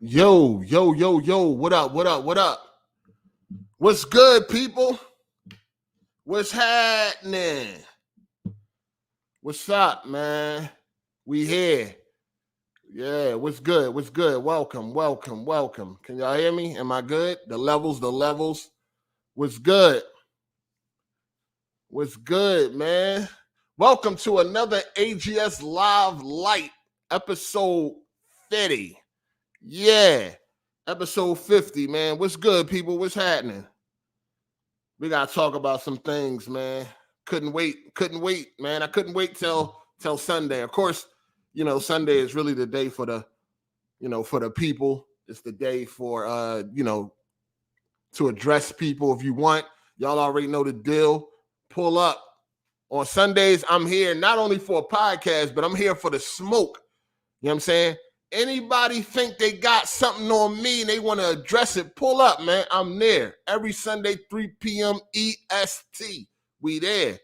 Yo, yo, yo, yo, what up, what up, what up? What's good, people? What's happening? What's up, man? We here. Yeah, what's good? What's good? Welcome, welcome, welcome. Can y'all hear me? Am I good? The levels. What's good? What's good, man? Welcome to another AGS Live Lite, episode 50. Yeah, episode 50, man. What's good, people? What's happening? We gotta talk about some things, man. Couldn't wait, man. I couldn't wait till Sunday. Of course, Sunday is really the day for the, for the people. It's the day for to address people if you want. Y'all already know the deal. Pull up. On Sundays, I'm here not only for a podcast, but I'm here for the smoke. You know what I'm saying? Anybody think they got something on me and they want to address it, pull up, man. I'm there. Every Sunday, 3 p.m. EST. We there.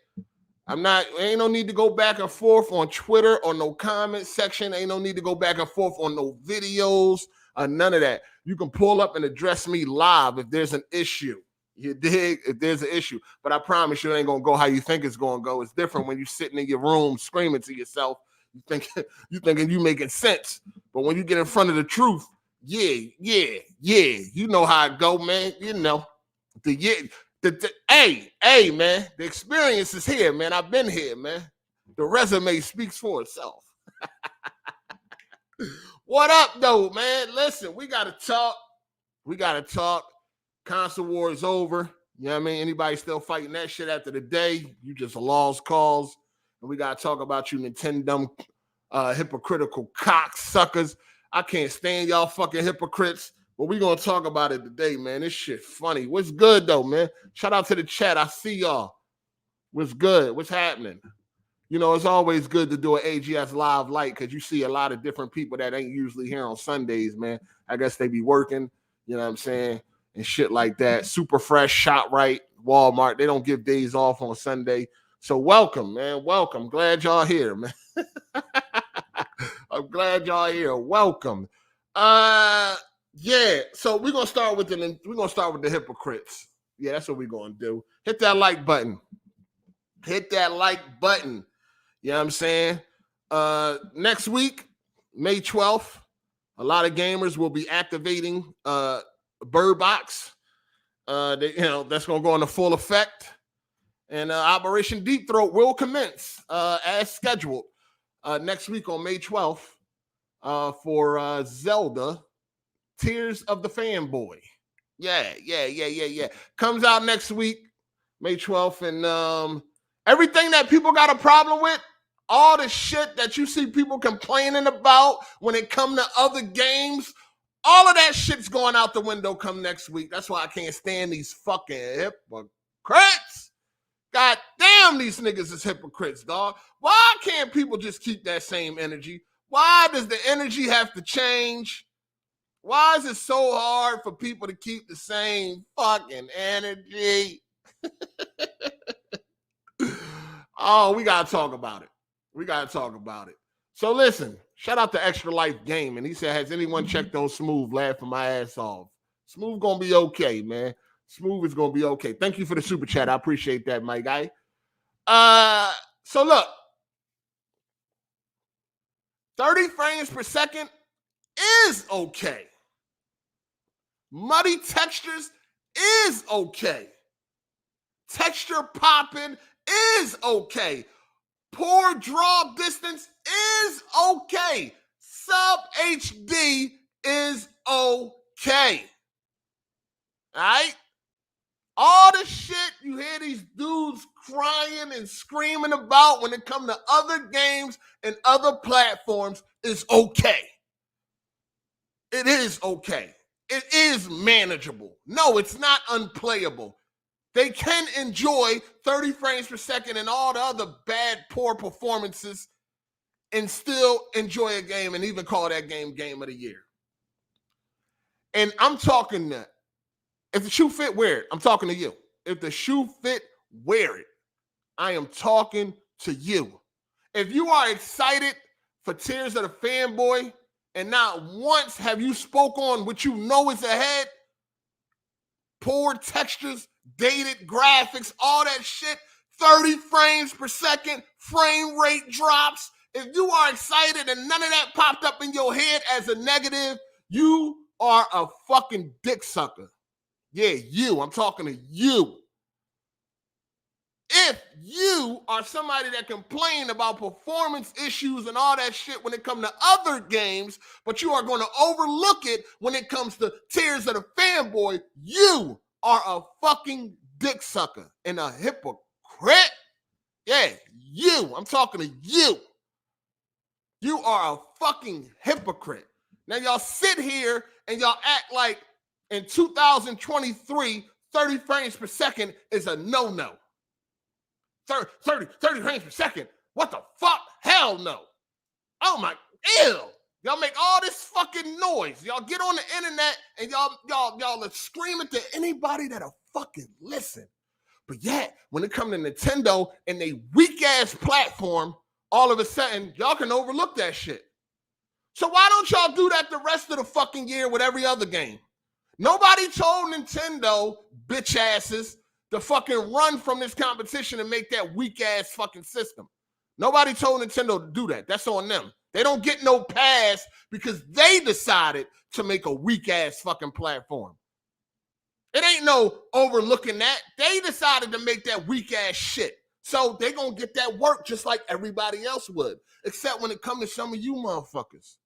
Ain't no need to go back and forth on Twitter or no comment section. Ain't no need to go back and forth on no videos or none of that. You can pull up and address me live if there's an issue. You dig? If there's an issue. But I promise you it ain't going to go how you think it's going to go. It's different when you're sitting in your room screaming to yourself. You thinking you making sense. But when you get in front of the truth, yeah. You know how it go, man. You know. Hey, man. The experience is here, man. I've been here, man. The resume speaks for itself. What up, though, man? Listen, we got to talk. Console war is over. You know what I mean? Anybody still fighting that shit after the day, you just lost cause. And we got to talk about you Nintendumb hypocritical cocksuckers. I can't stand y'all fucking hypocrites. But we going to talk about it today, man. This shit funny. What's good, though, man? Shout out to the chat. I see y'all. What's good? What's happening? You know, it's always good to do an AGS live light because you see a lot of different people that ain't usually here on Sundays, man. I guess they be working, you know what I'm saying? And shit like that. Super Fresh, Shot Right, Walmart. They don't give days off on Sunday. So welcome, man. Welcome. Glad y'all here, man. I'm glad y'all here. Welcome. Yeah. So we're gonna start with the hypocrites. Yeah, that's what we're gonna do. Hit that like button. Hit that like button. You know what I'm saying? Next week, May 12th, a lot of gamers will be activating Bird Box. That's gonna go into full effect. And Operation Deep Throat will commence as scheduled next week on May 12th for Zelda, Tears of the Fanboy. Yeah. Comes out next week, May 12th. And everything that people got a problem with, all the shit that you see people complaining about when it come to other games, all of that shit's going out the window come next week. That's why I can't stand these fucking hypocrites. God damn, these niggas is hypocrites, dog. Why can't people just keep that same energy? Why does the energy have to change? Why is it so hard for people to keep the same fucking energy? Oh, we got to talk about it. So listen, shout out to Extra Life Gaming. He said, has anyone checked on Smooth? Laughing my ass off. Smooth going to be okay, man. Smooth is going to be okay. Thank you for the super chat. I appreciate that, my guy. So look, 30 frames per second is okay. Muddy textures is okay. Texture popping is okay. Poor draw distance is okay. Sub HD is okay. All right? All the shit you hear these dudes crying and screaming about when it comes to other games and other platforms is okay. It is okay. It is manageable. No, it's not unplayable. They can enjoy 30 frames per second and all the other bad, poor performances and still enjoy a game and even call that game of the year. And I'm talking that if the shoe fit, wear it. I'm talking to you. If the shoe fit, wear it. I am talking to you. If you are excited for Tears of the Fanboy and not once have you spoke on what you know is ahead. Poor textures, dated graphics, all that shit, 30 frames per second, frame rate drops. If you are excited and none of that popped up in your head as a negative, you are a fucking dick sucker. Yeah, you. I'm talking to you. If you are somebody that complain about performance issues and all that shit when it comes to other games, but you are going to overlook it when it comes to Tears of the Fanboy, you are a fucking dick sucker and a hypocrite. Yeah, you. I'm talking to you. You are a fucking hypocrite. Now, y'all sit here and y'all act like in 2023, 30 frames per second is a no-no. 30 frames per second. What the fuck? Hell no. Oh my, ew. Y'all make all this fucking noise. Y'all get on the internet and y'all are screaming to anybody that'll fucking listen. But yet, when it comes to Nintendo and they weak-ass platform, all of a sudden, y'all can overlook that shit. So why don't y'all do that the rest of the fucking year with every other game? Nobody told Nintendo, bitch asses, to fucking run from this competition and make that weak-ass fucking system. Nobody told Nintendo to do that. That's on them. They don't get no pass because they decided to make a weak-ass fucking platform. It ain't no overlooking that. They decided to make that weak-ass shit. So they gonna get that work just like everybody else would, except when it comes to some of you motherfuckers.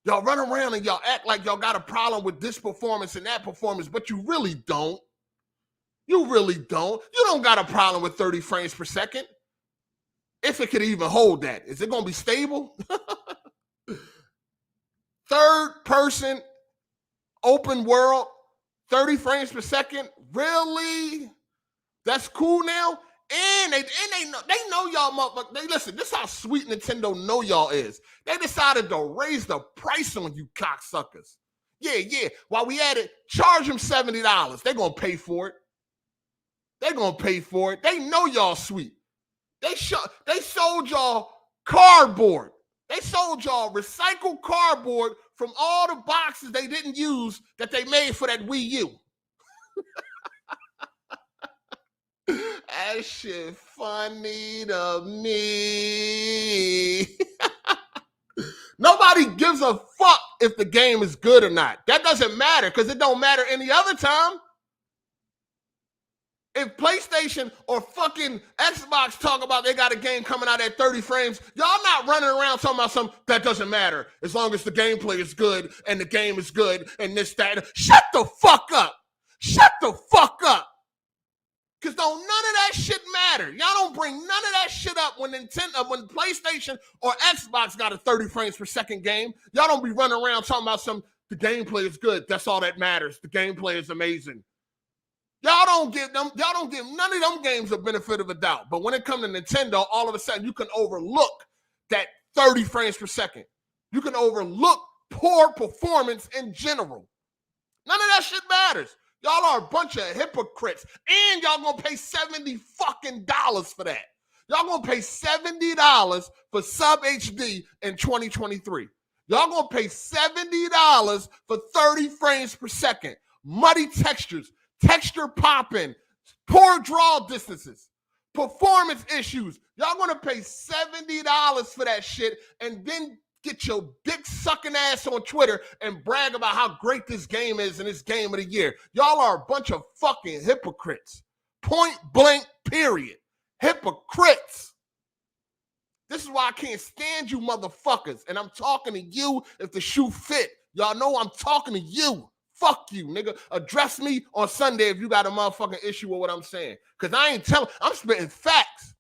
Y'all run around and y'all act like y'all got a problem with this performance and that performance, but you really don't. You really don't. You don't got a problem with 30 frames per second. If it could even hold that. Is it going to be stable? Third person, open world, 30 frames per second? Really? That's cool now? And they know y'all motherfuckers. They listen, this is how sweet Nintendo know y'all is. They decided to raise the price on you cocksuckers. Yeah. While we at it, charge them $70. They're going to pay for it. They're going to pay for it. They know y'all sweet. They sold y'all cardboard. They sold y'all recycled cardboard from all the boxes they didn't use that they made for that Wii U. That shit funny to me. Nobody gives a fuck if the game is good or not. That doesn't matter because it don't matter any other time. If PlayStation or fucking Xbox talk about they got a game coming out at 30 frames, y'all not running around talking about something that doesn't matter as long as the gameplay is good and the game is good and this, that. Shut the fuck up. Shut the fuck up. Because don't none of that shit matter. Y'all don't bring none of that shit up when when PlayStation or Xbox got a 30 frames per second game. Y'all don't be running around talking about the gameplay is good. That's all that matters. The gameplay is amazing. Y'all don't give none of them games a benefit of a doubt. But when it comes to Nintendo, all of a sudden you can overlook that 30 frames per second. You can overlook poor performance in general. None of that shit matters. Y'all are a bunch of hypocrites. And y'all gonna pay $70 fucking dollars for that. Y'all gonna pay $70 for sub HD in 2023. Y'all gonna pay $70 for 30 frames per second. Muddy textures, texture popping, poor draw distances, performance issues. Y'all gonna pay $70 for that shit and then get your dick sucking ass on Twitter and brag about how great this game is and this game of the year. Y'all are a bunch of fucking hypocrites. Point blank, period. Hypocrites. This is why I can't stand you motherfuckers. And I'm talking to you if the shoe fit. Y'all know I'm talking to you. Fuck you, nigga. Address me on Sunday if you got a motherfucking issue with what I'm saying. Because I ain't telling, I'm spitting facts.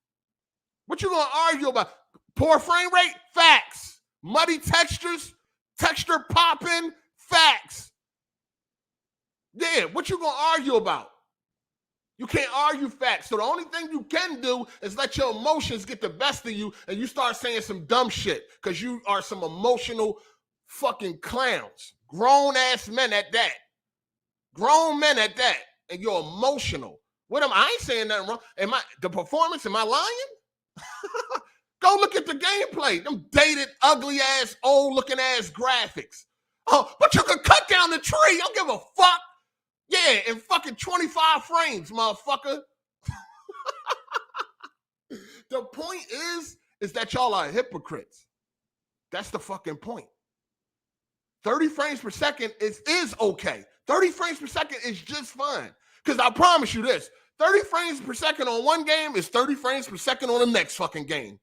What you gonna argue about? Poor frame rate? Facts. Muddy textures, texture popping, facts. Yeah, what you gonna argue about? You can't argue facts. So the only thing you can do is let your emotions get the best of you and you start saying some dumb shit because you are some emotional fucking clowns. Grown-ass men at that. Grown men at that. And you're emotional. I ain't saying nothing wrong. The performance, am I lying? Go look at the gameplay. Them dated, ugly ass, old looking ass graphics. Oh, but you can cut down the tree. I don't give a fuck. Yeah, in fucking 25 frames, motherfucker. The point is that y'all are hypocrites. That's the fucking point. 30 frames per second is okay. 30 frames per second is just fine. Because I promise you this, 30 frames per second on one game is 30 frames per second on the next fucking game.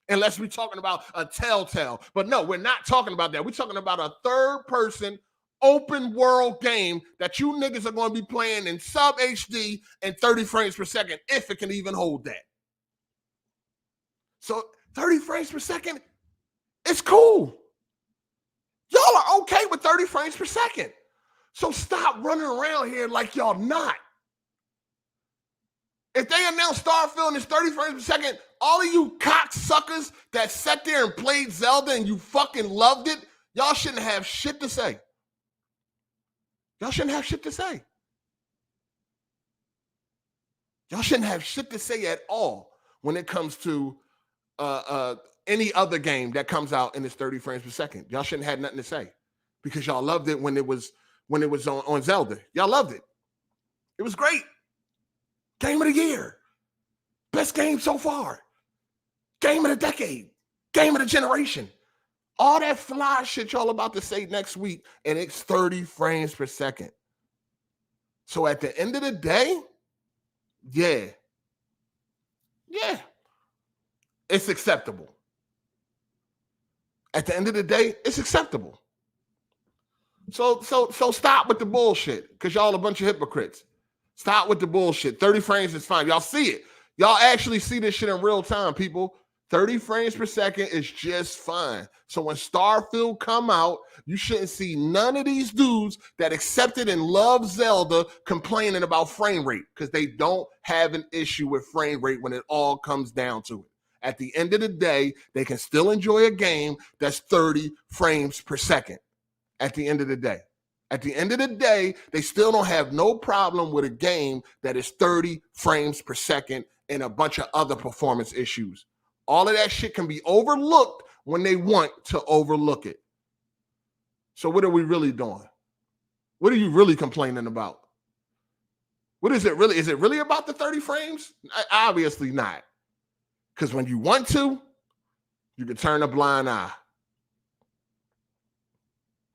Unless we're talking about a Telltale. But no, we're not talking about that. We're talking about a third-person open world game that you niggas are going to be playing in sub HD and 30 frames per second, if it can even hold that. So 30 frames per second, it's cool. Y'all are okay with 30 frames per second. So stop running around here like y'all not. If they announce Starfield and it's 30 frames per second, all of you cocksuckers that sat there and played Zelda and you fucking loved it, y'all shouldn't have shit to say. Y'all shouldn't have shit to say. Y'all shouldn't have shit to say at all when it comes to any other game that comes out and it's 30 frames per second. Y'all shouldn't have nothing to say because y'all loved it when it was on Zelda. Y'all loved it. It was great. Game of the year. Best game so far. Game of the decade. Game of the generation. All that fly shit y'all about to say next week, and it's 30 frames per second. So at the end of the day, yeah, it's acceptable. At the end of the day, it's acceptable. So stop with the bullshit, because y'all a bunch of hypocrites. Stop with the bullshit. 30 frames is fine. Y'all see it. Y'all actually see this shit in real time, people. 30 frames per second is just fine. So when Starfield come out, you shouldn't see none of these dudes that accepted and love Zelda complaining about frame rate, because they don't have an issue with frame rate when it all comes down to it. At the end of the day, they can still enjoy a game that's 30 frames per second. At the end of the day. At the end of the day, they still don't have no problem with a game that is 30 frames per second and a bunch of other performance issues. All of that shit can be overlooked when they want to overlook it. So what are we really doing? What are you really complaining about? What is it really? Is it really about the 30 frames? Obviously not. Because when you want to, you can turn a blind eye.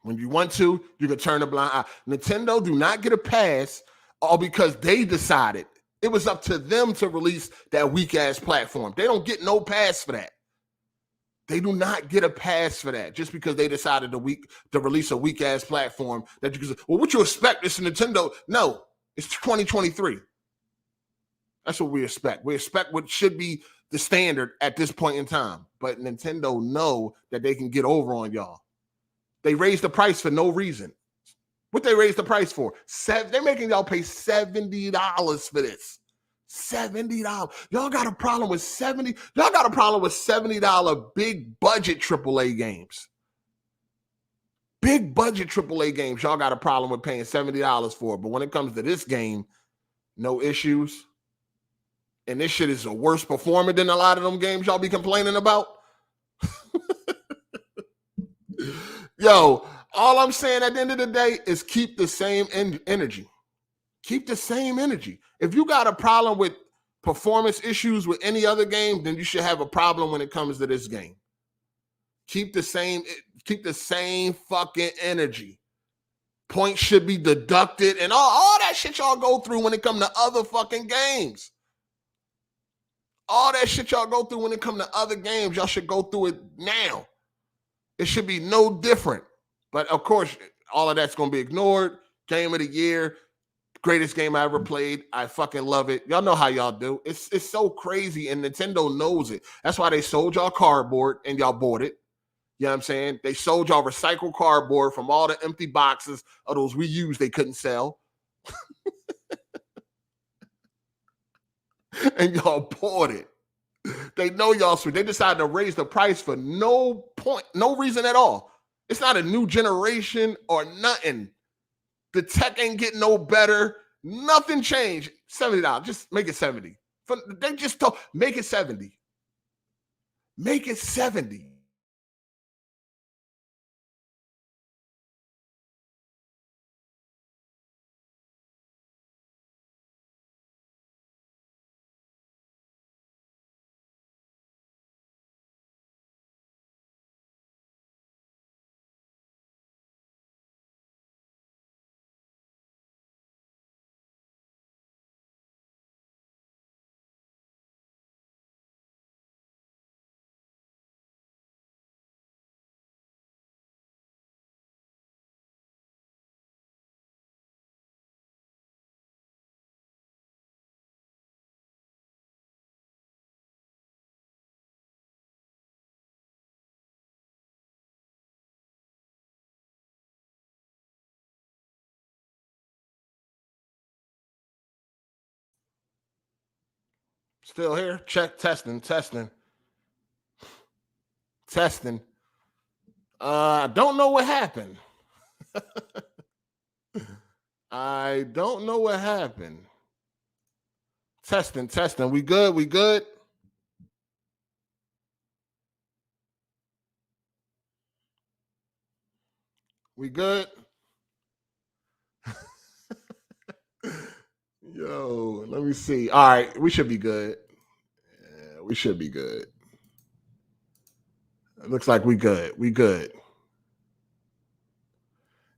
When you want to, you can turn a blind eye. Nintendo do not get a pass all because they decided. It was up to them to release that weak-ass platform. They don't get no pass for that. They do not get a pass for that just because they decided to release a weak-ass platform that you can say, well, what you expect? It's Nintendo. No, it's 2023. That's what we expect. We expect what should be the standard at this point in time. But Nintendo know that they can get over on y'all. They raised the price for no reason. What they raised the price for? They're making y'all pay $70 for this. $70. Y'all got a problem with $70. Y'all got a problem with $70 big budget AAA games. Big budget AAA games. Y'all got a problem with paying $70 for. But when it comes to this game, no issues. And this shit is a worse performer than a lot of them games y'all be complaining about. Yo, all I'm saying at the end of the day is keep the same energy. Keep the same energy. If you got a problem with performance issues with any other game, then you should have a problem when it comes to this game. Keep the same fucking energy. Points should be deducted and all that shit y'all go through when it comes to other fucking games. All that shit y'all go through when it comes to other games, y'all should go through it now. It should be no different. But of course, all of that's going to be ignored. Game of the year, greatest game I ever played. I fucking love it. Y'all know how y'all do. It's so crazy, and Nintendo knows it. That's why they sold y'all cardboard and y'all bought it. You know what I'm saying? They sold y'all recycled cardboard from all the empty boxes of those reused they couldn't sell. And y'all bought it. They know y'all sweet. They decided to raise the price for no reason at all. It's not a new generation or nothing. The tech ain't getting no better. Nothing changed. $70. Just make it $70. They just told, make it $70. Make it 70. Still here? Check, testing. I don't know what happened. I don't know what happened. Testing. We good? We good? We good? Yo, let me see. All right, we should be good. Yeah, we should be good. It looks like we good. We good.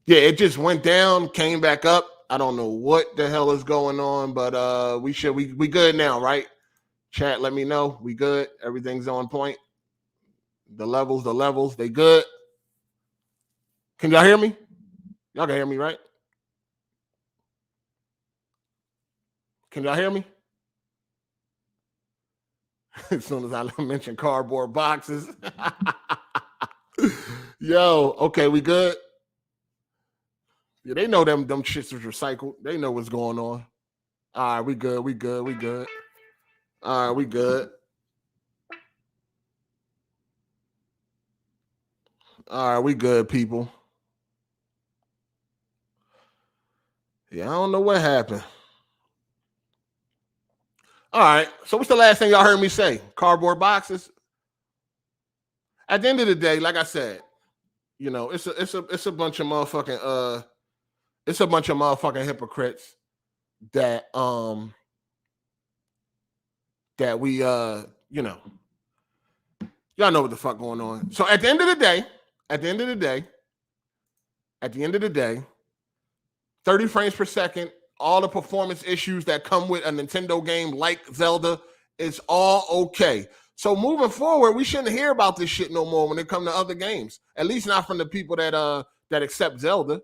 Yeah, it just went down, came back up. I don't know what the hell is going on, but we good now, right? Chat, let me know. We good. Everything's on point. The levels, they good. Can y'all hear me? Y'all can hear me, right? Can y'all hear me? As soon as I mention cardboard boxes. Yo, okay, we good? Yeah, they know them shits was recycled. They know what's going on. All right, we good. All right, we good. All right, we good, people. Yeah, I don't know what happened. All right, so what's the last thing y'all heard me say? Cardboard boxes. At the end of the day, like I said, you know, it's a bunch of motherfucking it's a bunch of motherfucking hypocrites that we you know, y'all know what the fuck going on. So at the end of the day, 30 frames per second, all the performance issues that come with a Nintendo game like Zelda is all okay. So moving forward, we shouldn't hear about this shit no more when it comes to other games. At least not from the people that accept Zelda.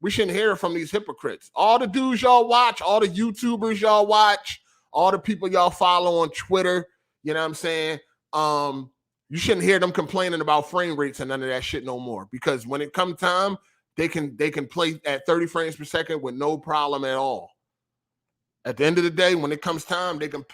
We shouldn't hear from these hypocrites. All the dudes y'all watch, all the YouTubers y'all watch, all the people y'all follow on Twitter, you know what I'm saying? You shouldn't hear them complaining about frame rates and none of that shit no more. Because when it comes time, they can play at 30 frames per second with no problem at all. At the end of the day, when it comes time, they can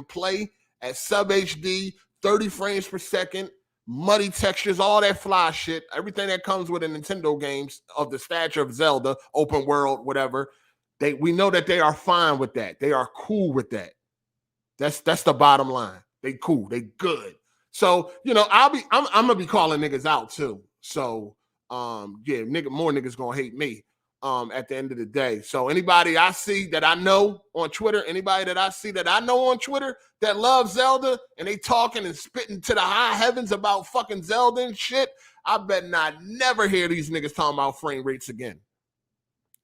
play at sub HD, 30 frames per second, muddy textures, all that fly shit, everything that comes with a Nintendo games of the stature of Zelda, open world, whatever. We know that they are fine with that. They are cool with that. That's the bottom line. They cool. They good. So, you know, I'm gonna be calling niggas out too. So yeah, more niggas gonna hate me at the end of the day. So anybody I see that I know on Twitter, that loves Zelda and they talking and spitting to the high heavens about fucking Zelda and shit, I bet not never hear these niggas talking about frame rates again.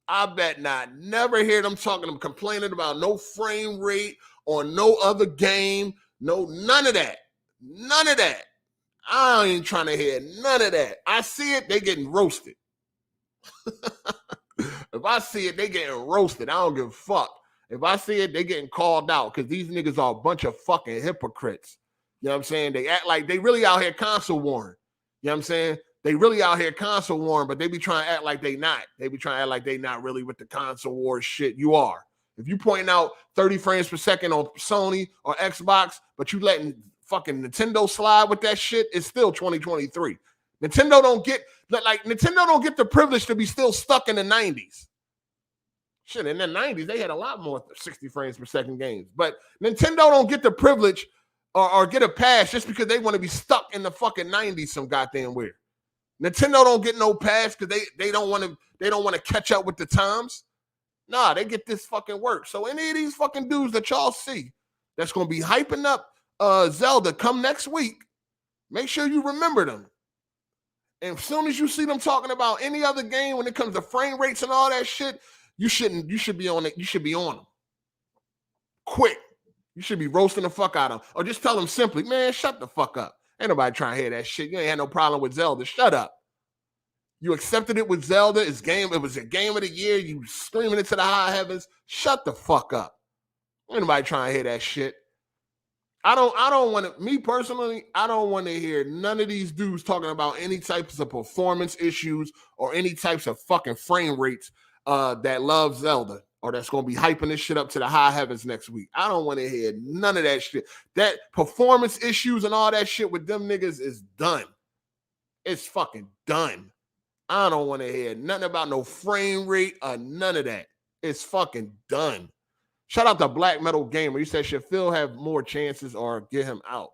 I bet not never hear them complaining about no frame rate or no other game. No, none of that. None of that. I ain't trying to hear none of that. I see it, they getting roasted. If I see it, they getting roasted. I don't give a fuck. If I see it, they getting called out because these niggas are a bunch of fucking hypocrites. You know what I'm saying? They act like they really out here console warring. You know what I'm saying? They really out here console warring, but they be trying to act like they not. They be trying to act like they not really with the console war shit. You are. If you pointing out 30 frames per second on Sony or Xbox, but you letting fucking Nintendo slide with that shit, it's still 2023. Nintendo don't get the privilege to be still stuck in the 90s. Shit, in the 90s, they had a lot more 60 frames per second games. But Nintendo don't get the privilege or get a pass just because they want to be stuck in the fucking 90s some goddamn where. Nintendo don't get no pass because they don't want to catch up with the times. Nah, they get this fucking work. So any of these fucking dudes that y'all see that's gonna be hyping up Zelda come next week, make sure you remember them. And as soon as you see them talking about any other game when it comes to frame rates and all that shit, you should be on it. You should be on them. Quick. You should be roasting the fuck out of them. Or just tell them simply, man, shut the fuck up. Ain't nobody trying to hear that shit. You ain't had no problem with Zelda. Shut up. You accepted it with Zelda. It was a game of the year. You screaming it to the high heavens. Shut the fuck up. Ain't nobody trying to hear that shit. I don't want to, me personally, I don't want to hear none of these dudes talking about any types of performance issues or any types of fucking frame rates that love Zelda or that's going to be hyping this shit up to the high heavens next week. I don't want to hear none of that shit. That performance issues and all that shit with them niggas is done. It's fucking done. I don't want to hear nothing about no frame rate or none of that. It's fucking done. Shout out to Black Metal Gamer. He said, should Phil have more chances or get him out?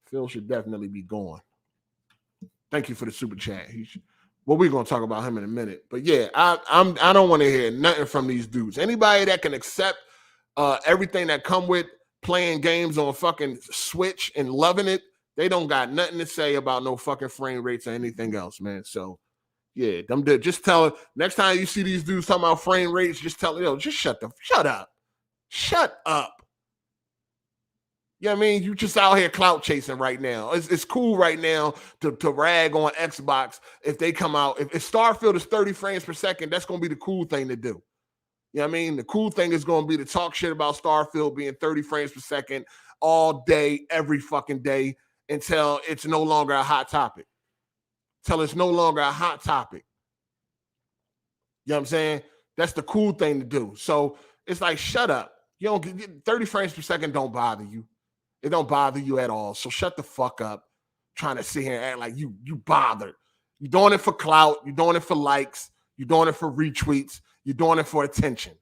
Phil should definitely be gone. Thank you for the super chat. Well, we're going to talk about him in a minute. But yeah, I don't want to hear nothing from these dudes. Anybody that can accept everything that come with playing games on fucking Switch and loving it, they don't got nothing to say about no fucking frame rates or anything else, man. So yeah, just tell it. Next time you see these dudes talking about frame rates, just tell them, just shut up. Shut up. You know what I mean? You just out here clout chasing right now. It's cool right now to rag on Xbox if they come out. If Starfield is 30 frames per second, that's going to be the cool thing to do. You know what I mean? The cool thing is going to be to talk shit about Starfield being 30 frames per second all day, every fucking day, until it's no longer a hot topic. Till it's no longer a hot topic. You know what I'm saying? That's the cool thing to do. So it's like, shut up. You don't get 30 frames per second don't bother you. It don't bother you at all. So shut the fuck up trying to sit here and act like you bothered. You're doing it for clout. You're doing it for likes. You're doing it for retweets. You're doing it for attention.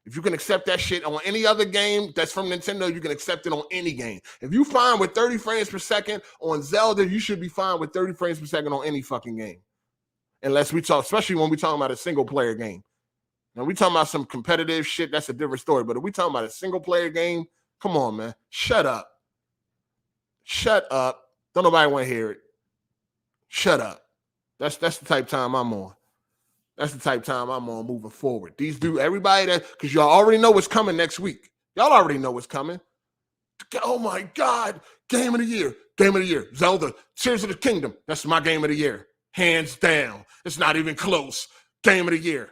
If you can accept that shit on any other game that's from Nintendo, you can accept it on any game. If you fine with 30 frames per second on Zelda, you should be fine with 30 frames per second on any fucking game. Unless we talk, especially when we're talking about a single player game. Now, we talking about some competitive shit, that's a different story. But if we talking about a single-player game, come on, man. Shut up. Shut up. Don't nobody want to hear it. Shut up. That's the type of time I'm on. That's the type of time I'm on moving forward. These dudes, everybody that, because y'all already know what's coming next week. Y'all already know what's coming. Oh, my God. Game of the year. Game of the year. Zelda. Tears of the Kingdom. That's my game of the year. Hands down. It's not even close. Game of the year.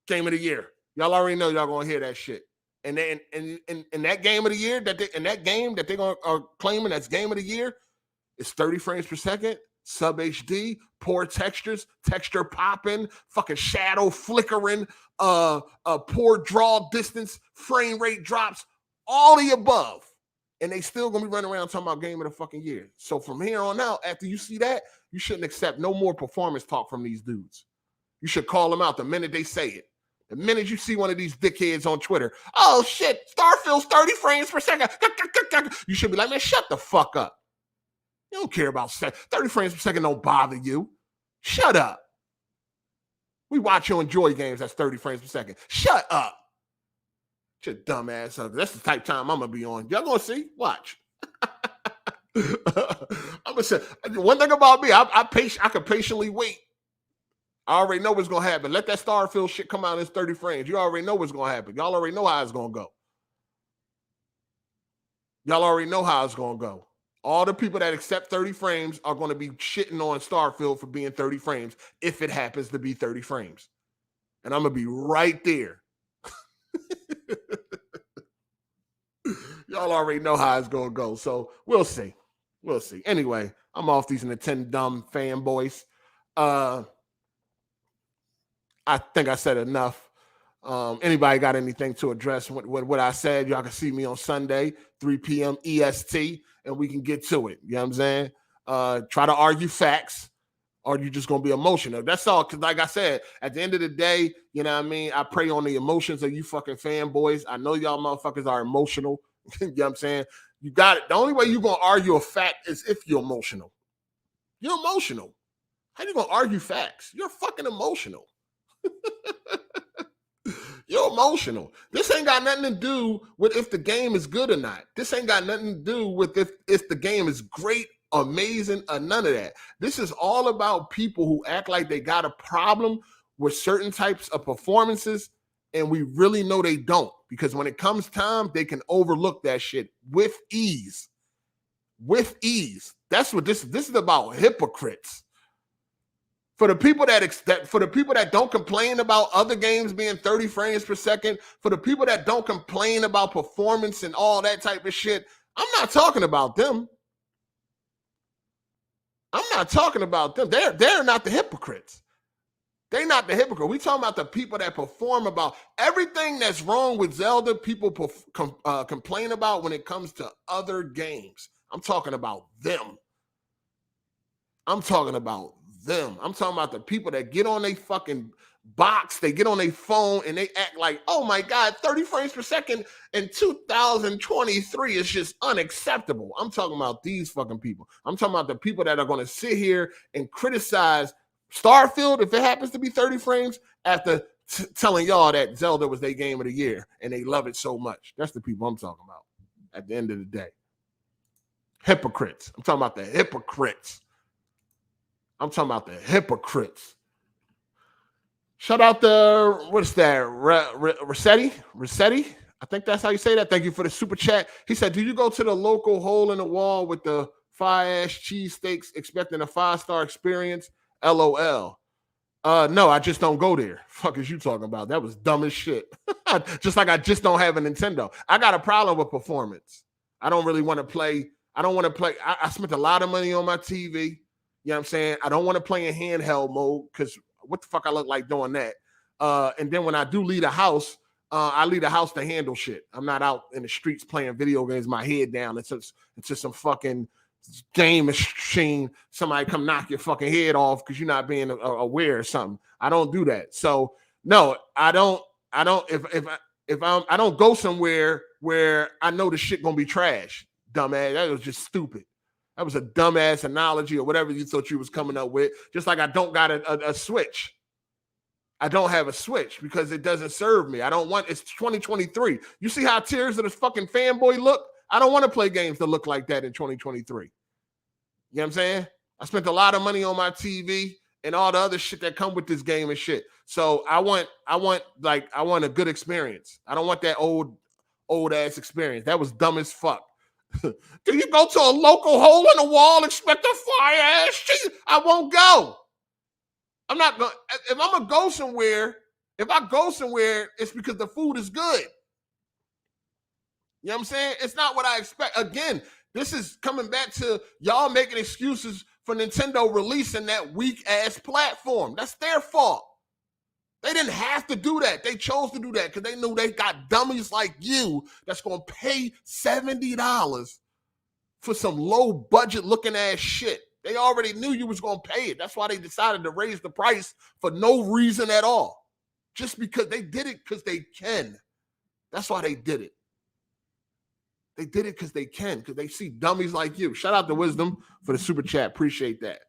Game of the year. Y'all already know y'all gonna hear that shit. And then in that game of the year that they're gonna are claiming that's game of the year, it's 30 frames per second, sub HD, poor textures, texture popping, fucking shadow flickering, poor draw distance, frame rate drops, all the above. And they still gonna be running around talking about game of the fucking year. So from here on out, after you see that, you shouldn't accept no more performance talk from these dudes. You should call them out the minute they say it. The minute you see one of these dickheads on Twitter, oh shit, Starfield's 30 frames per second. You should be like, man, shut the fuck up. You don't care about 30 frames per second, don't bother you. Shut up. We watch you enjoy games that's 30 frames per second. Shut up. Your dumb ass up. That's the type of time I'm gonna be on. Y'all gonna see? Watch. I'm gonna say one thing about me, I can patiently wait. I already know what's going to happen. Let that Starfield shit come out in 30 frames. You already know what's going to happen. Y'all already know how it's going to go. Y'all already know how it's going to go. All the people that accept 30 frames are going to be shitting on Starfield for being 30 frames if it happens to be 30 frames. And I'm going to be right there. Y'all already know how it's going to go. So we'll see. We'll see. Anyway, I'm off these Nintendumb fanboys. I think I said enough. Anybody got anything to address what I said? Y'all can see me on Sunday, 3 p.m. EST, and we can get to it. You know what I'm saying? Try to argue facts, or you just going to be emotional. That's all. Because like I said, at the end of the day, you know what I mean? I prey on the emotions of you fucking fanboys. I know y'all motherfuckers are emotional. You know what I'm saying? You got it. The only way you're going to argue a fact is if you're emotional. You're emotional. How you going to argue facts? You're fucking emotional. You're emotional. This ain't got nothing to do with if the game is good or not. This ain't got nothing to do with if the game is great, amazing, or none of that. This is all about people who act like they got a problem with certain types of performances, and we really know they don't. Because when it comes time, they can overlook that shit with ease. With ease. That's what this is about. Hypocrites. For the people that don't complain about other games being 30 frames per second, for the people that don't complain about performance and all that type of shit, I'm not talking about them. I'm not talking about them. They're not the hypocrites. They're not the hypocrite. We talking about the people that perform about everything that's wrong with Zelda. People complain about when it comes to other games. I'm talking about them. I'm talking about them. I'm talking about the people that get on their fucking box, they get on their phone, and they act like, oh my God, 30 frames per second in 2023 is just unacceptable. I'm talking about these fucking people. I'm talking about the people that are going to sit here and criticize Starfield if it happens to be 30 frames after telling y'all that Zelda was their game of the year and they love it so much. That's the people I'm talking about at the end of the day. Hypocrites. I'm talking about the hypocrites. I'm talking about the hypocrites. Shout out to, what is that? Rossetti? I think that's how you say that. Thank you for the super chat. He said, do you go to the local hole in the wall with the fire-ass cheesesteaks expecting a 5-star experience? LOL. No, I just don't go there. Fuck is you talking about? That was dumb as shit. Just like I just don't have a Nintendo. I got a problem with performance. I don't really want to play. I don't want to play. I spent a lot of money on my TV. You know what I'm saying? I don't want to play in handheld mode because what the fuck I look like doing that? And then when I do leave the house, I leave the house to handle shit. I'm not out in the streets playing video games, my head down. It's just some fucking game machine. Somebody come knock your fucking head off because you're not being aware or something. I don't do that. So no, I don't. I don't go somewhere where I know the shit gonna be trash. Dumbass. That was just stupid. That was a dumbass analogy or whatever you thought you was coming up with. Just like I don't got a Switch. I don't have a Switch because it doesn't serve me. I don't want, it's 2023. You see how Tears of the fucking Fanboy look? I don't want to play games that look like that in 2023. You know what I'm saying? I spent a lot of money on my TV and all the other shit that come with this game and shit. So I want a good experience. I don't want that old ass experience. That was dumb as fuck. Do you go to a local hole in the wall, expect a fire ass cheese? I won't go. I'm not going. If I'm gonna go somewhere, it's because the food is good. You know what I'm saying? It's not what I expect. Again, this is coming back to y'all making excuses for Nintendo releasing that weak ass platform. That's their fault. They didn't have to do that. They chose to do that because they knew they got dummies like you that's going to pay $70 for some low budget looking ass shit. They already knew you was going to pay it. That's why they decided to raise the price for no reason at all. Just because they did it because they can. That's why they did it. They did it because they can, because they see dummies like you. Shout out to Wisdom for the super chat. Appreciate that.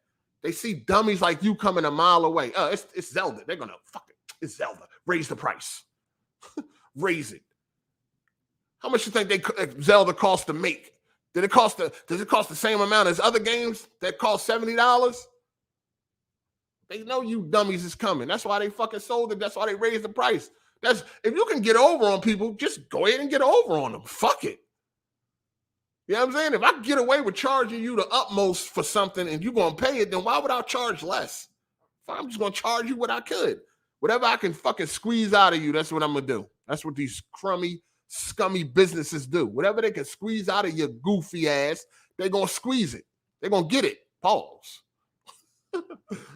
They see dummies like you coming a mile away. It's Zelda. They're going to fuck it. It's Zelda. Raise the price. Raise it. How much you think Zelda cost to make? Does it cost the same amount as other games that cost $70? They know you dummies is coming. That's why they fucking sold it. That's why they raised the price. If you can get over on people, just go ahead and get over on them. Fuck it. You know what I'm saying? If I can get away with charging you the utmost for something and you're going to pay it, then why would I charge less? I'm just going to charge you what I could. Whatever I can fucking squeeze out of you, that's what I'm going to do. That's what these crummy, scummy businesses do. Whatever they can squeeze out of your goofy ass, they're going to squeeze it. They're going to get it. Pause.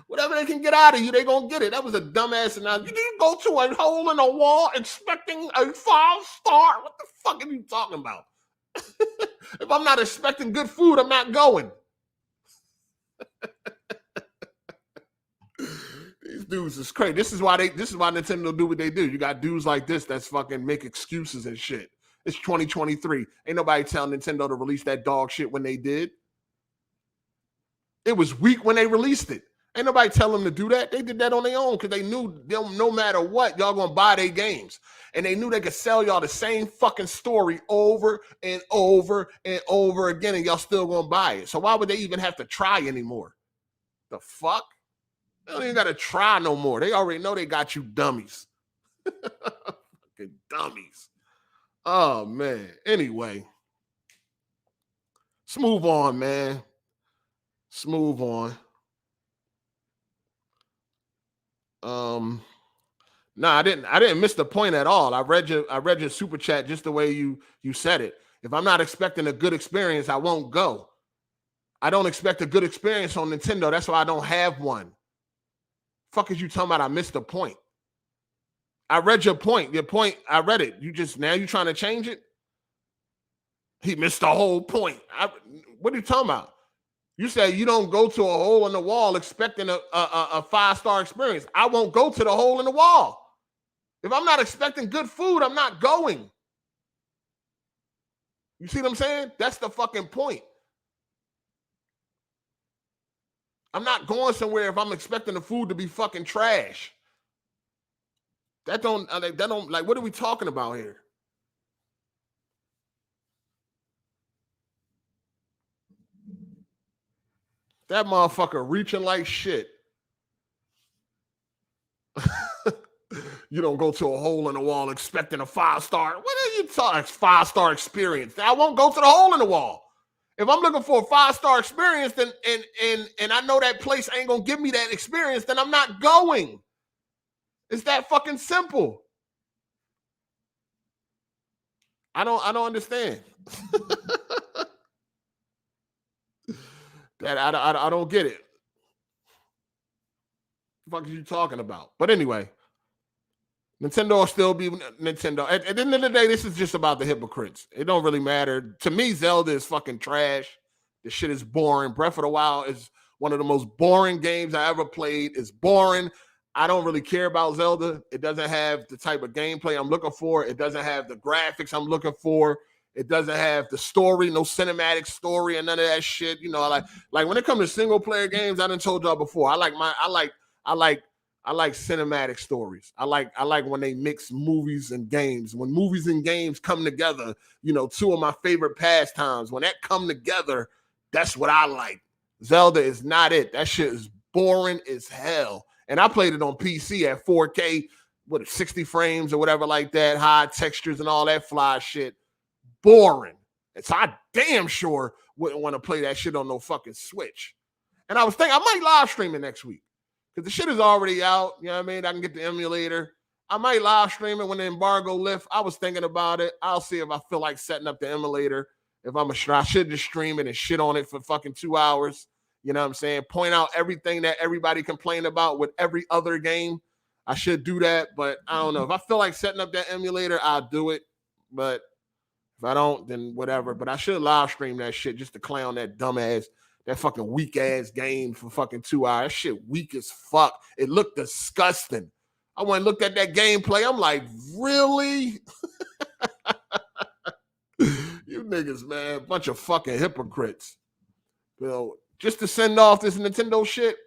Whatever they can get out of you, they're going to get it. That was a dumbass analogy. You didn't go to a hole in a wall expecting a 5-star. What the fuck are you talking about? If I'm not expecting good food, I'm not going. These dudes is crazy. This is why Nintendo do what they do. You got dudes like this that's fucking make excuses and shit. It's 2023. Ain't nobody telling Nintendo to release that dog shit when they did. It was weak when they released it. Ain't nobody telling them to do that. They did that on their own because they knew them, no matter what, y'all gonna buy their games. And they knew they could sell y'all the same fucking story over and over and over again, and y'all still gonna buy it. So why would they even have to try anymore? The fuck? They don't even gotta try no more. They already know they got you dummies. Fucking dummies. Oh man. Anyway. Let's move on, man. Let's move on. No, I didn't miss the point at all. I read your super chat just the way you said it. If I'm not expecting a good experience, I won't go. I don't expect a good experience on Nintendo. That's why I don't have one. Fuck is you talking about? I missed the point. I read your point. Your point, I read it. Now you trying to change it? He missed the whole point. What are you talking about? You say you don't go to a hole in the wall expecting a 5-star experience. I won't go to the hole in the wall. If I'm not expecting good food, I'm not going. You see what I'm saying? That's the fucking point. I'm not going somewhere if I'm expecting the food to be fucking trash. That don't like, what are we talking about here? That motherfucker reaching like shit. You don't go to a hole in the wall expecting a 5-star. What are you talking? 5-star experience. I won't go to the hole in the wall. If I'm looking for a 5-star experience, then and I know that place ain't gonna give me that experience, then I'm not going. It's that fucking simple. I don't understand. That I don't get it. What the fuck are you talking about? But anyway, Nintendo will still be Nintendo. At the end of the day, this is just about the hypocrites. It don't really matter. To me, Zelda is fucking trash. This shit is boring. Breath of the Wild is one of the most boring games I ever played. It's boring. I don't really care about Zelda. It doesn't have the type of gameplay I'm looking for. It doesn't have the graphics I'm looking for. It doesn't have the story, no cinematic story and none of that shit. You know, like when it comes to single player games, I done told y'all before. I like cinematic stories. I like when they mix movies and games. When movies and games come together, you know, two of my favorite pastimes. When that come together, that's what I like. Zelda is not it. That shit is boring as hell. And I played it on PC at 4K, 60 frames or whatever like that, high textures and all that fly shit. Boring. And so I damn sure wouldn't want to play that shit on no fucking Switch. And I was thinking I might live stream it next week. Because the shit is already out. You know what I mean? I can get the emulator. I might live stream it when the embargo lifts. I was thinking about it. I'll see if I feel like setting up the emulator. If I should just stream it and shit on it for fucking 2 hours. You know what I'm saying? Point out everything that everybody complained about with every other game. I should do that, but I don't know. If I feel like setting up that emulator, I'll do it. But if I don't, then whatever. But I should live stream that shit just to clown that dumbass, that fucking weak ass game for fucking 2 hours. That shit weak as fuck. It looked disgusting. I went and looked at that gameplay. I'm like, really? You niggas, man, bunch of fucking hypocrites. You know, just to send off this Nintendo shit.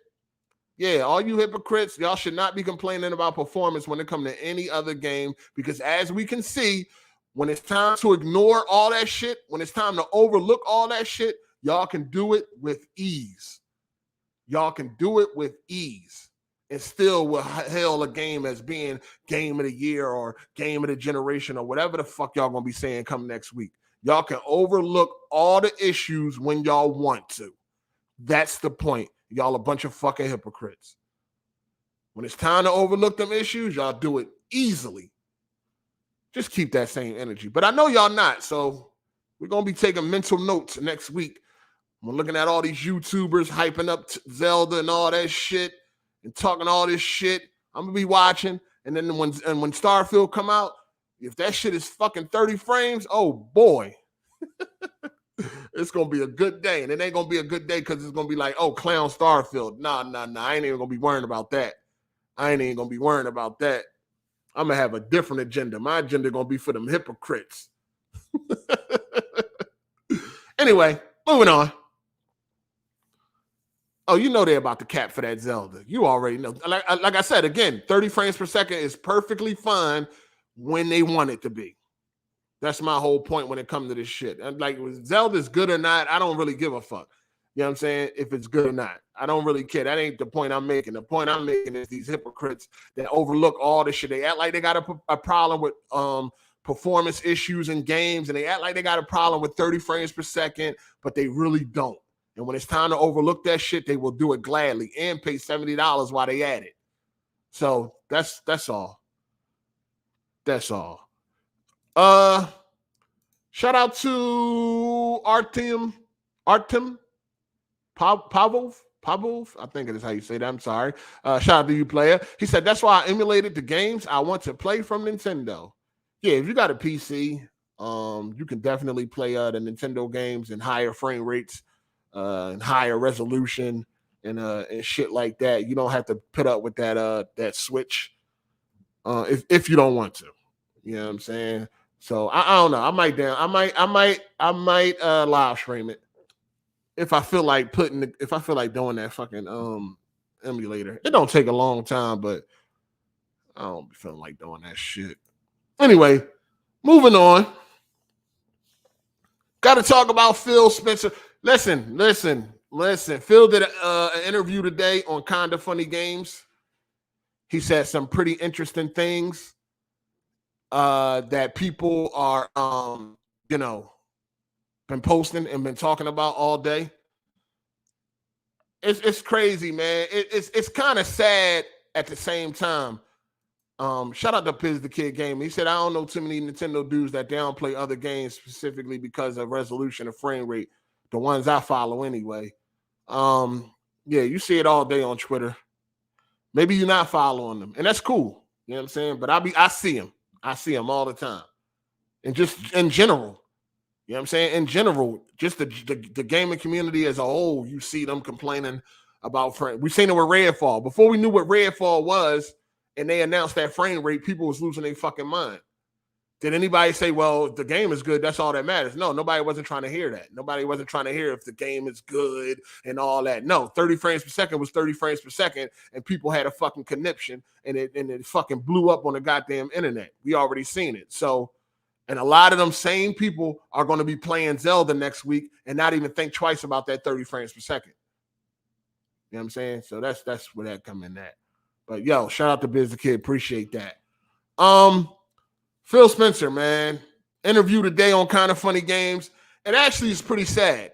Yeah, all you hypocrites, y'all should not be complaining about performance when it comes to any other game, because as we can see, when it's time to ignore all that shit, when it's time to overlook all that shit, y'all can do it with ease. Y'all can do it with ease and still will hail a game as being game of the year or game of the generation or whatever the fuck y'all gonna be saying come next week. Y'all can overlook all the issues when y'all want to. That's the point. Y'all a bunch of fucking hypocrites. When it's time to overlook them issues, y'all do it easily. Just keep that same energy. But I know y'all not, so we're going to be taking mental notes next week. We're looking at all these YouTubers hyping up Zelda and all that shit and talking all this shit. I'm going to be watching. And then when Starfield come out, if that shit is fucking 30 frames, oh boy. It's going to be a good day. And it ain't going to be a good day because it's going to be like, oh, clown Starfield. Nah. I ain't even going to be worrying about that. I'm going to have a different agenda. My agenda going to be for them hypocrites. Anyway, moving on. Oh, you know they're about to cap for that Zelda. You already know. Like I said, again, 30 frames per second is perfectly fine when they want it to be. That's my whole point when it comes to this shit. And like, Zelda's good or not, I don't really give a fuck. You know what I'm saying? If it's good or not, I don't really care. That ain't the point I'm making. The point I'm making is these hypocrites that overlook all this shit. They act like they got a problem with performance issues in games, and they act like they got a problem with 30 frames per second, but they really don't. And when it's time to overlook that shit, they will do it gladly and pay $70 while they at it. So that's all. That's all. Shout out to Artem Pavlov. I think it is how you say that. I'm sorry. Shout out to you, player. He said, that's why I emulated the games I want to play from Nintendo. Yeah, if you got a PC, you can definitely play the Nintendo games in higher frame rates and higher resolution and shit like that. You don't have to put up with that Switch if you don't want to. You know what I'm saying? So I don't know. I might live stream it if I feel like doing that fucking emulator. It don't take a long time, but I don't be feeling like doing that shit. Anyway, moving on. Got to talk about Phil Spencer. Listen. Phil did an interview today on Kinda Funny Games. He said some pretty interesting things that people are, been posting and been talking about all day. It's crazy, man. It's kind of sad at the same time. Shout out to Piz the Kid Game. He said, I don't know too many Nintendo dudes that downplay other games specifically because of resolution and frame rate. The ones I follow anyway. Yeah, you see it all day on Twitter. Maybe you're not following them, and that's cool. You know what I'm saying? But I see them. I see them all the time. And just in general, you know what I'm saying? In general, just the gaming community as a whole, you see them complaining about frame. We've seen it with Redfall. Before we knew what Redfall was, and they announced that frame rate, people was losing their fucking mind. Did anybody say, well, the game is good, that's all that matters? No, nobody wasn't trying to hear that. Nobody wasn't trying to hear if the game is good and all that. No, 30 frames per second was 30 frames per second, and people had a fucking conniption, and it fucking blew up on the goddamn internet. We already seen it. So, and a lot of them same people are going to be playing Zelda next week and not even think twice about that 30 frames per second. You know what I'm saying? So that's where that come in at. But yo, shout out to Biz the Kid. Appreciate that. Phil Spencer, man, interview today on Kinda Funny Games. It actually is pretty sad,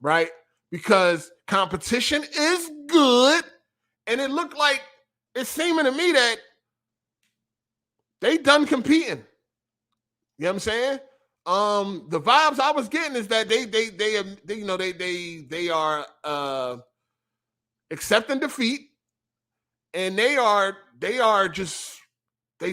right? Because competition is good, and it looked like it's seeming to me that they done competing. You know what I'm saying? The vibes I was getting is that they are accepting defeat, and they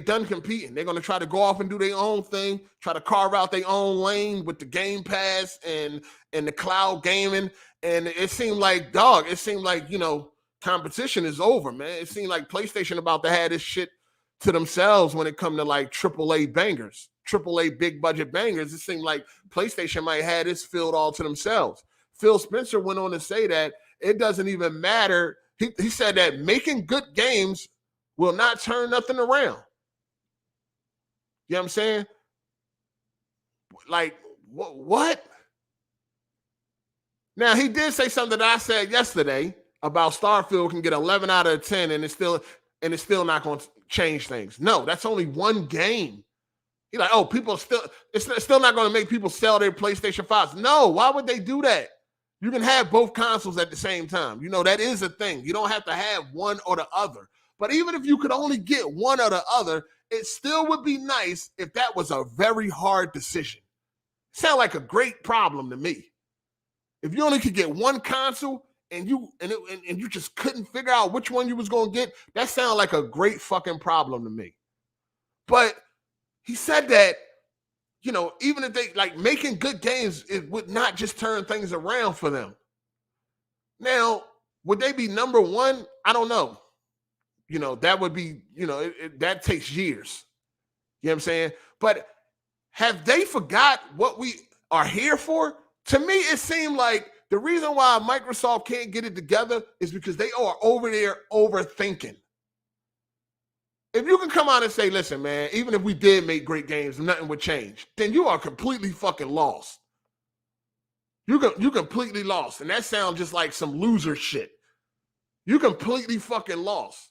done competing. They're going to try to go off and do their own thing, try to carve out their own lane with the Game Pass and the cloud gaming. And it seemed like, competition is over, man. It seemed like PlayStation about to have this shit to themselves when it come to like AAA bangers, AAA big budget bangers. It seemed like PlayStation might have this filled all to themselves. Phil Spencer went on to say that it doesn't even matter. He said that making good games will not turn nothing around. You know what I'm saying? Like, what? Now, he did say something that I said yesterday about Starfield can get 11 out of 10 and it's still not going to change things. No, that's only one game. He's like, oh, it's still not going to make people sell their PlayStation 5s. No, why would they do that? You can have both consoles at the same time. You know, that is a thing. You don't have to have one or the other. But even if you could only get one or the other, it still would be nice if that was a very hard decision. Sound like a great problem to me. If you only could get one console and you just couldn't figure out which one you was going to get, that sounds like a great fucking problem to me. But he said that, even if they like making good games, it would not just turn things around for them. Now, would they be number one? I don't know. That would be, that takes years. You know what I'm saying? But Have they forgot what we are here for? To me, it seemed like the reason why Microsoft can't get it together is because they are over there overthinking. If you can come out and say, listen, man, even if we did make great games, nothing would change, then you are completely fucking lost. You completely lost. And that sounds just like some loser shit. You completely fucking lost.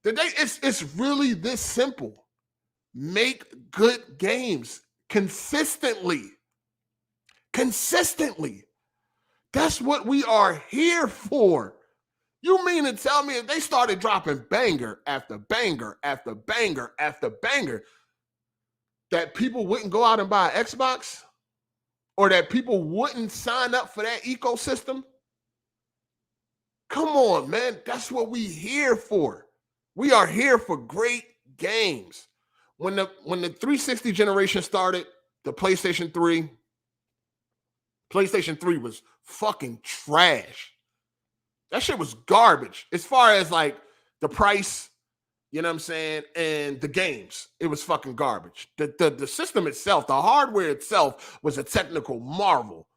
It's really this simple. Make good games consistently. Consistently. That's what we are here for. You mean to tell me if they started dropping banger after banger after banger after banger, that people wouldn't go out and buy an Xbox? Or that people wouldn't sign up for that ecosystem? Come on, man. That's what we here for. We are here for great games. When the 360 generation started, the PlayStation 3 was fucking trash. That shit was garbage. As far as like the price, you know what I'm saying, and the games, it was fucking garbage. The system itself, the hardware itself was a technical marvel.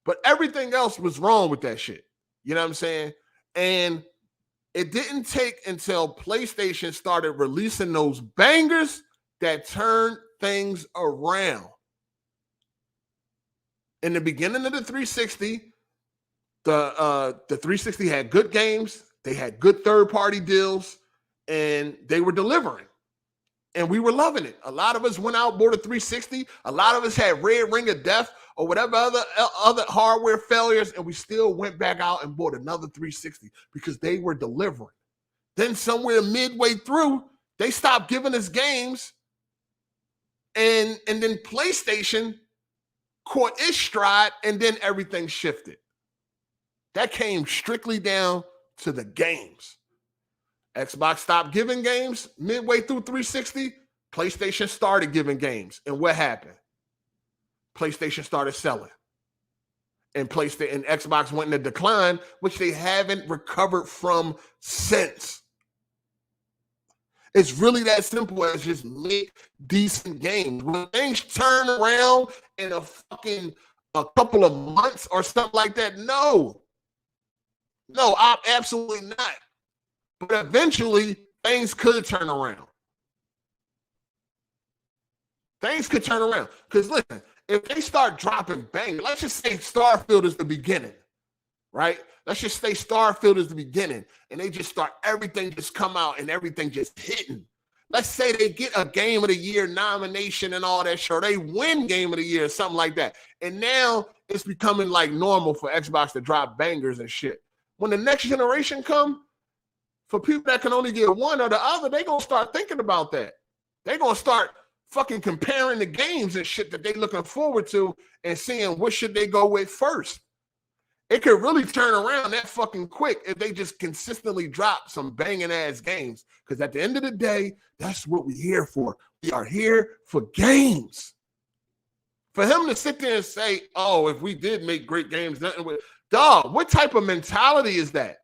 But everything else was wrong with that shit. You know what I'm saying? And it didn't take until PlayStation started releasing those bangers that turned things around. In the beginning of the 360, the 360 had good games. They had good third-party deals, and they were delivering. And we were loving it. A lot of us went out, bought a 360. A lot of us had Red Ring of Death or whatever other hardware failures, and we still went back out and bought another 360 because they were delivering. Then somewhere midway through, they stopped giving us games, and then PlayStation caught its stride, and then everything shifted. That came strictly down to the games. Xbox stopped giving games midway through 360. PlayStation started giving games. And what happened? PlayStation started selling. And Xbox went in a decline, which they haven't recovered from since. It's really that simple as just make decent games. When things turn around in a couple of months or something like that, no, absolutely not. But eventually, things could turn around. Things could turn around. Because listen, if they start dropping bangers, let's just say Starfield is the beginning, right? Let's just say Starfield is the beginning, and they just start, everything just come out and everything just hitting. Let's say they get a Game of the Year nomination and all that shit, or they win Game of the Year or something like that. And now it's becoming like normal for Xbox to drop bangers and shit. When the next generation come, for people that can only get one or the other, they're going to start thinking about that. They're going to start fucking comparing the games and shit that they're looking forward to and seeing what should they go with first. It could really turn around that fucking quick if they just consistently drop some banging ass games. Because at the end of the day, that's what we're here for. We are here for games. For him to sit there and say, oh, if we did make great games, nothing would. Dog, what type of mentality is that?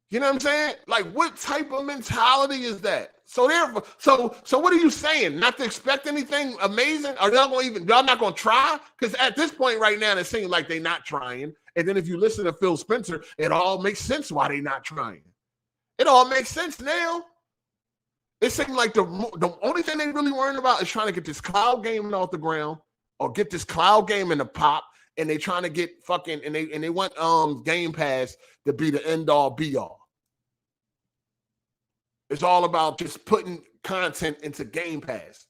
You know what I'm saying? Like, what type of mentality is that? So what are you saying? Not to expect anything amazing? Are y'all not gonna try? Because at this point right now, it seems like they're not trying. And then if you listen to Phil Spencer, it all makes sense why they're not trying. It all makes sense now. It seems like the only thing they really worrying about is trying to get this cloud gaming off the ground or get this cloud game in the pop. And they trying to get fucking, and they want Game Pass to be the end all be all. It's all about just putting content into Game Pass.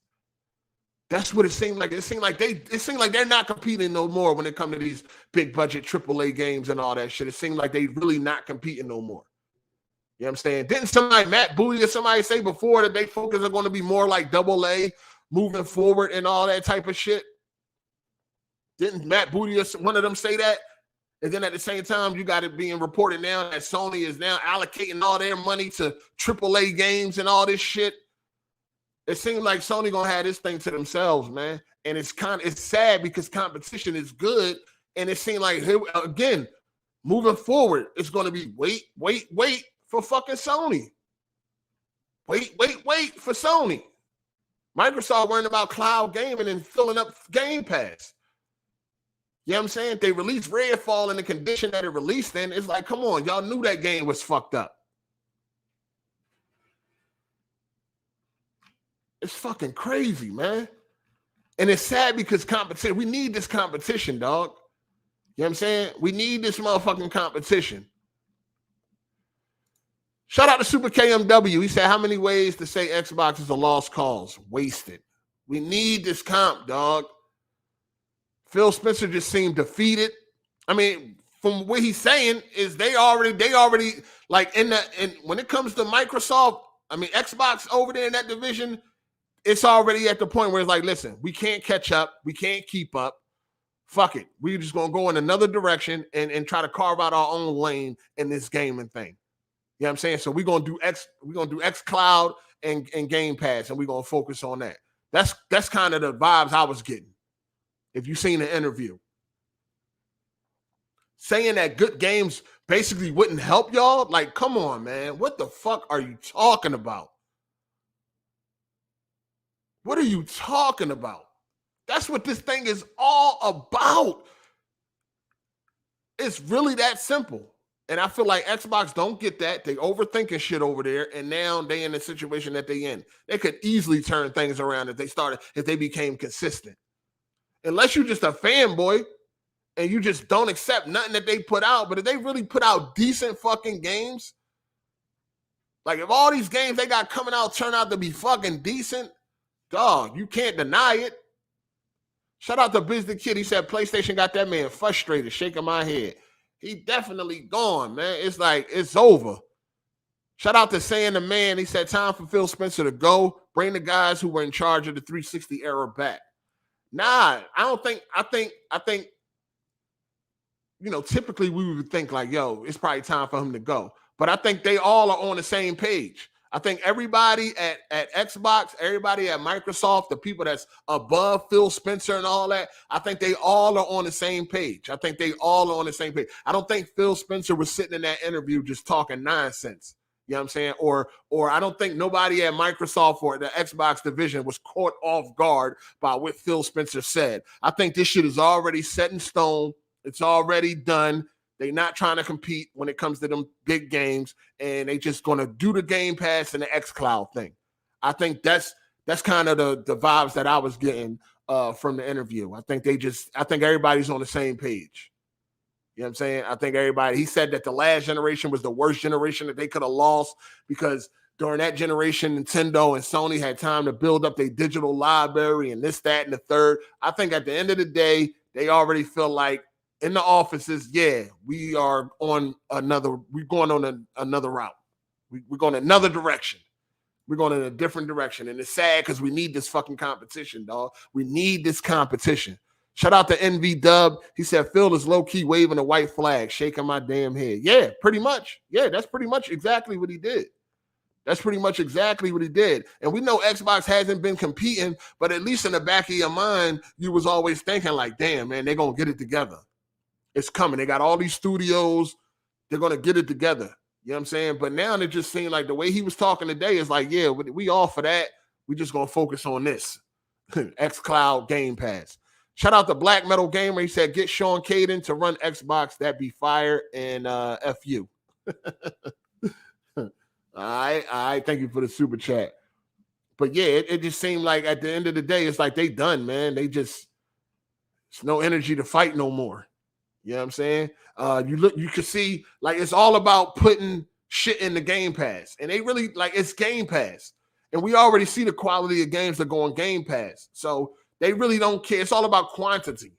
That's what it seemed like. It seemed like they're not competing no more when it comes to these big budget AAA games and all that shit. It seemed like they really not competing no more. You know what I'm saying? Didn't Matt Booty or somebody say before that they focus are going to be more like AA moving forward and all that type of shit? Didn't Matt Booty or one of them say that? And then at the same time, you got it being reported now that Sony is now allocating all their money to AAA games and all this shit. It seems like Sony gonna have this thing to themselves, man. And it's sad because competition is good. And it seems like, here again, moving forward, it's gonna be wait for fucking Sony. Wait for Sony. Microsoft worrying about cloud gaming and filling up Game Pass. You know what I'm saying? They released Redfall in the condition that it released in. It's like, come on, y'all knew that game was fucked up. It's fucking crazy, man. And it's sad because competition, we need this competition, dog. You know what I'm saying? We need this motherfucking competition. Shout out to Super KMW. He said, how many ways to say Xbox is a lost cause? Wasted. We need this comp, dog. Phil Spencer just seemed defeated. I mean, from what he's saying is they already like when it comes to Microsoft, I mean, Xbox over there in that division, it's already at the point where it's like, listen, we can't catch up. We can't keep up. Fuck it. We're just going to go in another direction and try to carve out our own lane in this gaming thing. You know what I'm saying? So we're going to do X Cloud and Game Pass, and we're going to focus on that. That's kind of the vibes I was getting. If you've seen the interview. Saying that good games basically wouldn't help y'all? Like, come on, man. What the fuck are you talking about? What are you talking about? That's what this thing is all about. It's really that simple. And I feel like Xbox don't get that. They overthinking shit over there, and now they in the situation that they in. They could easily turn things around if they became consistent. Unless you're just a fanboy and you just don't accept nothing that they put out. But if they really put out decent fucking games, like if all these games they got coming out turn out to be fucking decent, dog, you can't deny it. Shout out to Biz the Kid. He said PlayStation got that man frustrated, shaking my head. He definitely gone, man. It's like, it's over. Shout out to Saying the Man. He said, time for Phil Spencer to go. Bring the guys who were in charge of the 360 era back. Nah, I think, you know, typically we would think like, yo, it's probably time for him to go. But I think they all are on the same page. I think everybody at Xbox, everybody at Microsoft, the people that's above Phil Spencer and all that, I think they all are on the same page. I think they all are on the same page. I don't think Phil Spencer was sitting in that interview just talking nonsense. You know what I'm saying? Or I don't think nobody at Microsoft or the Xbox division was caught off guard by what Phil Spencer said. I think this shit is already set in stone. It's already done. They're not trying to compete when it comes to them big games, and they just going to do the Game Pass and the xCloud thing. I think that's kind of the vibes that I was getting from the interview. I think everybody's on the same page. You know what I'm saying? I think everybody, he said that the last generation was the worst generation that they could have lost because during that generation, Nintendo and Sony had time to build up their digital library and this, that, and the third. I think at the end of the day, they already feel like in the offices, yeah, we're going on another route. We're going another direction. We're going in a different direction. And it's sad because we need this fucking competition, dog. We need this competition. Shout out to NV He said, Phil is low-key waving a white flag, shaking my damn head. Yeah, pretty much. Yeah, that's pretty much exactly what he did. That's pretty much exactly what he did. And we know Xbox hasn't been competing, but at least in the back of your mind, you was always thinking like, damn, man, they're going to get it together. It's coming. They got all these studios. They're going to get it together. You know what I'm saying? But now it just seemed like the way he was talking today is like, yeah, we all for that. We just going to focus on this. xCloud Game Pass. Shout out to Black Metal Gamer. He said, get Sean Caden to run Xbox. That'd be fire and FU. All right. Thank you for the super chat. But yeah, it just seemed like at the end of the day, it's like they done, man. It's no energy to fight no more. You know what I'm saying? You can see like it's all about putting shit in the Game Pass. And they really like it's Game Pass. And we already see the quality of games that go on Game Pass. So they really don't care. It's all about quantity.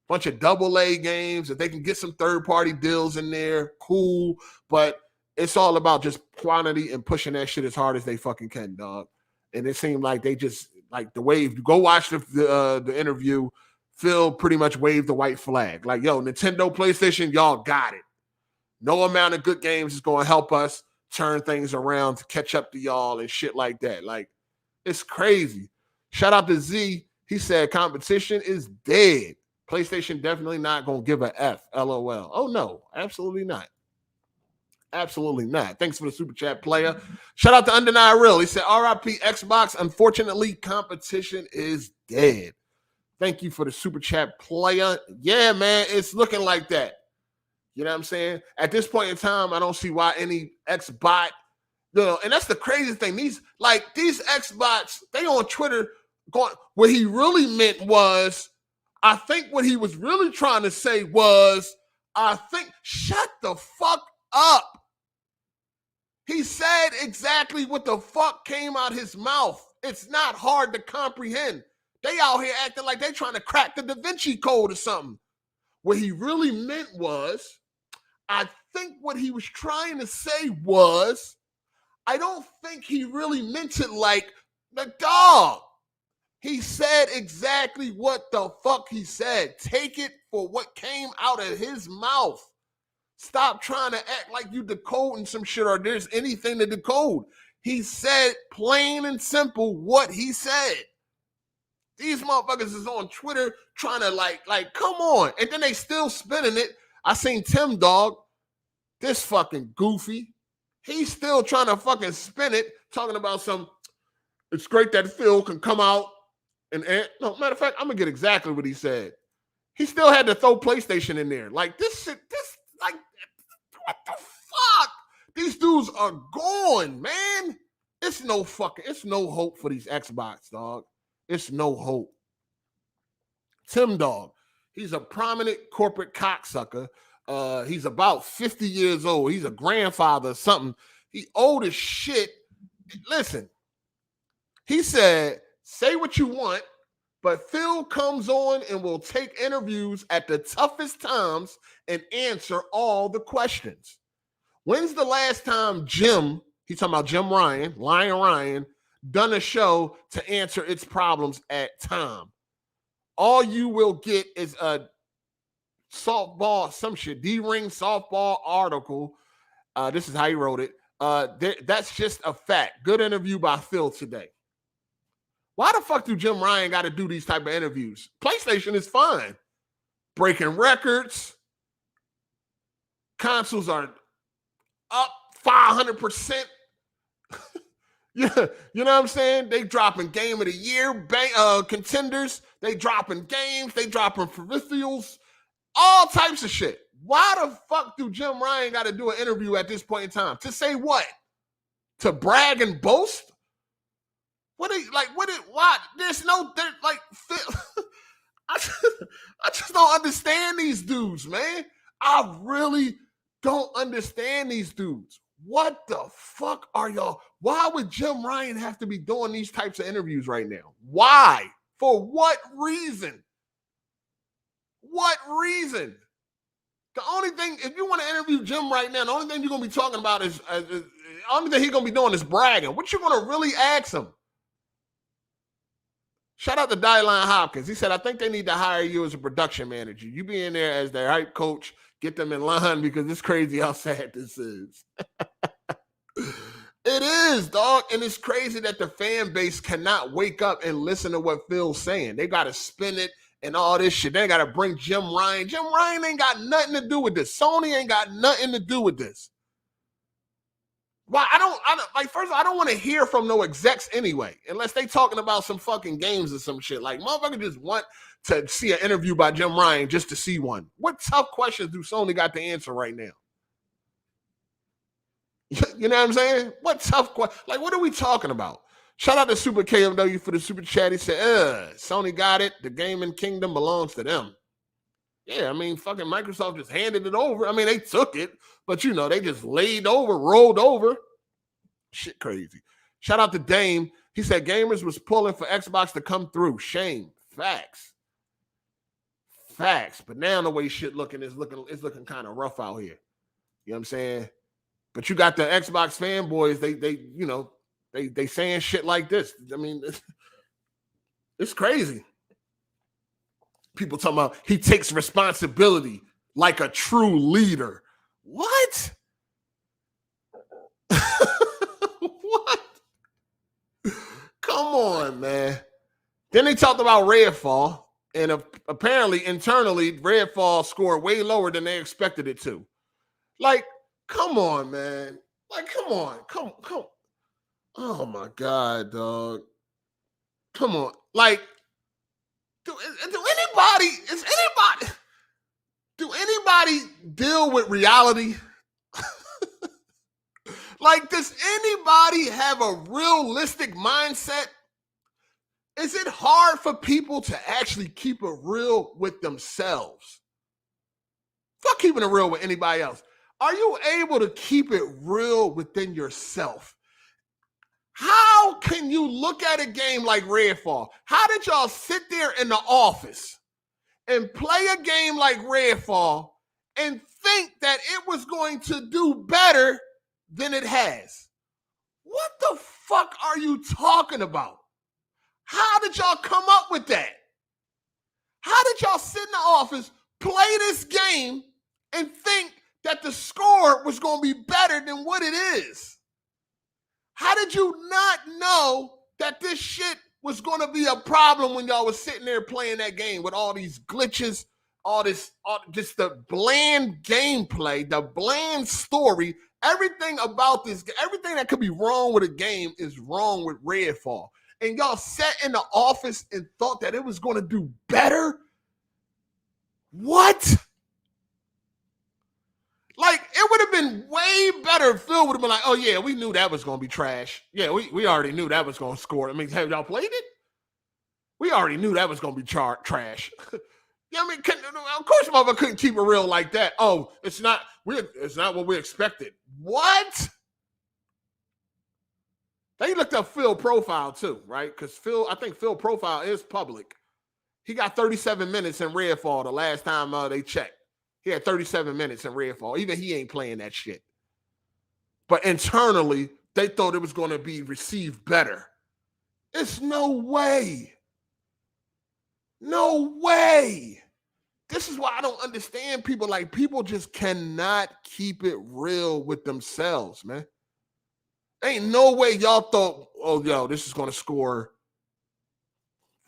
Bunch of AA games. If they can get some third-party deals in there, cool. But it's all about just quantity and pushing that shit as hard as they fucking can, dog. And it seemed like they just like the wave. You go watch the interview. Phil pretty much waved the white flag. Like, yo, Nintendo, PlayStation, y'all got it. No amount of good games is going to help us turn things around to catch up to y'all and shit like that. Like, it's crazy. Shout out to Z. He said competition is dead. PlayStation definitely not going to give a F. LOL. Oh, no. Absolutely not. Absolutely not. Thanks for the super chat, player. Shout out to Undeniable Real. He said, RIP Xbox. Unfortunately, competition is dead. Thank you for the super chat, player. Yeah, man, it's looking like that. You know what I'm saying? At this point in time, I don't see why any Xbot, and that's the crazy thing. These Xbots, they on Twitter going, what he really meant was, I think what he was really trying to say was, shut the fuck up. He said exactly what the fuck came out his mouth. It's not hard to comprehend. They out here acting like they trying to crack the Da Vinci Code or something. What he really meant was, I think what he was trying to say was, I don't think he really meant it like the dog. He said exactly what the fuck he said. Take it for what came out of his mouth. Stop trying to act like you decoding some shit or there's anything to decode. He said plain and simple what he said. These motherfuckers is on Twitter trying to like, come on. And then they still spinning it. I seen Tim Dog, this fucking goofy. He's still trying to fucking spin it, talking about it's great that Phil can come out and no, matter of fact, I'm gonna get exactly what he said. He still had to throw PlayStation in there. Like this shit, like, what the fuck? These dudes are gone, man. It's no hope for these Xbox, dog. It's no hope. Tim Dog, he's a prominent corporate cocksucker. He's about 50 years old. He's a grandfather or something. He old as shit. Listen, he said, say what you want, but Phil comes on and will take interviews at the toughest times and answer all the questions. When's the last time Jim, he's talking about Jim Ryan, Lion Ryan, done a show to answer its problems at time? All you will get is a softball, some shit, D-Ring softball article. This is how he wrote it. That's just a fact. Good interview by Phil today. Why the fuck do Jim Ryan got to do these type of interviews? PlayStation is fine. Breaking records. Consoles are up 500%. Yeah, you know what I'm saying? They dropping game of the year contenders. They dropping games. They dropping peripherals. All types of shit. Why the fuck do Jim Ryan got to do an interview at this point in time? To say what? To brag and boast? Why? There's no, I just don't understand these dudes, man. I really don't understand these dudes. What the fuck are y'all? Why would Jim Ryan have to be doing these types of interviews right now? Why? For what reason? What reason? The only thing, if you want to interview Jim right now, the only thing you're going to be talking about is, the only thing he's going to be doing is bragging. What you going to really ask him? Shout out to Dylan Hopkins. He said, I think they need to hire you as a production manager. You be in there as their hype coach, get them in line because it's crazy how sad this is. It is, dog. And it's crazy that the fan base cannot wake up and listen to what Phil's saying. They got to spin it and all this shit. They got to bring Jim Ryan. Jim Ryan ain't got nothing to do with this. Sony ain't got nothing to do with this. Why? I don't first of all, I don't want to hear from no execs anyway, unless they talking about some fucking games or some shit. Like, motherfucker just want to see an interview by Jim Ryan just to see one. What tough questions do Sony got to answer right now? You know what I'm saying? What tough question? Like, what are we talking about? Shout out to Super KMW for the super chat. He said, Sony got it. The gaming kingdom belongs to them. Yeah, I mean, fucking Microsoft just handed it over. I mean, they took it, but, you know, they just rolled over. Shit crazy. Shout out to Dame. He said gamers was pulling for Xbox to come through. Shame. Facts. But now the way shit looking is looking kind of rough out here. You know what I'm saying? But you got the Xbox fanboys, they saying shit like this. I mean, it's crazy. People talking about he takes responsibility like a true leader. What? What? Come on, man. Then they talked about Redfall, and apparently internally, Redfall scored way lower than they expected it to. Like, Come on, man. Like, come on. Come. Oh my God, dog. Come on. Like, do anybody deal with reality? Like, does anybody have a realistic mindset? Is it hard for people to actually keep it real with themselves? Fuck keeping it real with anybody else. Are you able to keep it real within yourself? How can you look at a game like Redfall? How did y'all sit there in the office and play a game like Redfall and think that it was going to do better than it has? What the fuck are you talking about? How did y'all come up with that? How did y'all sit in the office, play this game, and think that the score was going to be better than what it is? How did you not know that this shit was going to be a problem when y'all was sitting there playing that game with all these glitches, just the bland gameplay, the bland story, everything about this, everything that could be wrong with a game is wrong with Redfall. And y'all sat in the office and thought that it was going to do better? What? Like, it would have been way better if Phil would have been like, oh, yeah, we knew that was going to be trash. Yeah, we already knew that was going to score. I mean, have y'all played it? We already knew that was going to be trash. Yeah, I mean, of course, mother couldn't keep it real like that. Oh, it's not what we expected. What? They looked up Phil profile too, right? Because I think Phil profile is public. He got 37 minutes in Redfall the last time they checked. He had 37 minutes in Redfall. Even he ain't playing that shit. But internally, they thought it was going to be received better. It's no way. No way. This is why I don't understand people. Like, people just cannot keep it real with themselves, man. Ain't no way y'all thought, oh, yo, this is going to score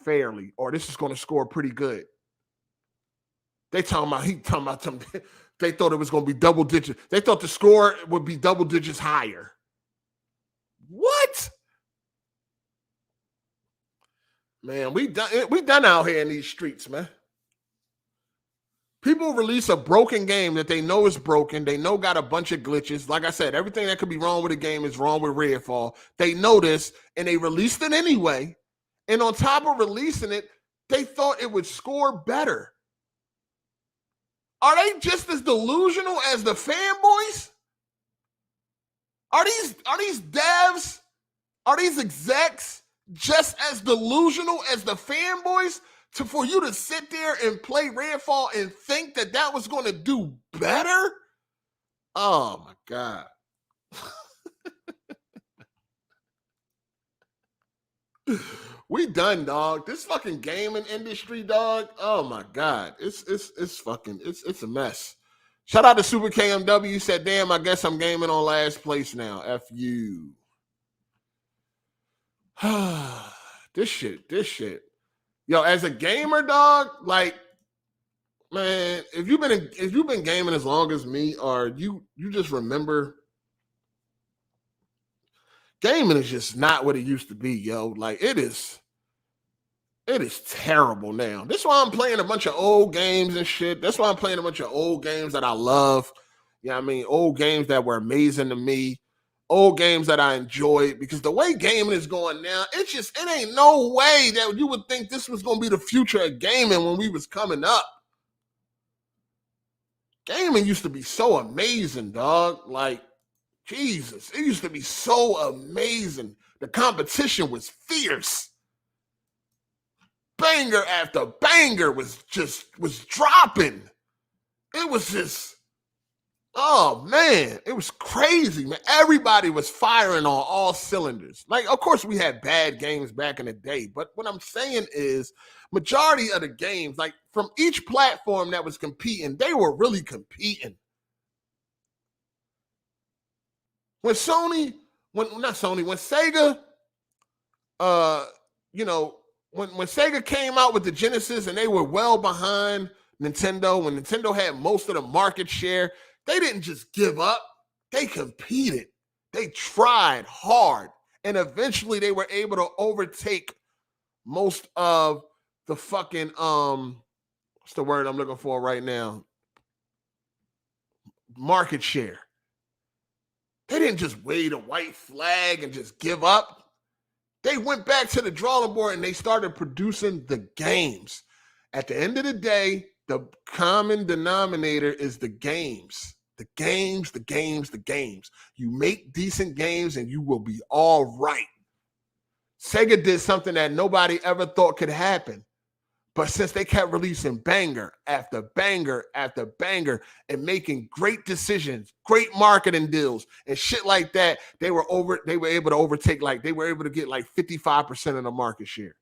fairly, or this is going to score pretty good. They talking about something. They thought it was going to be double digits. They thought the score would be double digits higher. What? Man, we done out here in these streets, man. People release a broken game that they know is broken. They know got a bunch of glitches. Like I said, everything that could be wrong with the game is wrong with Redfall. They know this, and they released it anyway. And on top of releasing it, they thought it would score better. Are they just as delusional as the fanboys? Are these devs? Are these execs just as delusional as the fanboys for you to sit there and play Redfall and think that that was going to do better? Oh my God. We done, dog. This fucking gaming industry, dog. Oh my God. It's a mess. Shout out to Super KMW. Said, damn, I guess I'm gaming on last place now. F you. This shit. Yo, as a gamer, dog, like, man, if you've been gaming as long as me, or you just remember, gaming is just not what it used to be, yo. Like, it is terrible now. That's why I'm playing a bunch of old games and shit. That's why I'm playing a bunch of old games that I love. You know what I mean? Old games that were amazing to me. Old games that I enjoyed. Because the way gaming is going now, it ain't no way that you would think this was going to be the future of gaming when we was coming up. Gaming used to be so amazing, dog. Like, Jesus, it used to be so amazing. The competition was fierce. Banger after banger was dropping. It was just, oh man, it was crazy, man. Everybody was firing on all cylinders. Like, of course, we had bad games back in the day, but what I'm saying is, majority of the games, like from each platform that was competing, they were really competing. When Sega, when Sega came out with the Genesis and they were well behind Nintendo, when Nintendo had most of the market share, they didn't just give up. They competed. They tried hard. And eventually they were able to overtake most of the fucking, what's the word I'm looking for right now? Market share. They didn't just wave a white flag and just give up. They went back to the drawing board and they started producing the games. At the end of the day, the common denominator is the games. The games. You make decent games and you will be all right. Sega did something that nobody ever thought could happen. But since they kept releasing banger after banger after banger and making great decisions, great marketing deals and shit like that, they were able to overtake, they were able to get 55% of the market share.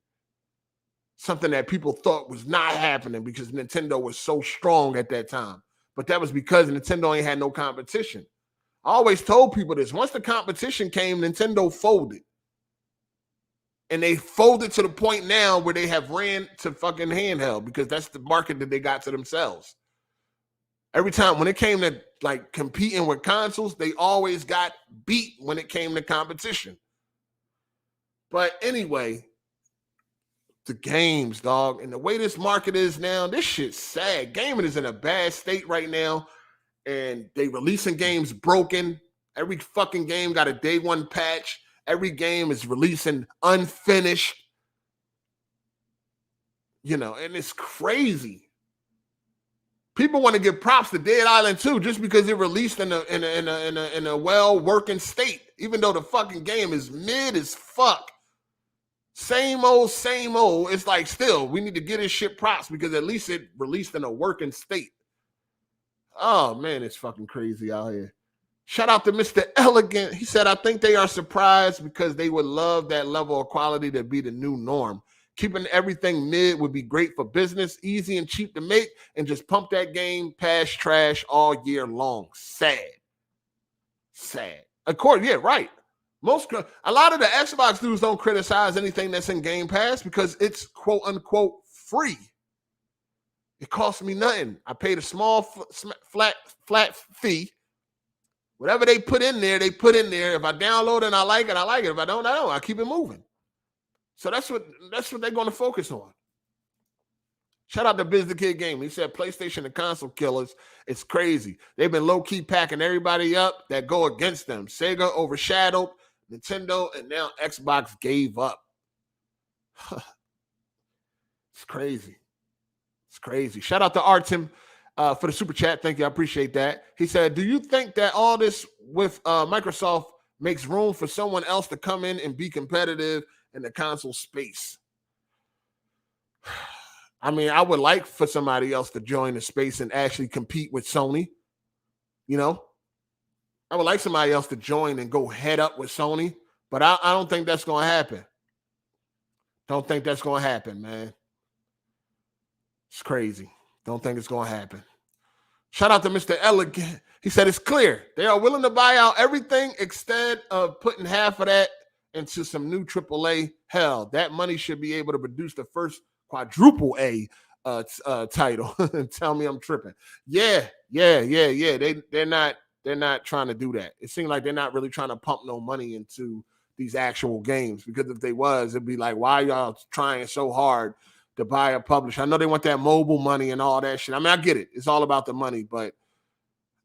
Something that people thought was not happening because Nintendo was so strong at that time. But that was because Nintendo ain't had no competition. I always told people this. Once the competition came, Nintendo folded. And they folded to the point now where they have ran to fucking handheld because that's the market that they got to themselves. Every time when it came to competing with consoles, they always got beat when it came to competition. But anyway, the games, dog, and the way this market is now, this shit's sad. Gaming is in a bad state right now, and they releasing games broken. Every fucking game got a day one patch. Every game is releasing unfinished, and it's crazy. People want to give props to Dead Island 2 just because it released in a well working state, even though the fucking game is mid as fuck. Same old. It's still we need to get this shit props because at least it released in a working state. Oh man, it's fucking crazy out here. Shout out to Mr. Elegant. He said, I think they are surprised because they would love that level of quality to be the new norm. Keeping everything mid would be great for business, easy and cheap to make, and just pump that game past trash all year long. Sad. Of course, yeah, right. A lot of the Xbox dudes don't criticize anything that's in Game Pass because it's quote unquote free. It costs me nothing. I paid a small flat fee. Whatever they put in there, they put in there. If I download it and I like it, I like it. If I don't, I don't. I keep it moving. So that's what they're going to focus on. Shout out to Biz the Kid Game. He said PlayStation and console killers. It's crazy. They've been low-key packing everybody up that go against them. Sega overshadowed Nintendo, and now Xbox gave up. It's crazy. Shout out to Artem for the super chat. Thank you. I appreciate that. He said, do you think that all this with Microsoft makes room for someone else to come in and be competitive in the console space? I mean, I would like for somebody else to join the space and actually compete with Sony. I would like somebody else to join and go head up with Sony, but I don't think that's going to happen. Don't think that's going to happen, man. It's crazy. Don't think it's going to happen. Shout out to Mr. Elegant. He said it's clear. They are willing to buy out everything instead of putting half of that into some new AAA. Hell, that money should be able to produce the first quadruple A title. Tell me I'm tripping. Yeah. They're not trying to do that. It seems like they're not really trying to pump no money into these actual games, because if they was, it'd be like, why y'all trying so hard to buy a publisher? I know they want that mobile money and all that shit. I mean, I get it. It's all about the money, but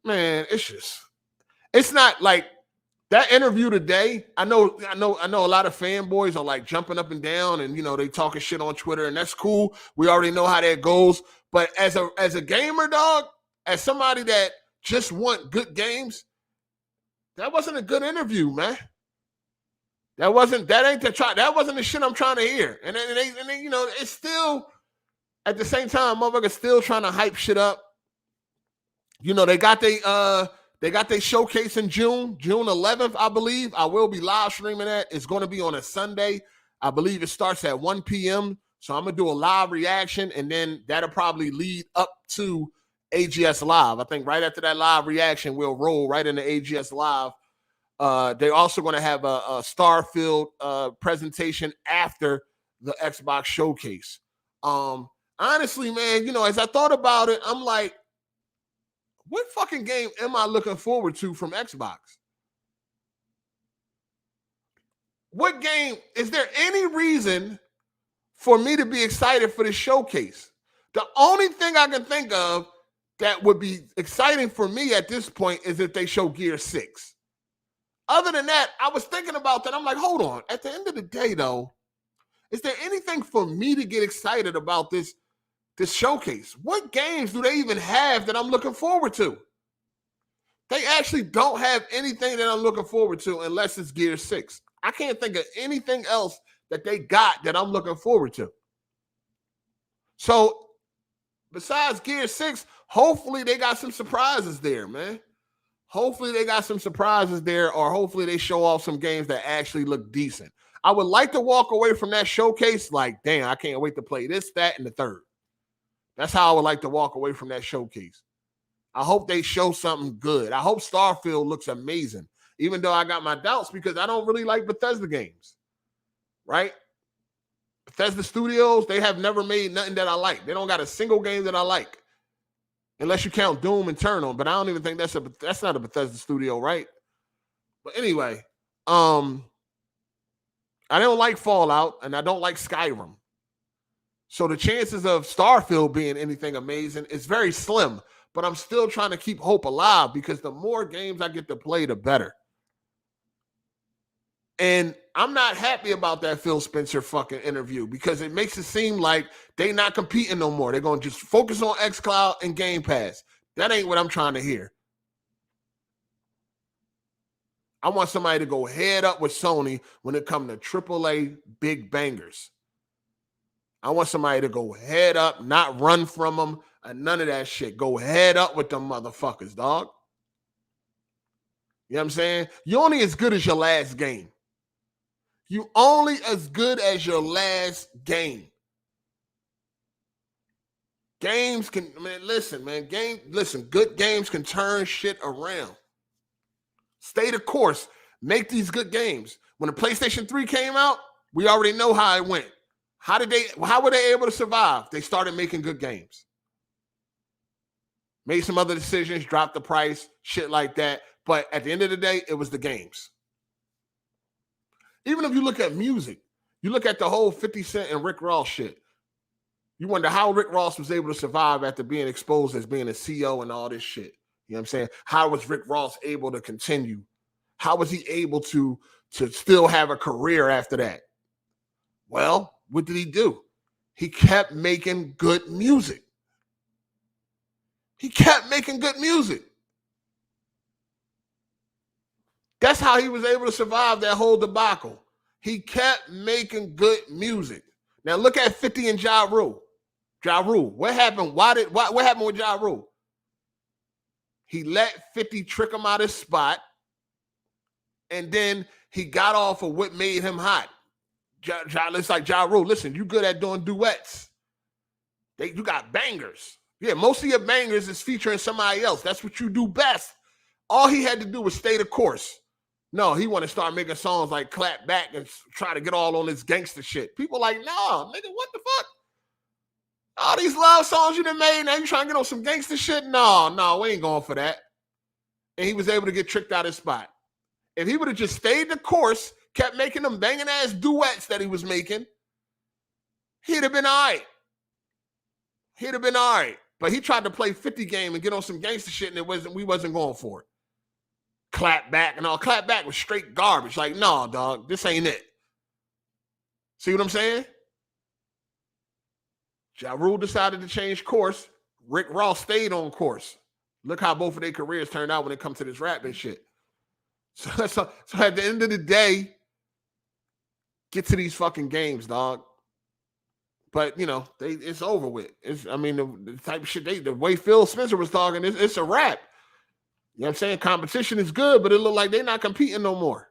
man, it's not like that interview today. I know a lot of fanboys are like jumping up and down and, they talking shit on Twitter, and that's cool. We already know how that goes. But as a gamer, dog, as somebody that just want good games, that wasn't a good interview, man. That wasn't the shit I'm trying to hear. And then it's still at the same time, motherfuckers still trying to hype shit up. They got their showcase in June 11th, I believe. I will be live streaming that. It's going to be on a Sunday. I believe it starts at 1 p.m. So I'm going to do a live reaction, and then that'll probably lead up to AGS Live. I think right after that live reaction, we'll roll right into AGS Live. They're also going to have a Starfield presentation after the Xbox showcase. Honestly, man, as I thought about it, I'm like, What fucking game am I looking forward to from Xbox? What game? Is there any reason for me to be excited for this showcase? The only thing I can think of that would be exciting for me at this point is if they show Gear 6. Other than that, I was thinking about that. I'm like, hold on. At the end of the day, though, is there anything for me to get excited about this showcase? What games do they even have that I'm looking forward to? They actually don't have anything that I'm looking forward to unless it's Gear 6. I can't think of anything else that they got that I'm looking forward to. So besides Gear 6, hopefully they got some surprises there, man. Hopefully they got some surprises there, or hopefully they show off some games that actually look decent. I would like to walk away from that showcase like, damn, I can't wait to play this, that, and the third. That's how I would like to walk away from that showcase. I hope they show something good. I hope Starfield looks amazing, even though I got my doubts because I don't really like Bethesda games, right? Bethesda Studios, they have never made nothing that I like. They don't got a single game that I like, unless you count Doom Eternal. But I don't even think that's not a Bethesda studio, right? But anyway, I don't like Fallout and I don't like Skyrim. So the chances of Starfield being anything amazing is very slim. But I'm still trying to keep hope alive because the more games I get to play, the better. And I'm not happy about that Phil Spencer fucking interview because it makes it seem like they not competing no more. They're going to just focus on xCloud and Game Pass. That ain't what I'm trying to hear. I want somebody to go head up with Sony when it comes to AAA big bangers. I want somebody to go head up, not run from them, and none of that shit. Go head up with them motherfuckers, dog. You know what I'm saying? You're only as good as your last game. You only as good as your last game. Games can, good games can turn shit around. Stay the course. Make these good games. When the PlayStation 3 came out, we already know how it went. How were they able to survive? They started making good games. Made some other decisions, dropped the price, shit like that. But at the end of the day, it was the games. Even if you look at music, you look at the whole 50 Cent and Rick Ross shit. You wonder how Rick Ross was able to survive after being exposed as being a CEO and all this shit. You know what I'm saying? How was Rick Ross able to continue? How was he able to still have a career after that? Well, what did he do? He kept making good music. He kept making good music. That's how he was able to survive that whole debacle. He kept making good music. Now look at 50 and Ja Rule. Ja Rule. What happened? What happened with Ja Rule? He let 50 trick him out of his spot, and then he got off of what made him hot. It's like Ja Rule. Listen, you good at doing duets. You got bangers. Yeah, most of your bangers is featuring somebody else. That's what you do best. All he had to do was stay the course. No, he want to start making songs like Clap Back and try to get all on this gangster shit. People like, no, nigga, what the fuck? All these love songs you done made, now you trying to get on some gangster shit? No, we ain't going for that. And he was able to get tricked out of his spot. If he would have just stayed the course, kept making them banging ass duets that he was making, he'd have been all right. He'd have been all right. But he tried to play 50 game and get on some gangster shit, and we wasn't going for it. Clap Back and all. Clap Back was straight garbage. Like, no, dog, this ain't it. See what I'm saying? Ja Rule decided to change course. Rick Ross stayed on course. Look how both of their careers turned out when it comes to this rap and shit. So at the end of the day, get to these fucking games, dog. But, you know, it's over with. The type of shit, the way Phil Spencer was talking, it's a wrap. You know what I'm saying? Competition is good, but it look like they're not competing no more.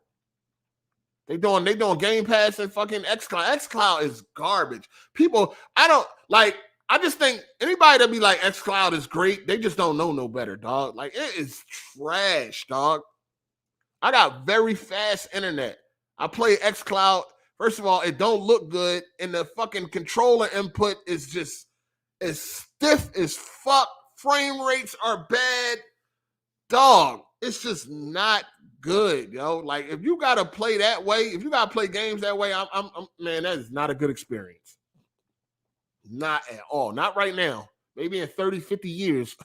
They doing Game Pass and fucking xCloud. xCloud is garbage. People, I just think anybody that be like xCloud is great, they just don't know no better, dog. Like, it is trash, dog. I got very fast internet. I play xCloud. First of all, it don't look good, and the fucking controller input is just as stiff as fuck frame rates are bad. Dog, it's just not good, yo. Like, if you gotta play that way, if you gotta play games that way, I'm man, that is not a good experience. Not at all. Not right now. Maybe in 30, 50 years.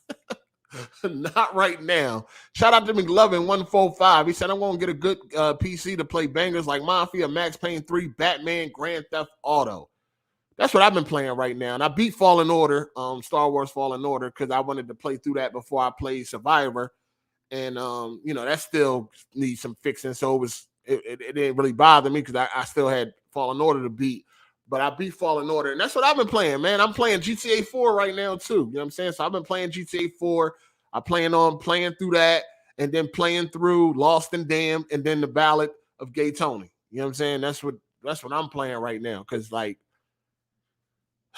Not right now. Shout out to McLovin145. He said, I'm going to get a good PC to play bangers like Mafia, Max Payne 3, Batman, Grand Theft Auto. That's what I've been playing right now. And I beat Fallen Order, Star Wars Fallen Order, because I wanted to play through that before I played Survivor. And, that still needs some fixing. So it didn't really bother me because I still had Fallen Order to beat. But I beat Fallen Order, and that's what I've been playing, man. I'm playing GTA 4 right now, too. You know what I'm saying? So I've been playing GTA 4. I plan on playing through that, and then playing through Lost and Damned, and then the Ballad of Gay Tony. You know what I'm saying? That's what I'm playing right now. Because, like,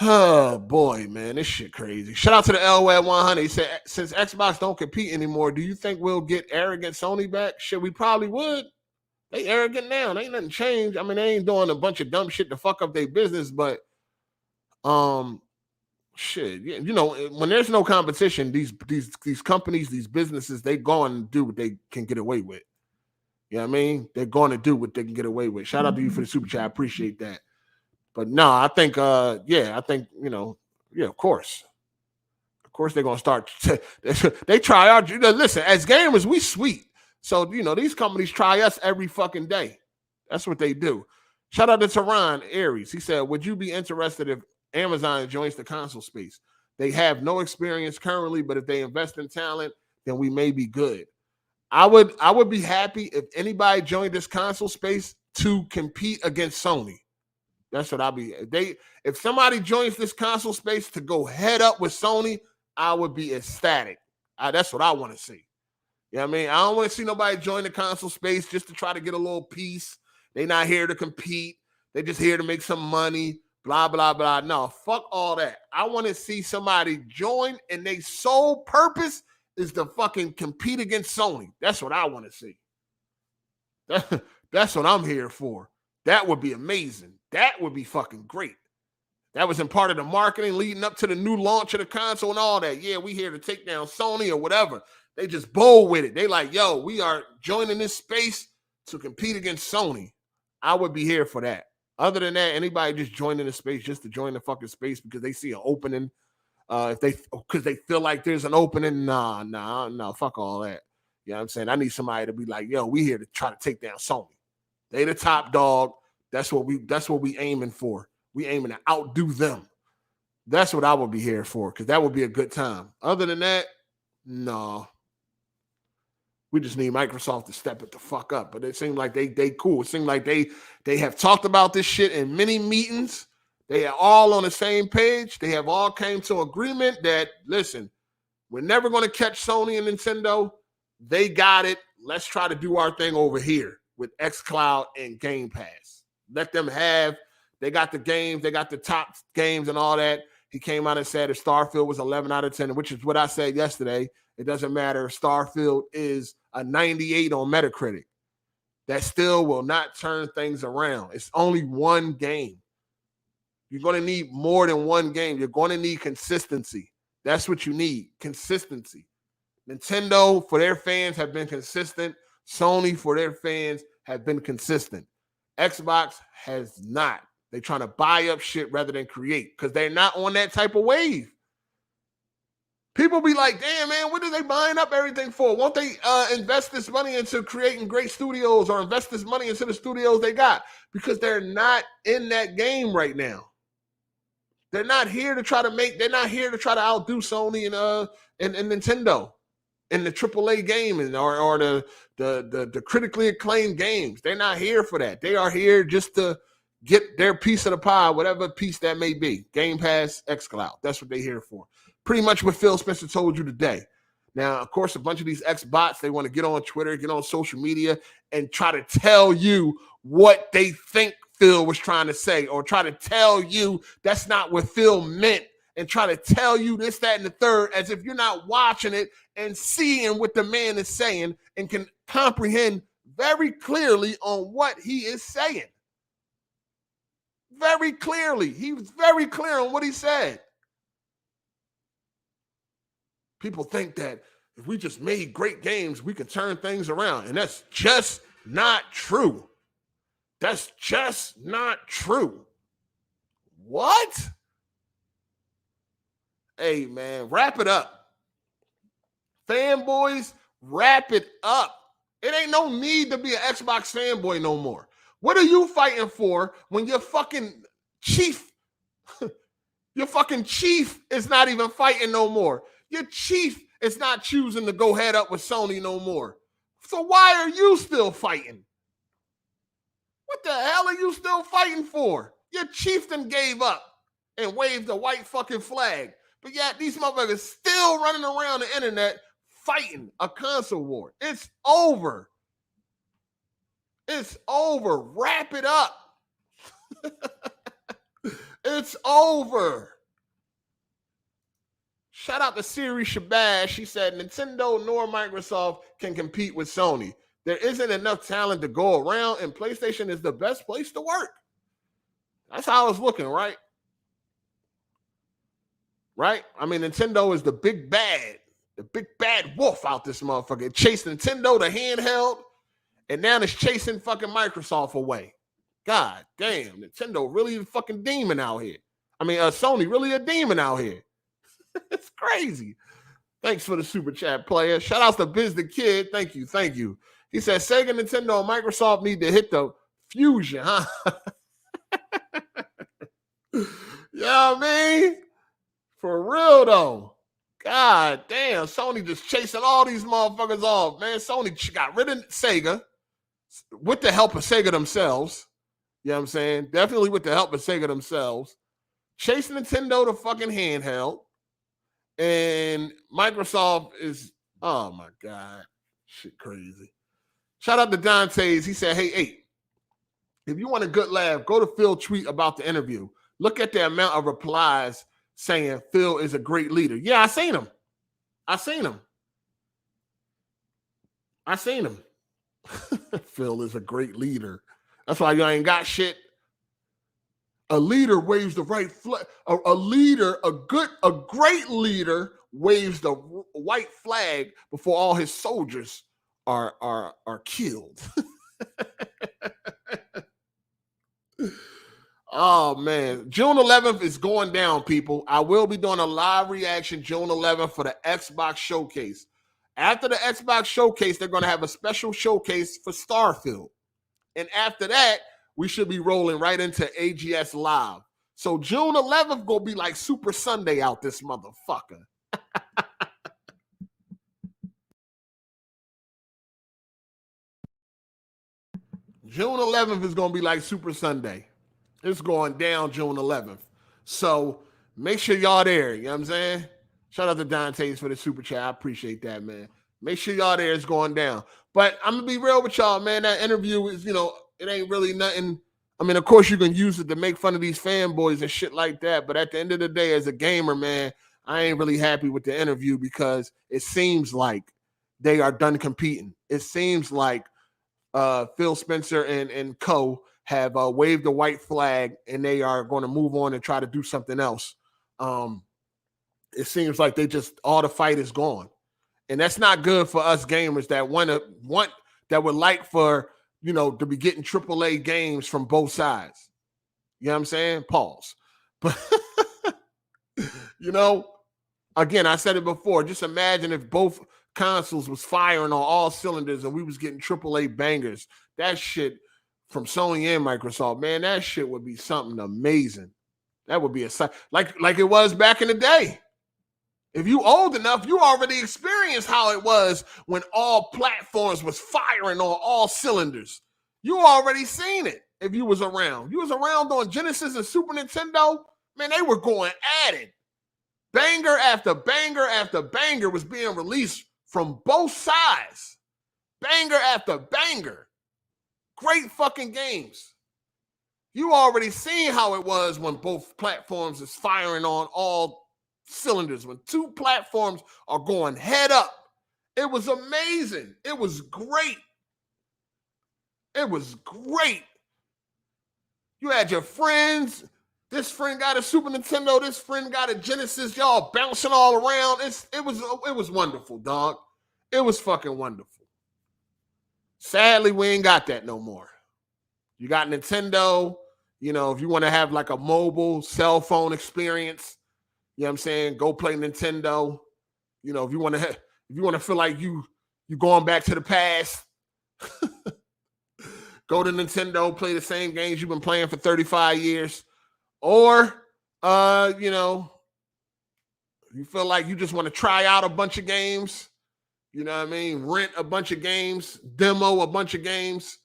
oh, boy, man, this shit crazy. Shout out to the LWAD100. He said, since Xbox don't compete anymore, do you think we'll get arrogant Sony back? Shit, we probably would. They arrogant now. They ain't nothing changed. I mean, they ain't doing a bunch of dumb shit to fuck up their business, but shit. When there's no competition, these companies, these businesses, they go and do what they can get away with. You know what I mean? They're going to do what they can get away with. Shout out to you for the super chat. I appreciate that. But no, I think of course. Of course they're gonna start. They try our. Listen, as gamers, we sweet. So, these companies try us every fucking day. That's what they do. Shout out to Tehran Aries. He said, would you be interested if Amazon joins the console space? They have no experience currently, but if they invest in talent, then we may be good. I would be happy if anybody joined this console space to compete against Sony. That's what I'll be. If somebody joins this console space to go head up with Sony, I would be ecstatic. That's what I want to see. You know what I mean? I don't want to see nobody join the console space just to try to get a little piece. They're not here to compete. They're just here to make some money, blah, blah, blah. No, fuck all that. I want to see somebody join and their sole purpose is to fucking compete against Sony. That's what I want to see. That's what I'm here for. That would be amazing. That would be fucking great. That was in part of the marketing leading up to the new launch of the console and all that. Yeah, we here to take down Sony or whatever. They just bold with it. They like, yo, we are joining this space to compete against Sony. I would be here for that. Other than that, anybody just joining the space just to join the fucking space because they see an opening, because they feel like there's an opening, nah, fuck all that. You know what I'm saying? I need somebody to be like, yo, we here to try to take down Sony. They the top dog. That's what we aiming for. We aiming to outdo them. That's what I would be here for, because that would be a good time. Other than that, no. We just need Microsoft to step it the fuck up. But it seemed like they cool. It seemed like they have talked about this shit in many meetings. They are all on the same page. They have all came to agreement that, listen, we're never going to catch Sony and Nintendo. They got it. Let's try to do our thing over here with xCloud and Game Pass. Let them have, they got the games, they got the top games and all that. He came out and said if Starfield was 11 out of 10, which is what I said yesterday. It doesn't matter if Starfield is a 98 on Metacritic. That still will not turn things around. It's only one game. You're going to need more than one game. You're going to need consistency. That's what you need, consistency. Nintendo, for their fans, have been consistent. Sony, for their fans, have been consistent. Xbox has not. They're trying to buy up shit rather than create because they're not on that type of wave. People be like, damn, man, what are they buying up everything for? Won't they invest this money into creating great studios or invest this money into the studios they got? Because they're not in that game right now. They're not here to try to they're not here to try to outdo Sony and Nintendo in the AAA gaming or the critically acclaimed games. They're not here for that. They are here just to get their piece of the pie, whatever piece that may be. Game Pass, xCloud. That's what they're here for. Pretty much what Phil Spencer told you today. Now, of course, a bunch of these Xbots, they want to get on Twitter, get on social media, and try to tell you what they think Phil was trying to say, or try to tell you that's not what Phil meant, and try to tell you this, that, and the third, as if you're not watching it and seeing what the man is saying and can comprehend very clearly on what he is saying. Very clearly. He was very clear on what he said. People think that if we just made great games, we can turn things around. And that's just not true. That's just not true. What? Hey, man, wrap it up. Fanboys, wrap it up. It ain't no need to be an Xbox fanboy no more. What are you fighting for when your fucking chief, your fucking chief is not even fighting no more? Your chief is not choosing to go head up with Sony no more. So why are you still fighting? What the hell are you still fighting for? Your chieftain gave up and waved the white fucking flag. But yet these motherfuckers still running around the internet fighting a console war. It's over. It's over. Wrap it up. It's over. Shout out to Siri Shabazz. She said Nintendo nor Microsoft can compete with Sony. There isn't enough talent to go around, and PlayStation is the best place to work. That's how it's looking, right? Right? I mean, Nintendo is the big bad wolf out this motherfucker. It chased Nintendo, the handheld, and now it's chasing fucking Microsoft away. God damn, Nintendo really a fucking demon out here. I mean, Sony really a demon out here. It's crazy. Thanks for the super chat, player. Shout out to Biz the Kid. Thank you. He said Sega, Nintendo, and Microsoft need to hit the fusion, huh? You know what I mean? For real, though. God damn, Sony just chasing all these motherfuckers off, man. Sony got rid of Sega with the help of Sega themselves. You know what I'm saying? Definitely with the help of Sega themselves. Chasing Nintendo to fucking handheld. And Microsoft is, oh my God, shit crazy. Shout out to Dante's. He said, hey, if you want a good laugh, go to Phil's tweet about the interview. Look at the amount of replies saying Phil is a great leader. Yeah, I seen him. Phil is a great leader. That's why you ain't got shit. A leader waves the right flag. A great leader waves the white flag before all his soldiers are killed. Oh man, June 11th is going down, people. I will be doing a live reaction June 11th for the Xbox Showcase. After the Xbox Showcase, they're going to have a special showcase for Starfield. And after that, we should be rolling right into AGS Live. So June 11th gonna be like Super Sunday out this motherfucker. June 11th is gonna be like Super Sunday. It's going down June 11th. So make sure y'all there. You know what I'm saying? Shout out to Dante's for the super chat. I appreciate that, man. Make sure y'all there. It's going down. But I'm gonna be real with y'all, man. That interview is, it ain't really nothing. I mean, of course, you can use it to make fun of these fanboys and shit like that. But at the end of the day, as a gamer, man, I ain't really happy with the interview because it seems like they are done competing. It seems like Phil Spencer and co have waved the white flag and they are going to move on and try to do something else. It seems like all the fight is gone. And that's not good for us gamers that that would like for, to be getting AAA games from both sides. You know what I'm saying? Pause. But, again, I said it before. Just imagine if both consoles was firing on all cylinders and we was getting AAA bangers. That shit from Sony and Microsoft, man, that shit would be something amazing. That would be a sight. Like it was back in the day. If you old enough, you already experienced how it was when all platforms was firing on all cylinders. You already seen it if you was around. You was around on Genesis and Super Nintendo, man, they were going at it. Banger after banger after banger was being released from both sides. Banger after banger. Great fucking games. You already seen how it was when both platforms is firing on all cylinders, when two platforms are going head up. It was amazing. It was great. It was great. You had your friends, This friend got a Super Nintendo. This friend got a Genesis. Y'all bouncing all around. It was wonderful, dog. It was fucking wonderful. Sadly, we ain't got that no more. You got Nintendo. You know, if you want to have like a mobile cell phone experience, you know what I'm saying? Go play Nintendo. You know, if you want to feel like you going back to the past, go to Nintendo, play the same games you've been playing for 35 years. Or, you know, you feel like you just want to try out a bunch of games, you know what I mean? Rent a bunch of games, demo a bunch of games,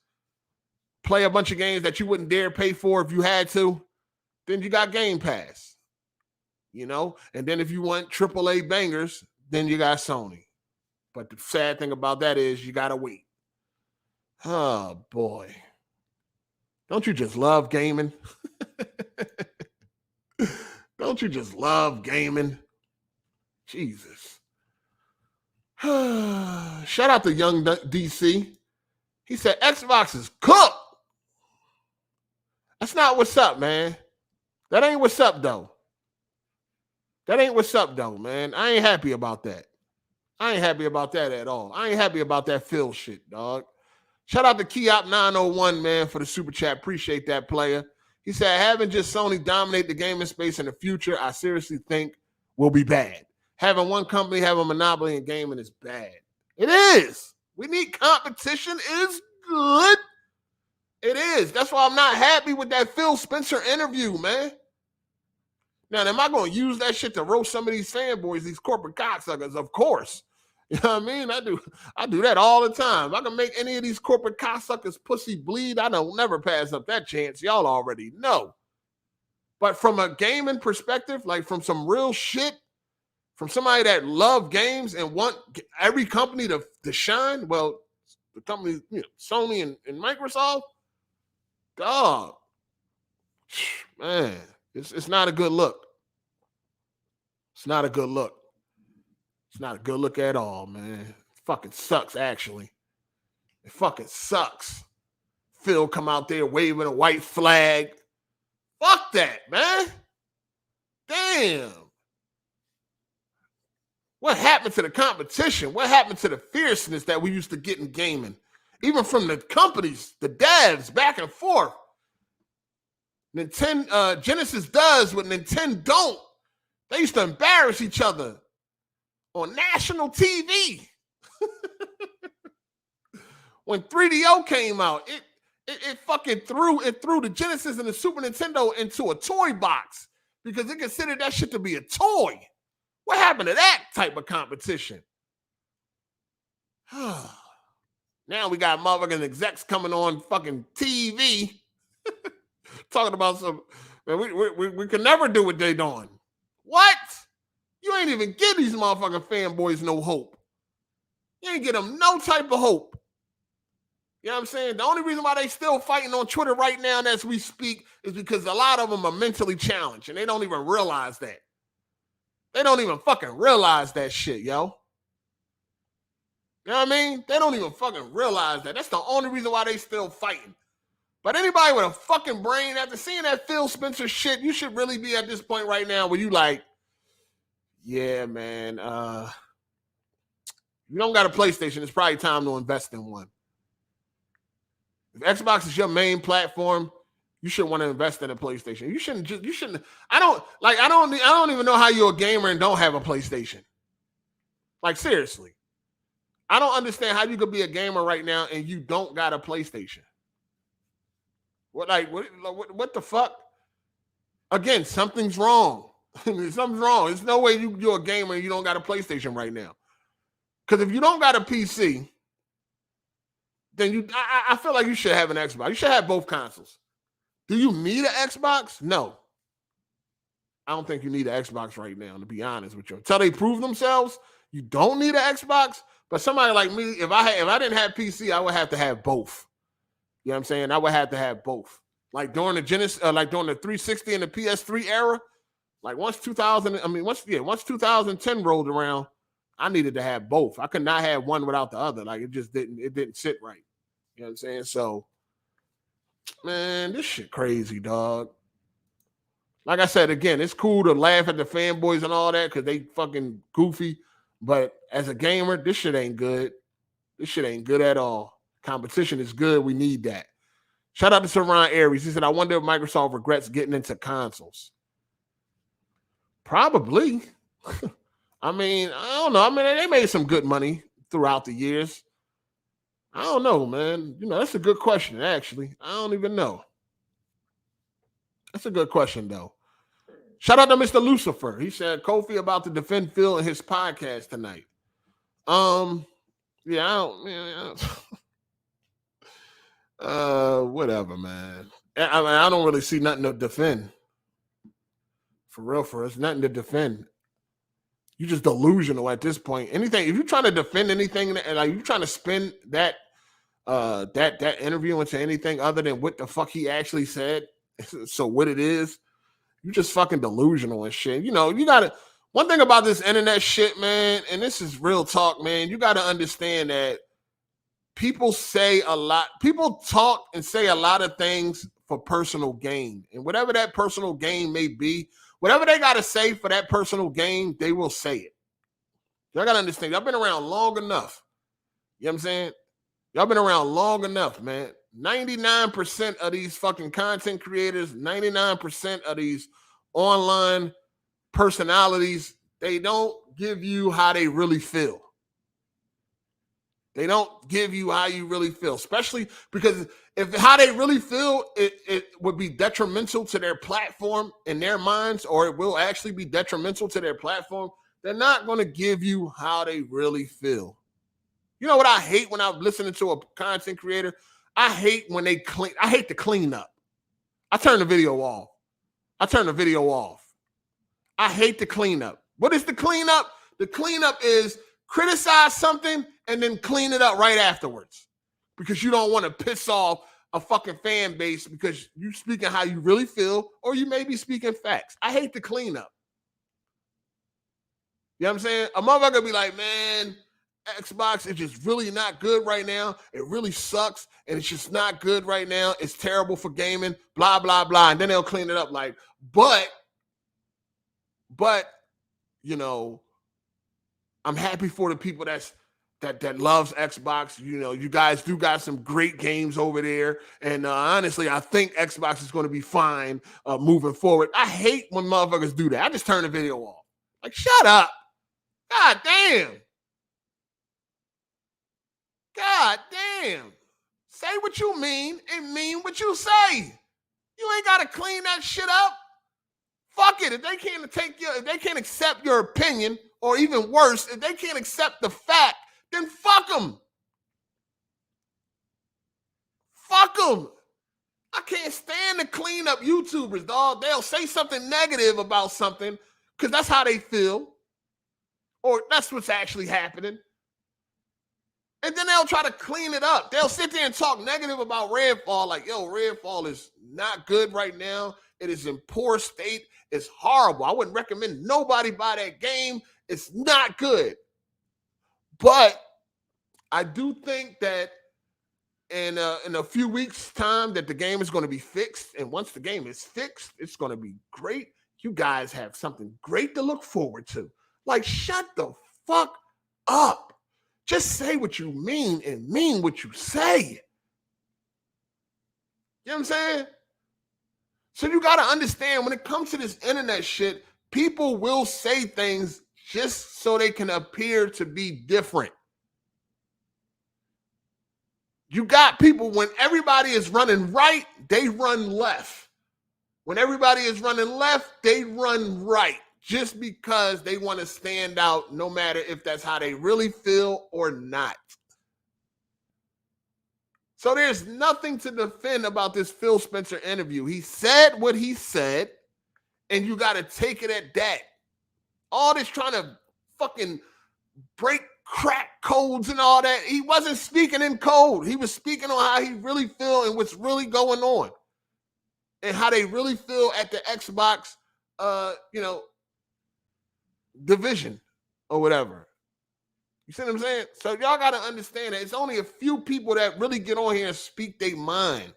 play a bunch of games that you wouldn't dare pay for if you had to, then you got Game Pass, you know? And then if you want AAA bangers, then you got Sony. But the sad thing about that is you got to wait. Oh, boy. Don't you just love gaming? Don't you just love gaming? Jesus. Shout out to Young DC. He said Xbox is cooked. That's not what's up, man. That ain't what's up, though. That ain't what's up, though, man. I ain't happy about that. I ain't happy about that at all. I ain't happy about that Phil shit, dog. Shout out to Keyop901, man, for the super chat. Appreciate that, player. He said, having just Sony dominate the gaming space in the future, I seriously think will be bad. Having one company have a monopoly in gaming is bad. It is. We need competition. It's good. It is. That's why I'm not happy with that Phil Spencer interview, man. Now, am I going to use that shit to roast some of these fanboys, these corporate cocksuckers? Of course. You know what I mean? I do that all the time. If I can make any of these corporate cocksuckers pussy bleed, I don't never pass up that chance. Y'all already know. But from a gaming perspective, like from some real shit, from somebody that love games and want every company to shine, well, the companies, you know, Sony and Microsoft, dog, man, it's not a good look. It's not a good look. It's not a good look at all, man. It fucking sucks, actually. It fucking sucks. Phil come out there waving a white flag. Fuck that, man. Damn. What happened to the competition? What happened to the fierceness that we used to get in gaming? Even from the companies, the devs, back and forth. Genesis does what Nintendo don't. They used to embarrass each other on national TV. When 3DO came out, it fucking threw the Genesis and the Super Nintendo into a toy box because it considered that shit to be a toy. What happened to that type of competition? Now we got motherfucking execs coming on fucking TV talking about some, man, we can never do what they doing. What? You ain't even give these motherfucking fanboys no hope. You ain't give them no type of hope. You know what I'm saying? The only reason why they still fighting on Twitter right now and as we speak is because a lot of them are mentally challenged and they don't even realize that. They don't even fucking realize that shit, yo. You know what I mean? They don't even fucking realize that. That's the only reason why they still fighting. But anybody with a fucking brain, after seeing that Phil Spencer shit, you should really be at this point right now where you like, yeah, man, you don't got a PlayStation, it's probably time to invest in one. If Xbox is your main platform, you should want to invest in a PlayStation. You shouldn't. I don't even know how you're a gamer and don't have a PlayStation. Like, seriously. I don't understand how you could be a gamer right now and you don't got a PlayStation. What the fuck? Again, something's wrong. Something's wrong. There's no way you're a gamer and you don't got a PlayStation right now. Because if you don't got a PC, then I feel like you should have an Xbox. You should have both consoles. Do you need an Xbox? No. I don't think you need an Xbox right now, to be honest with you. Until they prove themselves, you don't need an Xbox. But somebody like me, if I didn't have PC, I would have to have both. You know what I'm saying? I would have to have both. Like during the Genesis, like during the 360 and the PS3 era, like once 2010 rolled around, I needed to have both. I could not have one without the other. Like it didn't sit right. You know what I'm saying? So, man, this shit crazy, dog. Like I said, again, it's cool to laugh at the fanboys and all that because they fucking goofy. But as a gamer, this shit ain't good. This shit ain't good at all. Competition is good. We need that. Shout out to Saran Aries. He said, I wonder if Microsoft regrets getting into consoles. Probably. I mean, I don't know. I mean, they made some good money throughout the years. I don't know, man. You know, that's a good question, actually. I don't even know. That's a good question, though. Shout out to Mr. Lucifer. He said Kofi about to defend Phil in his podcast tonight. Yeah, I don't whatever, man. I mean, I don't really see nothing to defend. For real, it's nothing to defend. You're just delusional at this point. Anything, if you're trying to defend anything, and like you're trying to spin that that interview into anything other than what the fuck he actually said, so what it is, you're just fucking delusional and shit. You know, you gotta. One thing about this internet shit, man, and this is real talk, man. You got to understand that people say a lot. People talk and say a lot of things for personal gain, and whatever that personal gain may be. Whatever they got to say for that personal gain, they will say it. Y'all got to understand, y'all been around long enough. You know what I'm saying? Y'all been around long enough, man. 99% of these fucking content creators, 99% of these online personalities, they don't give you how they really feel. They don't give you how you really feel, especially because if how they really feel, it would be detrimental to their platform in their minds, or it will actually be detrimental to their platform. They're not going to give you how they really feel. You know what I hate when I'm listening to a content creator? I hate when they clean. I hate the cleanup. I turn the video off. I hate the cleanup. What is the cleanup? The cleanup is criticize something and then clean it up right afterwards because you don't want to piss off a fucking fan base because you're speaking how you really feel, or you may be speaking facts. I hate the cleanup. You know what I'm saying? A motherfucker be like, man, Xbox is just really not good right now. It really sucks, and it's just not good right now. It's terrible for gaming, blah, blah, blah. And then they'll clean it up like, but, you know, I'm happy for the people that loves Xbox. You know, you guys do got some great games over there. And honestly, I think Xbox is going to be fine moving forward. I hate when motherfuckers do that. I just turn the video off. Like, shut up. God damn. God damn. Say what you mean and mean what you say. You ain't got to clean that shit up. Fuck it. If they can't accept your opinion, or even worse, if they can't accept the fact, then fuck them. Fuck them. I can't stand the cleanup YouTubers, dog. They'll say something negative about something because that's how they feel, or that's what's actually happening. And then they'll try to clean it up. They'll sit there and talk negative about Redfall, like, yo, Redfall is not good right now. It is in poor state. It's horrible. I wouldn't recommend nobody buy that game. It's not good. But I do think that in a few weeks' time that the game is going to be fixed. And once the game is fixed, it's going to be great. You guys have something great to look forward to. Like, shut the fuck up. Just say what you mean and mean what you say. You know what I'm saying? So you got to understand, when it comes to this internet shit, people will say things just so they can appear to be different. You got people, when everybody is running right, they run left. When everybody is running left, they run right, just because they want to stand out, no matter if that's how they really feel or not. So there's nothing to defend about this Phil Spencer interview. He said what he said, and you got to take it at that. All this trying to fucking break crack codes and all that, he wasn't speaking in code. He was speaking on how he really feel and what's really going on, and how they really feel at the Xbox, division or whatever. You see what I'm saying? So y'all got to understand that it's only a few people that really get on here and speak their mind.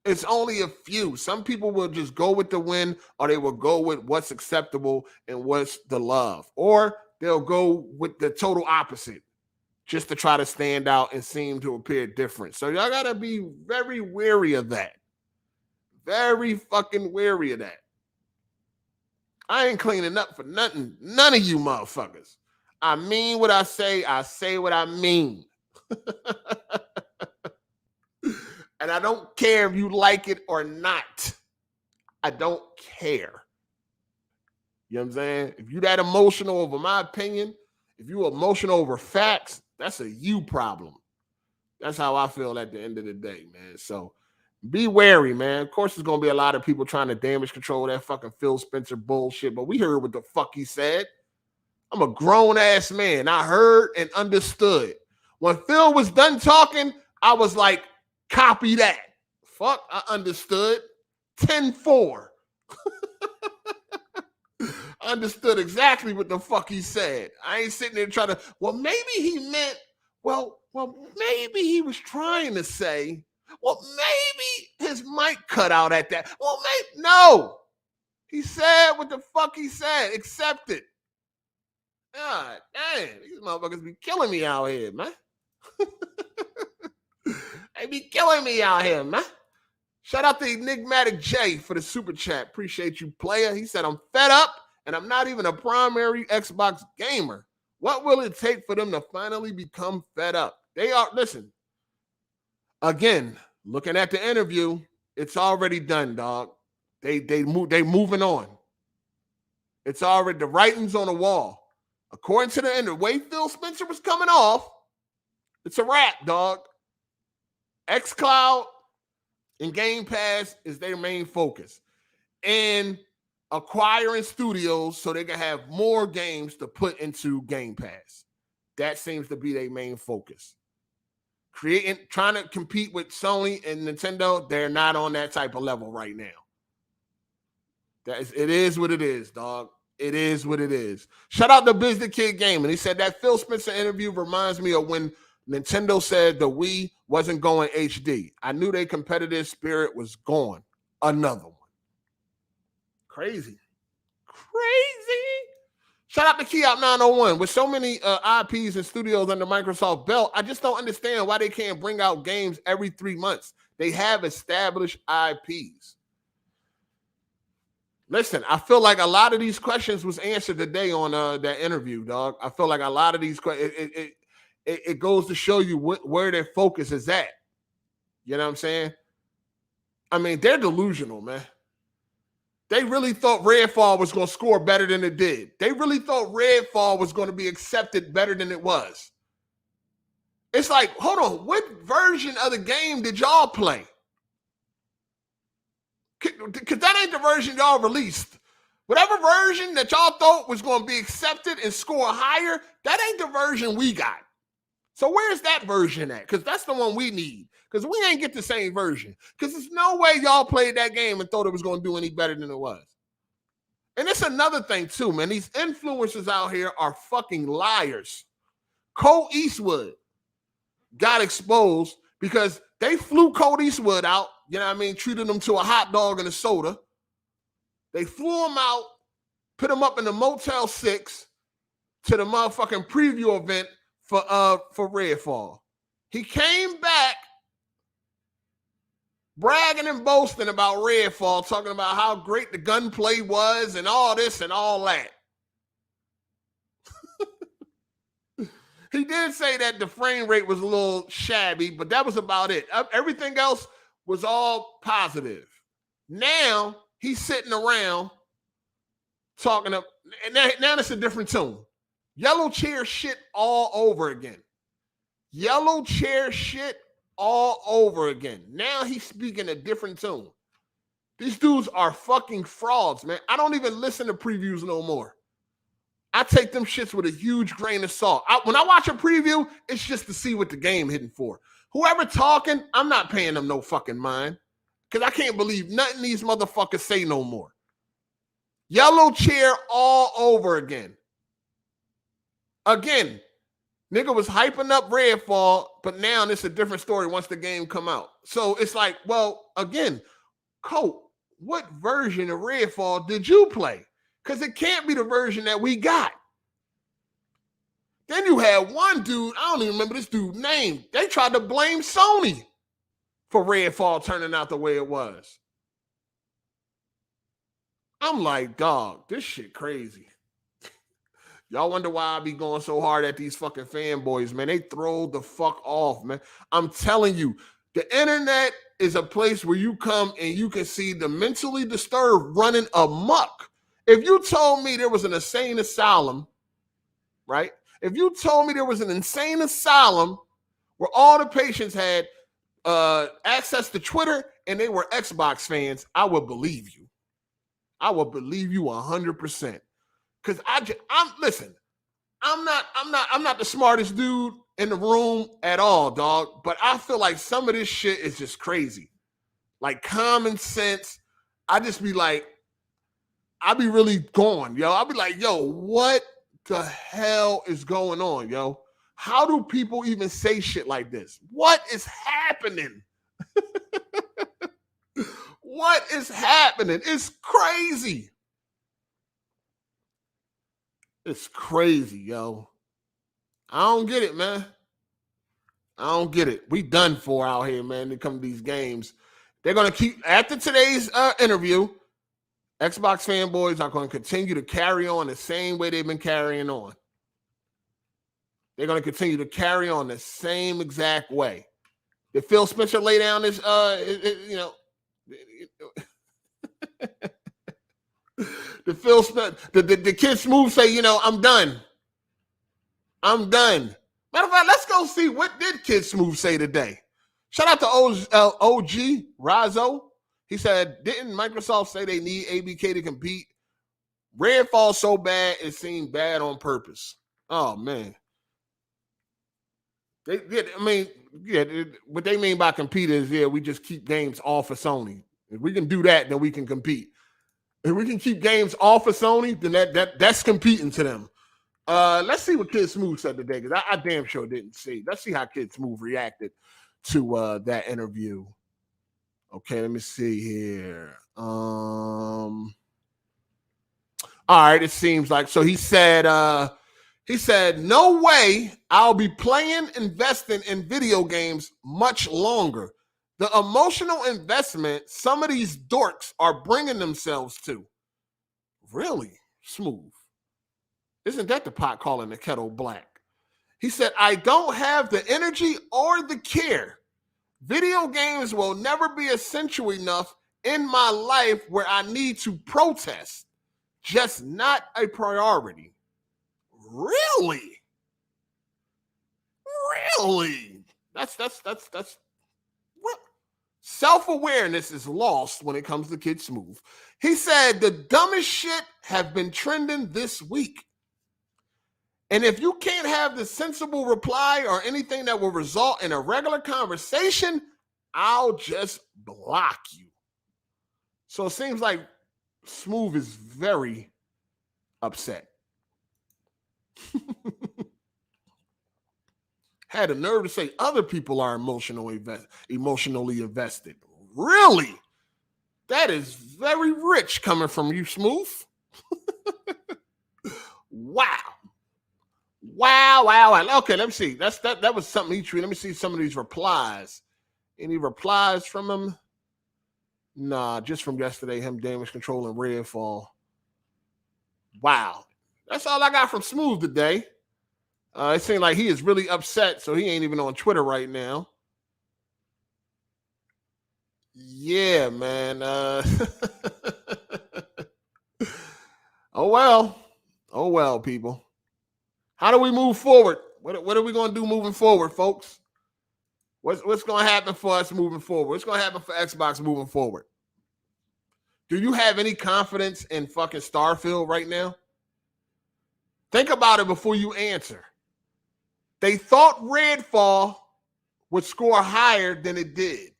It's only a few. Some people will just go with the win, or they will go with what's acceptable and what's the love. Or they'll go with the total opposite just to try to stand out and seem to appear different. So y'all got to be very wary of that. Very fucking wary of that. I ain't cleaning up for nothing. None of you motherfuckers. I mean what I say what I mean. And I don't care if you like it or not. I don't care. You know what I'm saying? If you that emotional over my opinion, if you emotional over facts, that's a you problem. That's how I feel at the end of the day, man. So be wary, man. Of course, there's going to be a lot of people trying to damage control that fucking Phil Spencer bullshit, but we heard what the fuck he said. I'm a grown-ass man. I heard and understood. When Phil was done talking, I was like, copy that. Fuck, I understood. 10-4. I understood exactly what the fuck he said. I ain't sitting there trying to, well, maybe he meant, well, maybe he was trying to say, well, maybe his mic cut out at that. Well, maybe, no. He said what the fuck he said. Accept it. God damn, these motherfuckers be killing me out here, man. They be killing me out here, man. Shout out to Enigmatic J for the super chat. Appreciate you, player. He said, I'm fed up and I'm not even a primary Xbox gamer. What will it take for them to finally become fed up? They are, listen, again, looking at the interview, it's already done, dog. They moving on. It's already, the writing's on the wall. According to the end, the way Phil Spencer was coming off, it's a wrap, dog. xCloud and Game Pass is their main focus. And acquiring studios so they can have more games to put into Game Pass. That seems to be their main focus. Trying to compete with Sony and Nintendo, they're not on that type of level right now. It is what it is, dog. It is what it is. Shout out to Biz the Kid Gaming. He said that Phil Spencer interview reminds me of when Nintendo said the Wii wasn't going HD. I knew their competitive spirit was gone. Another one. Crazy. Shout out to Keyop 901. With so many IPs and studios under Microsoft belt, I just don't understand why they can't bring out games every 3 months. They have established IPs. Listen, I feel like a lot of these questions was answered today on that interview, dog. I feel like a lot of these questions, it goes to show you where their focus is at. You know what I'm saying? I mean, they're delusional, man. They really thought Redfall was going to score better than it did. They really thought Redfall was going to be accepted better than it was. It's like, hold on, what version of the game did y'all play? Because that ain't the version y'all released. Whatever version that y'all thought was going to be accepted and score higher, that ain't the version we got. So where's that version at? Because that's the one we need. Because we ain't get the same version. Because there's no way y'all played that game and thought it was going to do any better than it was. And it's another thing too, man. These influencers out here are fucking liars. Cole Eastwood got exposed because they flew Cole Eastwood out, you know what I mean, treated him to a hot dog and a soda. They flew him out, put him up in the Motel 6 to the motherfucking preview event for Redfall. He came back bragging and boasting about Redfall, talking about how great the gunplay was and all this and all that. He did say that the frame rate was a little shabby, but that was about it. Everything else was all positive. Now he's sitting around talking up, and now it's a different tune. Yellow chair shit all over again. Yellow chair shit all over again. Now he's speaking a different tune. These dudes are fucking frauds, man. I don't even listen to previews no more. I take them shits with a huge grain of salt. When I watch a preview, it's just to see what the game hitting for. Whoever talking, I'm not paying them no fucking mind. Because I can't believe nothing these motherfuckers say no more. Yellow chair all over again. Again, Nigga was hyping up Redfall, but now it's a different story once the game come out. So it's like, well, again, Colt, what version of Redfall did you play? Because it can't be the version that we got. Then you had one dude, I don't even remember this dude's name. They tried to blame Sony for Redfall turning out the way it was. I'm like, dog, this shit crazy. Y'all wonder why I be going so hard at these fucking fanboys, man. They throw the fuck off, man. I'm telling you, the internet is a place where you come and you can see the mentally disturbed running amok. If you told me there was an insane asylum, right? If you told me there was an insane asylum where all the patients had access to Twitter and they were Xbox fans, I would believe you. I will believe you 100%. Because I'm not the smartest dude in the room at all, dog. But I feel like some of this shit is just crazy. Like common sense. I just be like, I be really going, yo. I'll be like, yo, what the hell is going on, yo? How do people even say shit like this? What is happening? What is happening? It's crazy. It's crazy, yo. I don't get it, man. I don't get it. We done for out here, man, to come to these games. They're going to keep, after today's interview, Xbox fanboys are going to continue to carry on the same way they've been carrying on. They're going to continue to carry on the same exact way. Did Phil Spencer lay down this, the Kid Smooth say, I'm done. I'm done. Matter of fact, let's go see what did Kid Smooth say today. Shout out to OG Razzo. He said, didn't Microsoft say they need ABK to compete? Redfall so bad, it seemed bad on purpose. Oh, man. What they mean by compete is, we just keep games off of Sony. If we can do that, then we can compete. If we can keep games off of Sony, then that's competing to them. Let's see what Kid Smooth said today, because I damn sure didn't see. Let's see how Kid Smooth reacted to that interview. Okay, let me see here. All right, it seems like, so he said, no way I'll be investing in video games much longer. The emotional investment some of these dorks are bringing themselves to. Really? Smooth. Isn't that the pot calling the kettle black? He said, I don't have the energy or the care. Video games will never be essential enough in my life where I need to protest. Just not a priority. Really? Really? That's what? Self-awareness is lost when it comes to Kid Smooth. He said the dumbest shit have been trending this week. And if you can't have the sensible reply or anything that will result in a regular conversation, I'll just block you. So it seems like Smooth is very upset. Had the nerve to say other people are emotionally invested. Really? That is very rich coming from you, Smooth. Wow. Wow. Okay, let me see. That was something he tweeted. Let me see some of these replies. Any replies from him? Nah, just from yesterday, him damage control and Redfall. Wow. That's all I got from Smooth today. It seemed like he is really upset, so he ain't even on Twitter right now. Yeah, man. Oh, well, people. How do we move forward? What are we going to do moving forward, folks? What's going to happen for us moving forward? What's going to happen for Xbox moving forward? Do you have any confidence in fucking Starfield right now? Think about it before you answer. They thought Redfall would score higher than it did.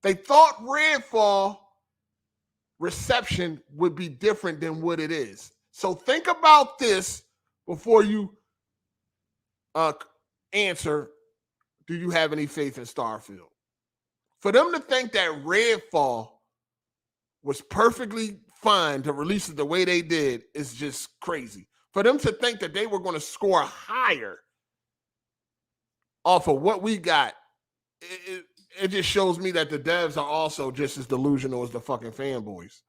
They thought Redfall reception would be different than what it is. So think about this before you answer, do you have any faith in Starfield? For them to think that Redfall was perfectly fine to release it the way they did is just crazy. For them to think that they were going to score higher off of what we got, it just shows me that the devs are also just as delusional as the fucking fanboys.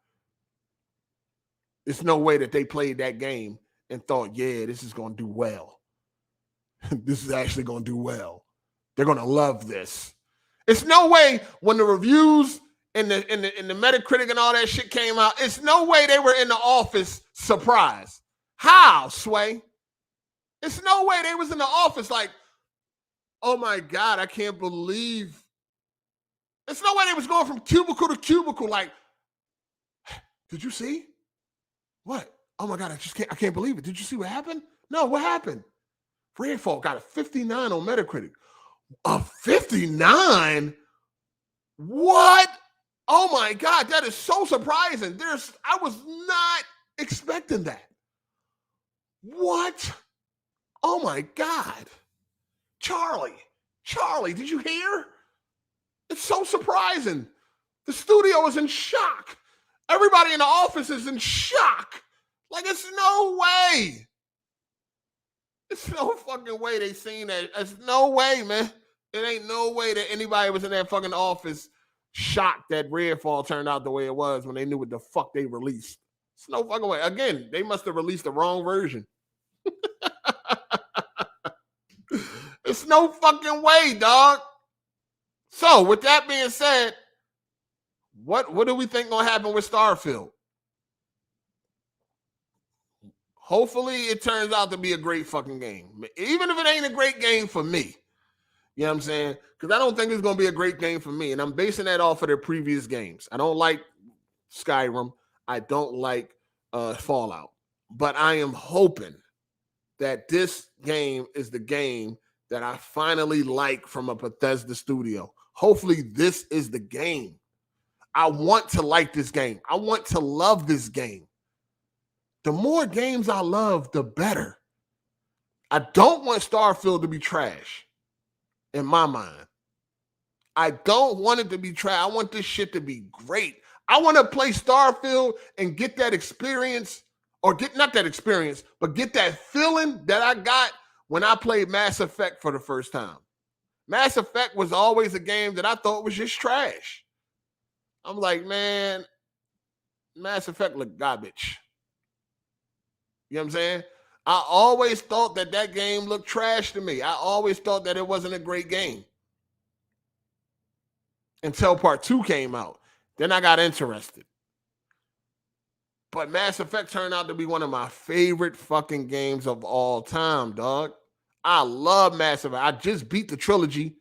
There's no way that they played that game and thought, yeah, this is going to do well. This is actually going to do well. They're going to love this. It's no way when the reviews and the Metacritic and all that shit came out, it's no way they were in the office surprised. How, Sway? It's no way they was in the office like, oh my God, I can't believe. It's no way they was going from cubicle to cubicle like, did you see? What? Oh my God, I can't believe it. Did you see what happened? No, what happened? Redfall got a 59 on Metacritic. A 59? What? Oh my God, that is so surprising. I was not expecting that. What? Oh my God. Charlie, did you hear? It's so surprising. The studio is in shock. Everybody in the office is in shock. Like, it's no way. It's no fucking way they seen that. There's no way, man. It ain't no way that anybody was in that fucking office shocked that Redfall turned out the way it was when they knew what the fuck they released. It's no fucking way. Again, they must have released the wrong version. It's no fucking way, dog. So, with that being said, what do we think gonna happen with Starfield? Hopefully, it turns out to be a great fucking game. Even if it ain't a great game for me. You know what I'm saying? Because I don't think it's going to be a great game for me. And I'm basing that off of their previous games. I don't like Skyrim. I don't like Fallout. But I am hoping that this game is the game that I finally like from a Bethesda studio. Hopefully, this is the game. I want to like this game. I want to love this game. The more games I love, the better. I don't want Starfield to be trash. In my mind, I don't want it to be trash. I want this shit to be great. I want to play Starfield and get that experience, or get not that experience, but get that feeling that I got when I played Mass Effect for the first time. Mass Effect was always a game that I thought was just trash. I'm like, man, Mass Effect looked garbage. You know what I'm saying? I always thought that game looked trash to me. I always thought that it wasn't a great game. Until part 2 came out. Then I got interested. But Mass Effect turned out to be one of my favorite fucking games of all time, dog. I love Mass Effect. I just beat the trilogy,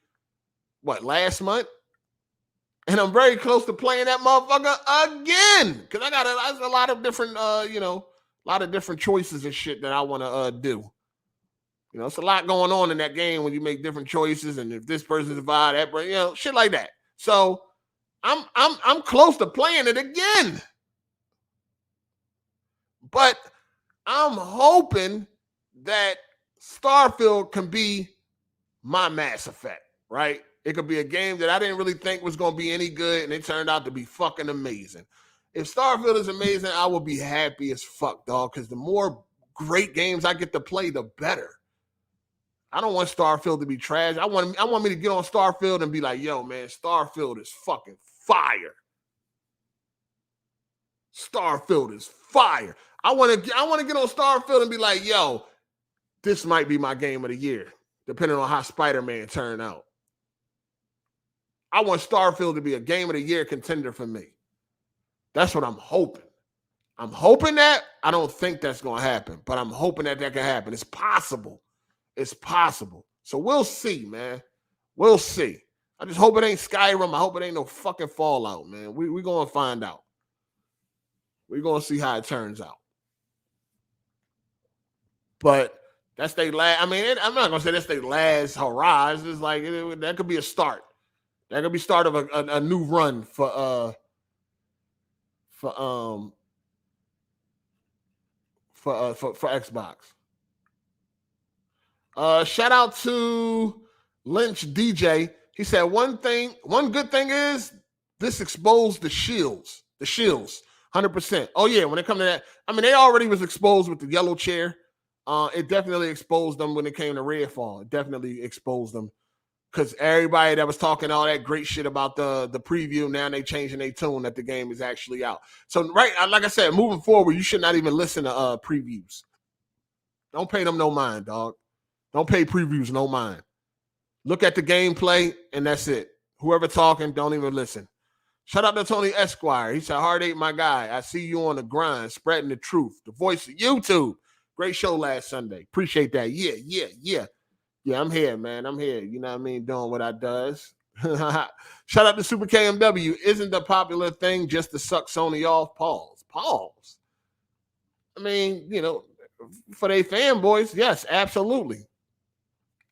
last month? And I'm very close to playing that motherfucker again. Because I got a lot of different, a lot of different choices and shit that I want to do. You know, it's a lot going on in that game when you make different choices, and if this person's involved, that person, shit like that. So I'm close to playing it again. But I'm hoping that Starfield can be my Mass Effect, right? It could be a game that I didn't really think was going to be any good, and it turned out to be fucking amazing. If Starfield is amazing, I will be happy as fuck, dog, because the more great games I get to play, the better. I don't want Starfield to be trash. I want me to get on Starfield and be like, yo, man, Starfield is fucking fire. Starfield is fire. I want to get on Starfield and be like, yo, this might be my game of the year, depending on how Spider-Man turned out. I want Starfield to be a game of the year contender for me. That's what I'm hoping. I'm hoping that. I don't think that's going to happen, but I'm hoping that can happen. It's possible. It's possible. So we'll see, man. We'll see. I just hope it ain't Skyrim. I hope it ain't no fucking Fallout, man. We're going to find out. We're going to see how it turns out. But that's their last. I mean, I'm not going to say that's their last hurrah. It's just like that could be a start. That could be start of a new run for Xbox. Shout out to Lynch DJ. He said one good thing is this exposed the shields. The shields, 100%. Oh yeah, when it comes to that, I mean they already was exposed with the yellow chair. It definitely exposed them when it came to Redfall. It definitely exposed them because everybody that was talking all that great shit about the preview, now they changing their tune that the game is actually out. So right, like I said, moving forward, you should not even listen to previews. Don't pay them no mind, dog. Don't pay previews no mind. Look at the gameplay, and that's it. Whoever talking, don't even listen. Shout out to Tony Esquire. He said, Hard 8, my guy. I see you on the grind, spreading the truth. The voice of YouTube. Great show last Sunday. Appreciate that. Yeah, I'm here, man. I'm here. You know what I mean? Doing what I does. Shout out to Super KMW. Isn't the popular thing just to suck Sony off? Pause. I mean, you know, for they fanboys, yes, absolutely.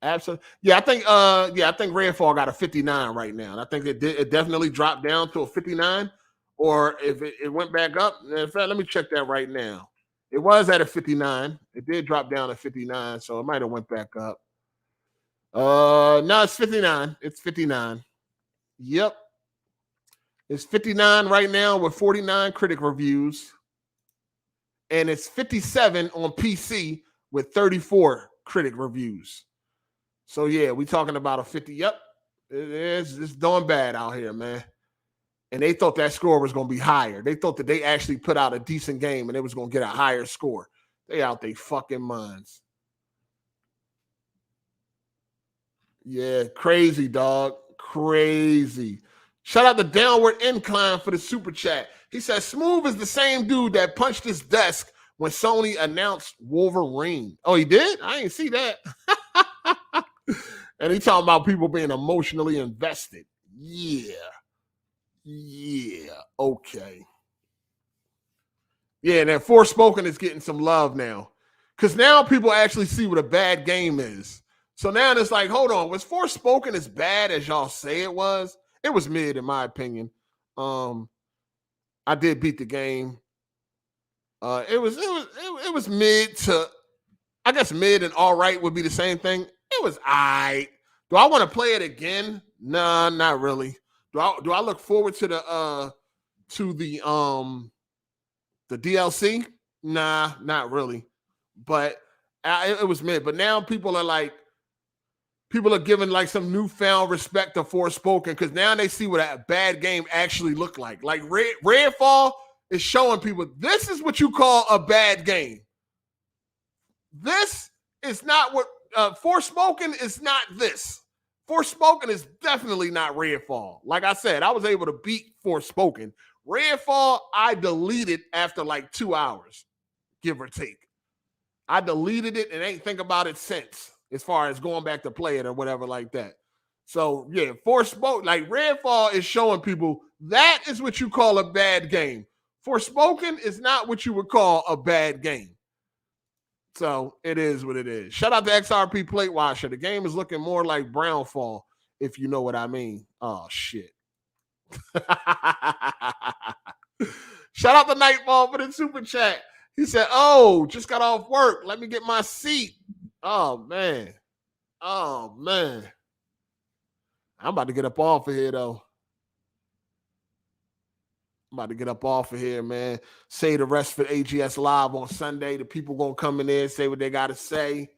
Absolutely. Yeah, I think Redfall got a 59 right now. And I think it definitely dropped down to a 59. Or if it went back up, in fact, let me check that right now. It was at a 59. It did drop down to 59, so it might have went back up. No, it's 59. It's 59. Yep. It's 59 right now with 49 critic reviews. And it's 57 on PC with 34 critic reviews. So, yeah, we talking about a 50. Yep. It's doing bad out here, man. And they thought that score was going to be higher. They thought that they actually put out a decent game and it was going to get a higher score. They out their fucking minds. Yeah, crazy, dog. Crazy. Shout out to Downward Incline for the super chat. He says, Smooth is the same dude that punched his desk when Sony announced Wolverine. Oh, he did? I didn't see that. And he talking about people being emotionally invested. Yeah, okay. Yeah, and that Forspoken is getting some love now. Because now people actually see what a bad game is. So now it's like, hold on, was Forspoken as bad as y'all say it was? It was mid, in my opinion. I did beat the game. It was mid to, I guess mid and all right would be the same thing. It was all right. Do I want to play it again? Nah, not really. Do I look forward to the DLC? Nah, not really. But it was mid. But now people are giving like some newfound respect to Forspoken because now they see what a bad game actually looked like. Like Redfall is showing people this is what you call a bad game. This is not what Forspoken is not this. Forspoken is definitely not Redfall. Like I said, I was able to beat Forspoken. Redfall, I deleted after like 2 hours, give or take. I deleted it and ain't think about it since, as far as going back to play it or whatever like that. So yeah, Forspoken, like Redfall is showing people that is what you call a bad game. Forspoken is not what you would call a bad game. So it is what it is. Shout out to XRP Plate Washer. The game is looking more like Brownfall, if you know what I mean. Oh, shit. Shout out to Nightfall for the super chat. He said, oh, just got off work. Let me get my seat. Oh, man. I'm about to get up off of here, though. I'm about to get up off of here, man. Say the rest for AGS Live on Sunday. The people going to come in there and say what they got to say.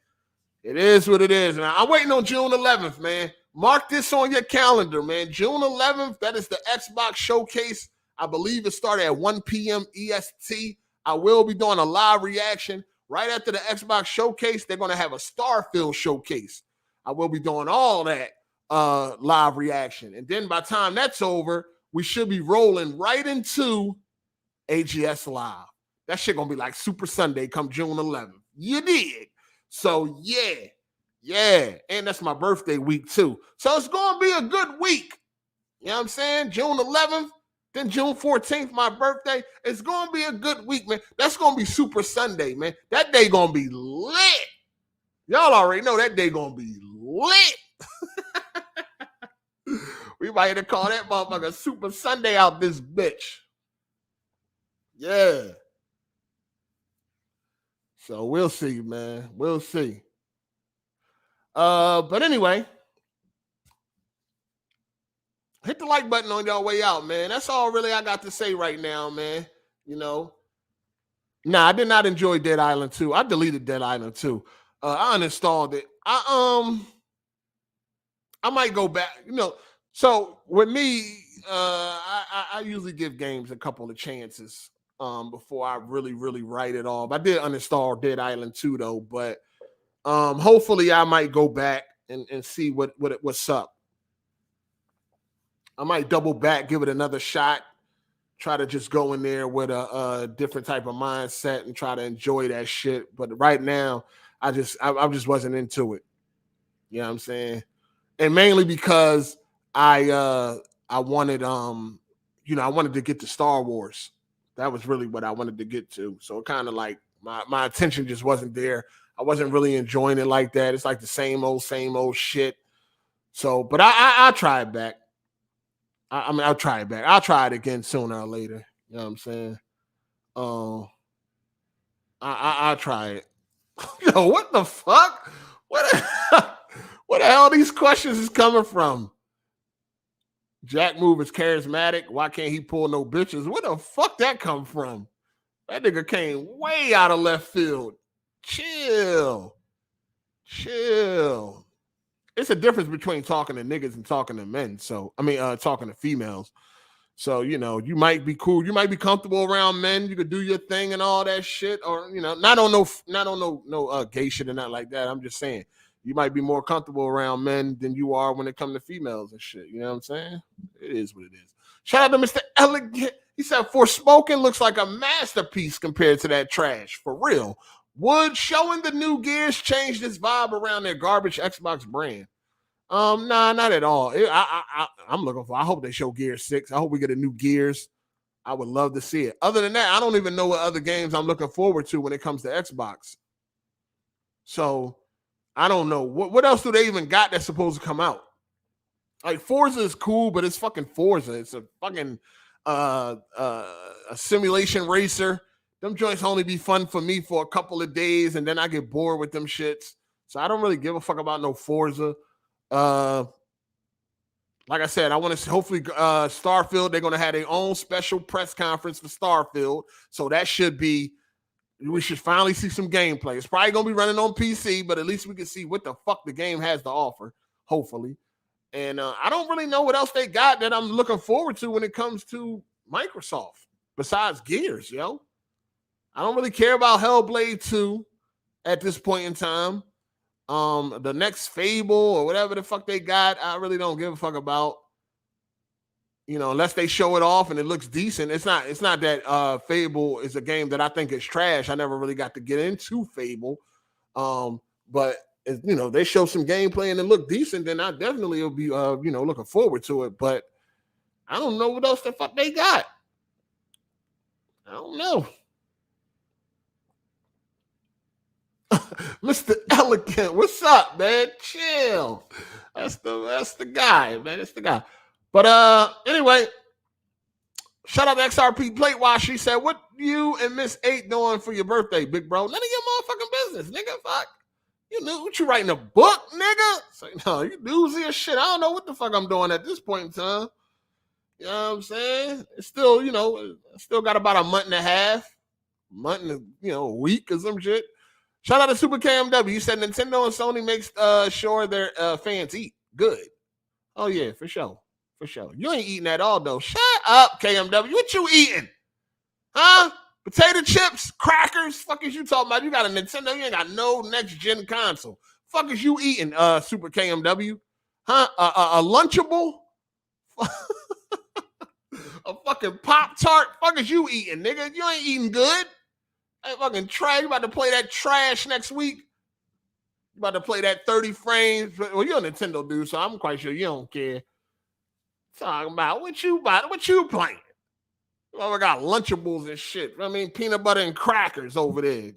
It is what it is, man. I'm waiting on June 11th, man. Mark this on your calendar, man. June 11th, that is the Xbox Showcase. I believe it started at 1 p.m. EST. I will be doing a live reaction. Right after the Xbox Showcase, they're going to have a Starfield Showcase. I will be doing all that live reaction. And then by the time that's over, we should be rolling right into AGS Live. That shit going to be like Super Sunday come June 11th. You dig? So, yeah. And that's my birthday week, too. So, it's going to be a good week. You know what I'm saying? June 11th, then June 14th, my birthday. It's going to be a good week, man. That's going to be Super Sunday, man. That day going to be lit. Y'all already know that day going to be lit. We might have to call that motherfucker Super Sunday out this bitch. Yeah. So we'll see, man. We'll see. But anyway, hit the like button on y'all way out, man. That's all really I got to say right now, man. You know. Nah, I did not enjoy Dead Island 2. I deleted Dead Island 2. I uninstalled it. I might go back, So with me, I usually give games a couple of chances before I really, really write it off. I did uninstall Dead Island 2 though, but hopefully I might go back and see what's up. I might double back, give it another shot, try to just go in there with a different type of mindset and try to enjoy that shit. But right now, I just wasn't into it. You know what I'm saying? And mainly because I wanted I wanted to get to Star Wars. That was really what I wanted to get to. So it kind of like my attention just wasn't there. I wasn't really enjoying it like that. It's like the same old shit. So, but I'll try it back. I'll try it back. I'll try it again sooner or later. You know what I'm saying? I'll try it. Yo, what the fuck? Where the hell these questions is coming from? Jack Move is charismatic. Why can't he pull no bitches? Where the fuck that come from? That nigga came way out of left field. Chill. It's a difference between talking to niggas and talking to men. So, talking to females. So, you might be cool. You might be comfortable around men. You could do your thing and all that shit. Or, not on no gay shit and not like that. I'm just saying, you might be more comfortable around men than you are when it comes to females and shit. You know what I'm saying? It is what it is. Shout out to Mr. Elegant. He said, Forspoken looks like a masterpiece compared to that trash. For real. Would showing the new Gears change this vibe around their garbage Xbox brand? Nah, not at all. I'm looking for. I hope they show Gears 6. I hope we get a new Gears. I would love to see it. Other than that, I don't even know what other games I'm looking forward to when it comes to Xbox. So I don't know what else do they even got that's supposed to come out. Like Forza is cool, but it's fucking Forza. It's a fucking a simulation racer. Them joints only be fun for me for a couple of days, and then I get bored with them shits. So I don't really give a fuck about no Forza. Like I said, I want to hopefully Starfield, they're going to have their own special press conference for Starfield. So that we should finally see some gameplay. It's probably going to be running on PC, but at least we can see what the fuck the game has to offer, hopefully. And I don't really know what else they got that I'm looking forward to when it comes to Microsoft besides Gears, yo. I don't really care about Hellblade 2 at this point in time. The next Fable or whatever the fuck they got, I really don't give a fuck about. Unless they show it off and it looks decent. It's not that Fable is a game that I think is trash. I never really got to get into Fable. But they show some gameplay and it look decent, then I definitely will be looking forward to it. But I don't know what else the fuck they got. I don't know. Mr. Elegant, what's up, man? Chill. That's the guy, man. That's the guy. But anyway, shout out to XRP Plate Wash. She said, "What you and Miss 8 doing for your birthday, big bro? None of your motherfucking business, nigga. Fuck. You knew what you writing a book, nigga? Say, no, you doozy as shit. I don't know what the fuck I'm doing at this point in time. You know what I'm saying? It's still, still got about a month and a half, a week or some shit. Shout out to Super KMW. You said Nintendo and Sony makes sure their fans eat good. Oh, yeah, for sure. For sure. You ain't eating at all, though. Shut up, KMW. What you eating? Huh? Potato chips, crackers. Fuck is you talking about? You got a Nintendo. You ain't got no next-gen console. Fuck is you eating, Super KMW? Huh? A Lunchable? A fucking Pop-Tart? Fuck is you eating, nigga? You ain't eating good. Hey, fucking trash. You about to play that trash next week? You about to play that 30 frames? Well, you're a Nintendo dude, so I'm quite sure you don't care. Talking about what you playing? Well, we got Lunchables and shit. I mean, peanut butter and crackers over there.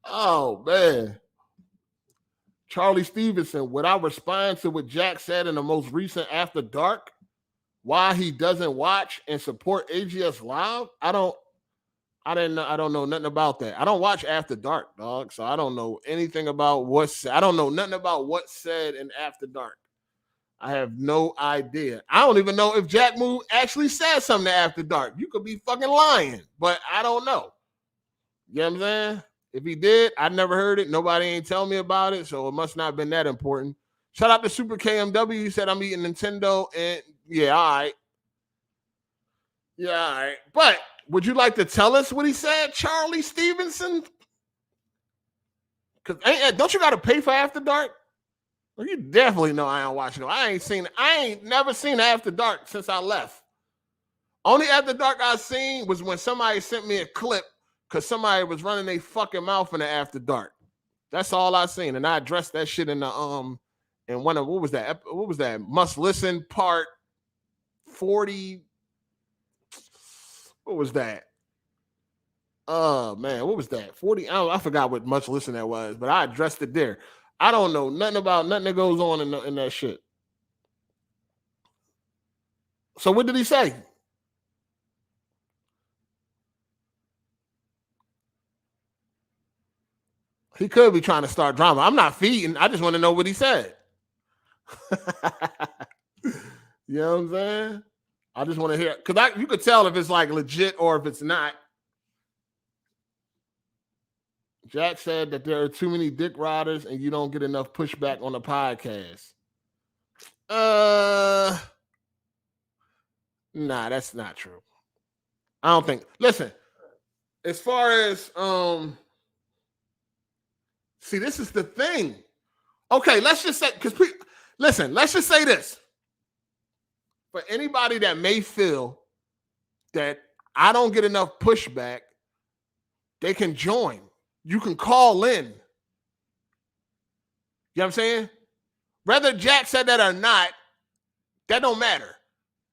Oh, man. Charlie Stevenson, would I respond to what Jack said in the most recent After Dark? Why he doesn't watch and support AGS Live? I don't I don't know nothing about that. I don't watch After Dark, dog. So I don't know anything about I don't know nothing about what's said in After Dark. I have no idea. I don't even know if Jack Moo actually said something to After Dark. You could be fucking lying, but I don't know. You know what I'm saying? If he did, I never heard it. Nobody ain't tell me about it, so it must not have been that important. Shout out to Super KMW. He said I'm eating Nintendo, and yeah, all right. Yeah, all right. But would you like to tell us what he said, Charlie Stevenson? Because don't you got to pay for After Dark? Well, you definitely know I ain't watching it. I ain't never seen After Dark since I left. Only After Dark I seen was when somebody sent me a clip because somebody was running their fucking mouth in the After Dark. That's all I seen, and I addressed that shit in the in one of what was that must listen part 40. What was that? Oh man, what was that? 40. I forgot what much listen that was, but I addressed it there. I don't know nothing about nothing that goes on in that shit. So what did he say? He could be trying to start drama. I'm not feeding. I just want to know what he said. You know what I'm saying? I just want to hear, because you could tell if it's like legit or if it's not. Jack said that there are too many dick riders and you don't get enough pushback on the podcast. Nah, that's not true. I don't think. Listen, as far as see, this is the thing. Okay, let's just say let's just say this. For anybody that may feel that I don't get enough pushback, they can join. You can call in. You know what I'm saying? Whether Jack said that or not, that don't matter.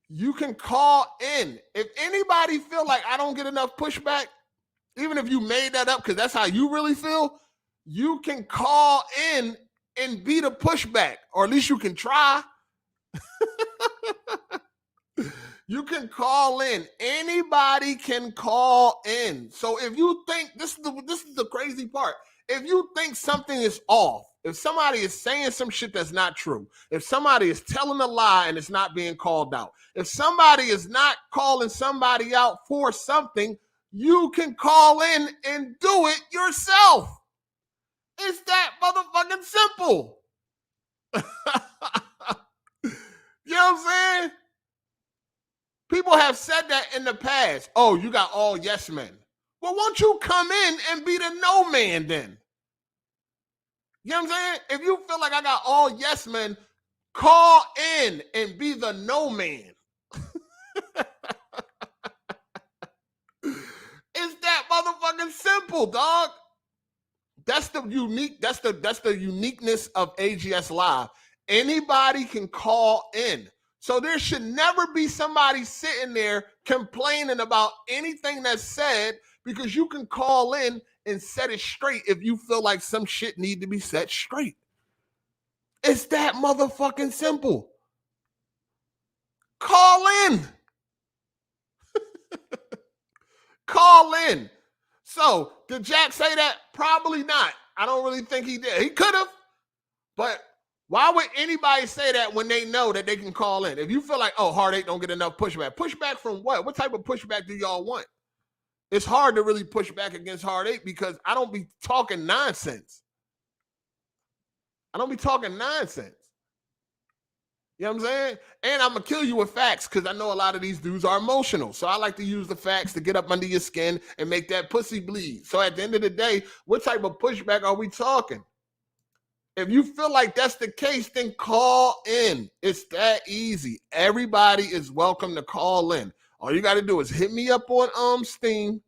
You can call in. If anybody feel like I don't get enough pushback, even if you made that up because that's how you really feel, you can call in and be the pushback, or at least you can try. You can call in. Anybody can call in. So if you think this is the crazy part. If you think something is off, if somebody is saying some shit that's not true, if somebody is telling a lie and it's not being called out, if somebody is not calling somebody out for something, you can call in and do it yourself. It's that motherfucking simple. You know what I'm saying? People have said that in the past. Oh, you got all yes men. Well, won't you come in and be the no man then? You know what I'm saying? If you feel like I got all yes men, call in and be the no man. It's that motherfucking simple, dog. That's the uniqueness of AGS Live. Anybody can call in. So there should never be somebody sitting there complaining about anything that's said, because you can call in and set it straight if you feel like some shit need to be set straight. It's that motherfucking simple. Call in. Call in. So did Jack say that? Probably not. I don't really think he did. He could have, but why would anybody say that when they know that they can call in? If you feel like, oh, Hard 8 don't get enough pushback. Pushback from what? What type of pushback do y'all want? It's hard to really push back against Hard 8 because I don't be talking nonsense. I don't be talking nonsense. You know what I'm saying? And I'm going to kill you with facts because I know a lot of these dudes are emotional. So I like to use the facts to get up under your skin and make that pussy bleed. So at the end of the day, what type of pushback are we talking? If you feel like that's the case, then call in. It's that easy. Everybody is welcome to call in. All you got to do is hit me up on Steam.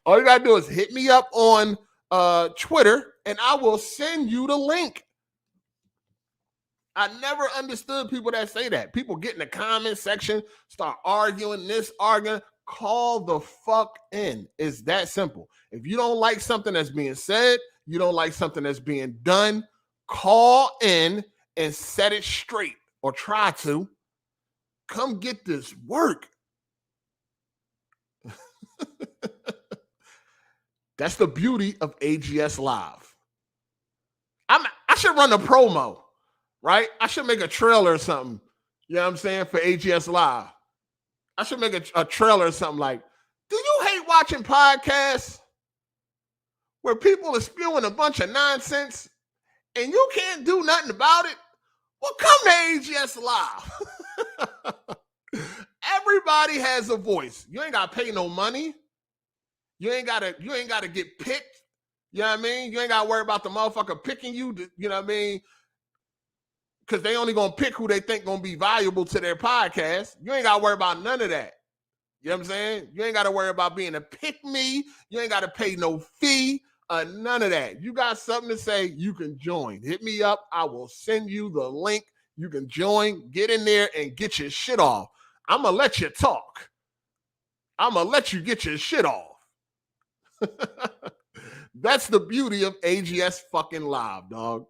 All you got to do is hit me up on Twitter, and I will send you the link. I never understood people that say that. People get in the comment section, start arguing. Call the fuck in. It's that simple. If you don't like something that's being said, you don't like something that's being done, call in and set it straight, or try to. Come get this work. That's the beauty of AGS Live. I should run a promo, right? I should make a trailer or something. You know what I'm saying? For AGS Live. I should make a trailer or something like, do you hate watching podcasts where people are spewing a bunch of nonsense and you can't do nothing about it? Well, come to AGS Live. Everybody has a voice. You ain't got to pay no money. You ain't got to get picked. You know what I mean? You ain't got to worry about the motherfucker picking you. You know what I mean? Because they only going to pick who they think going to be valuable to their podcast. You ain't got to worry about none of that. You know what I'm saying? You ain't got to worry about being a pick me. You ain't got to pay no fee. None of that. You got something to say, you can join. Hit me up. I will send you the link. You can join, get in there, and get your shit off. I'm going to let you talk. I'm going to let you get your shit off. That's the beauty of AGS fucking Live, dog.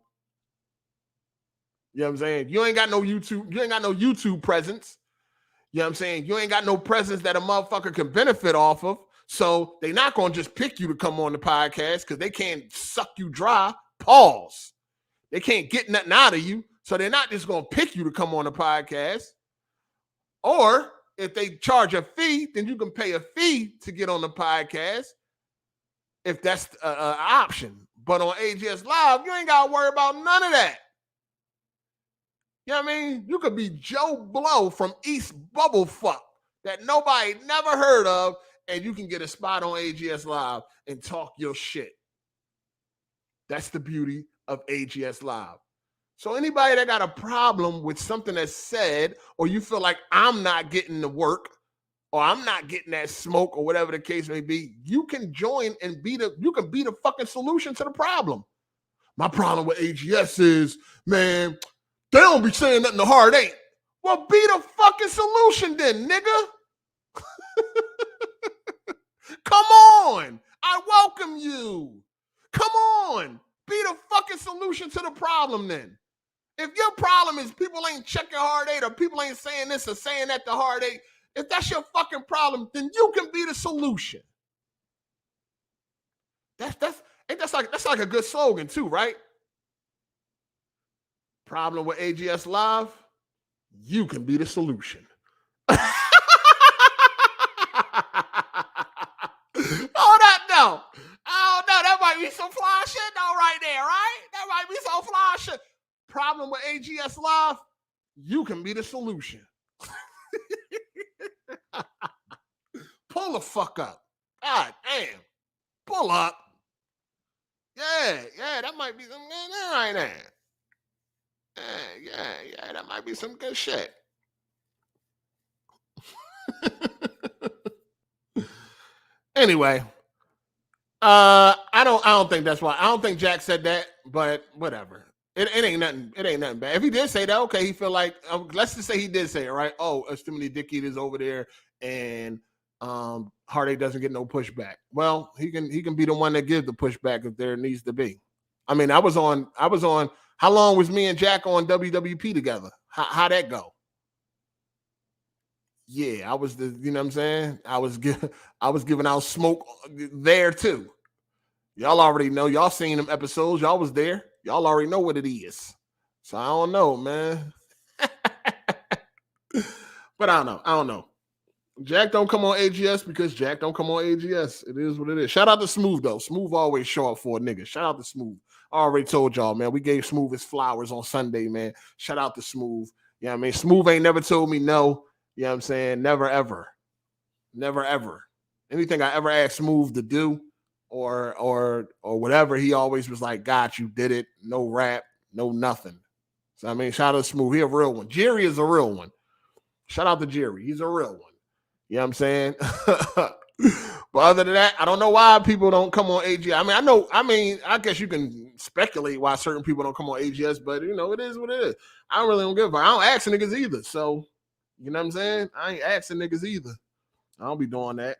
You know what I'm saying? You ain't got no YouTube. You ain't got no YouTube presence. You know what I'm saying? You ain't got no presence that a motherfucker can benefit off of. So they're not going to just pick you to come on the podcast because they can't suck you dry. Pause. They can't get nothing out of you. So they're not just going to pick you to come on the podcast. Or if they charge a fee, then you can pay a fee to get on the podcast if that's an option. But on AGS Live, you ain't got to worry about none of that. You know what I mean? You could be Joe Blow from East Bubblefuck that nobody never heard of, and you can get a spot on AGS Live and talk your shit. That's the beauty of AGS Live. So anybody that got a problem with something that's said, or you feel like I'm not getting the work, or I'm not getting that smoke, or whatever the case may be, you can join and be the fucking solution to the problem. My problem with AGS is, man, they don't be saying nothing to Hard 8. Well, be the fucking solution then, nigga. Come on. I welcome you. Come on. Be the fucking solution to the problem then. If your problem is people ain't checking Hard 8 or people ain't saying this or saying that to Hard 8, if that's your fucking problem, then you can be the solution. That's like a good slogan too, right? Problem with AGS Live, you can be the solution. Hold up, no. Oh, no, that might be some fly shit though right there, right? That might be some fly shit. Problem with AGS Live, you can be the solution. Pull the fuck up. God damn. Pull up. Yeah, that might be some good right there. Yeah, that might be some good shit. Anyway, I don't think that's why. I don't think Jack said that, but whatever. It ain't nothing. It ain't nothing bad. If he did say that, okay, he feel like let's just say he did say it, right? Oh, there's too many dick eaters over there, and Hard 8 doesn't get no pushback. Well, he can be the one that gives the pushback if there needs to be. I mean, I was on. How long was me and Jack on WWP together? How'd that go? Yeah, I was you know what I'm saying? I was giving out smoke there too. Y'all already know. Y'all seen them episodes. Y'all was there. Y'all already know what it is. So I don't know, man. But I don't know. Jack don't come on AGS because Jack don't come on AGS. It is what it is. Shout out to Smooth though. Smooth always show up for a nigga. Shout out to Smooth. I already told y'all, man. We gave Smooth his flowers on Sunday, man. Shout out to Smooth. You know what I mean? Smooth ain't never told me no. You know what I'm saying? Never, ever. Never, ever. Anything I ever asked Smooth to do or whatever, he always was like, "God, you did it." No rap, no nothing. So, I mean, shout out to Smooth. He a real one. Jerry is a real one. Shout out to Jerry. He's a real one. You know what I'm saying? But other than that, I don't know why people don't come on AGS. I guess you can speculate why certain people don't come on AGS, but, you know, it is what it is. I don't give a fuck. I don't ask niggas either. So, you know what I'm saying? I ain't asking niggas either. I don't be doing that.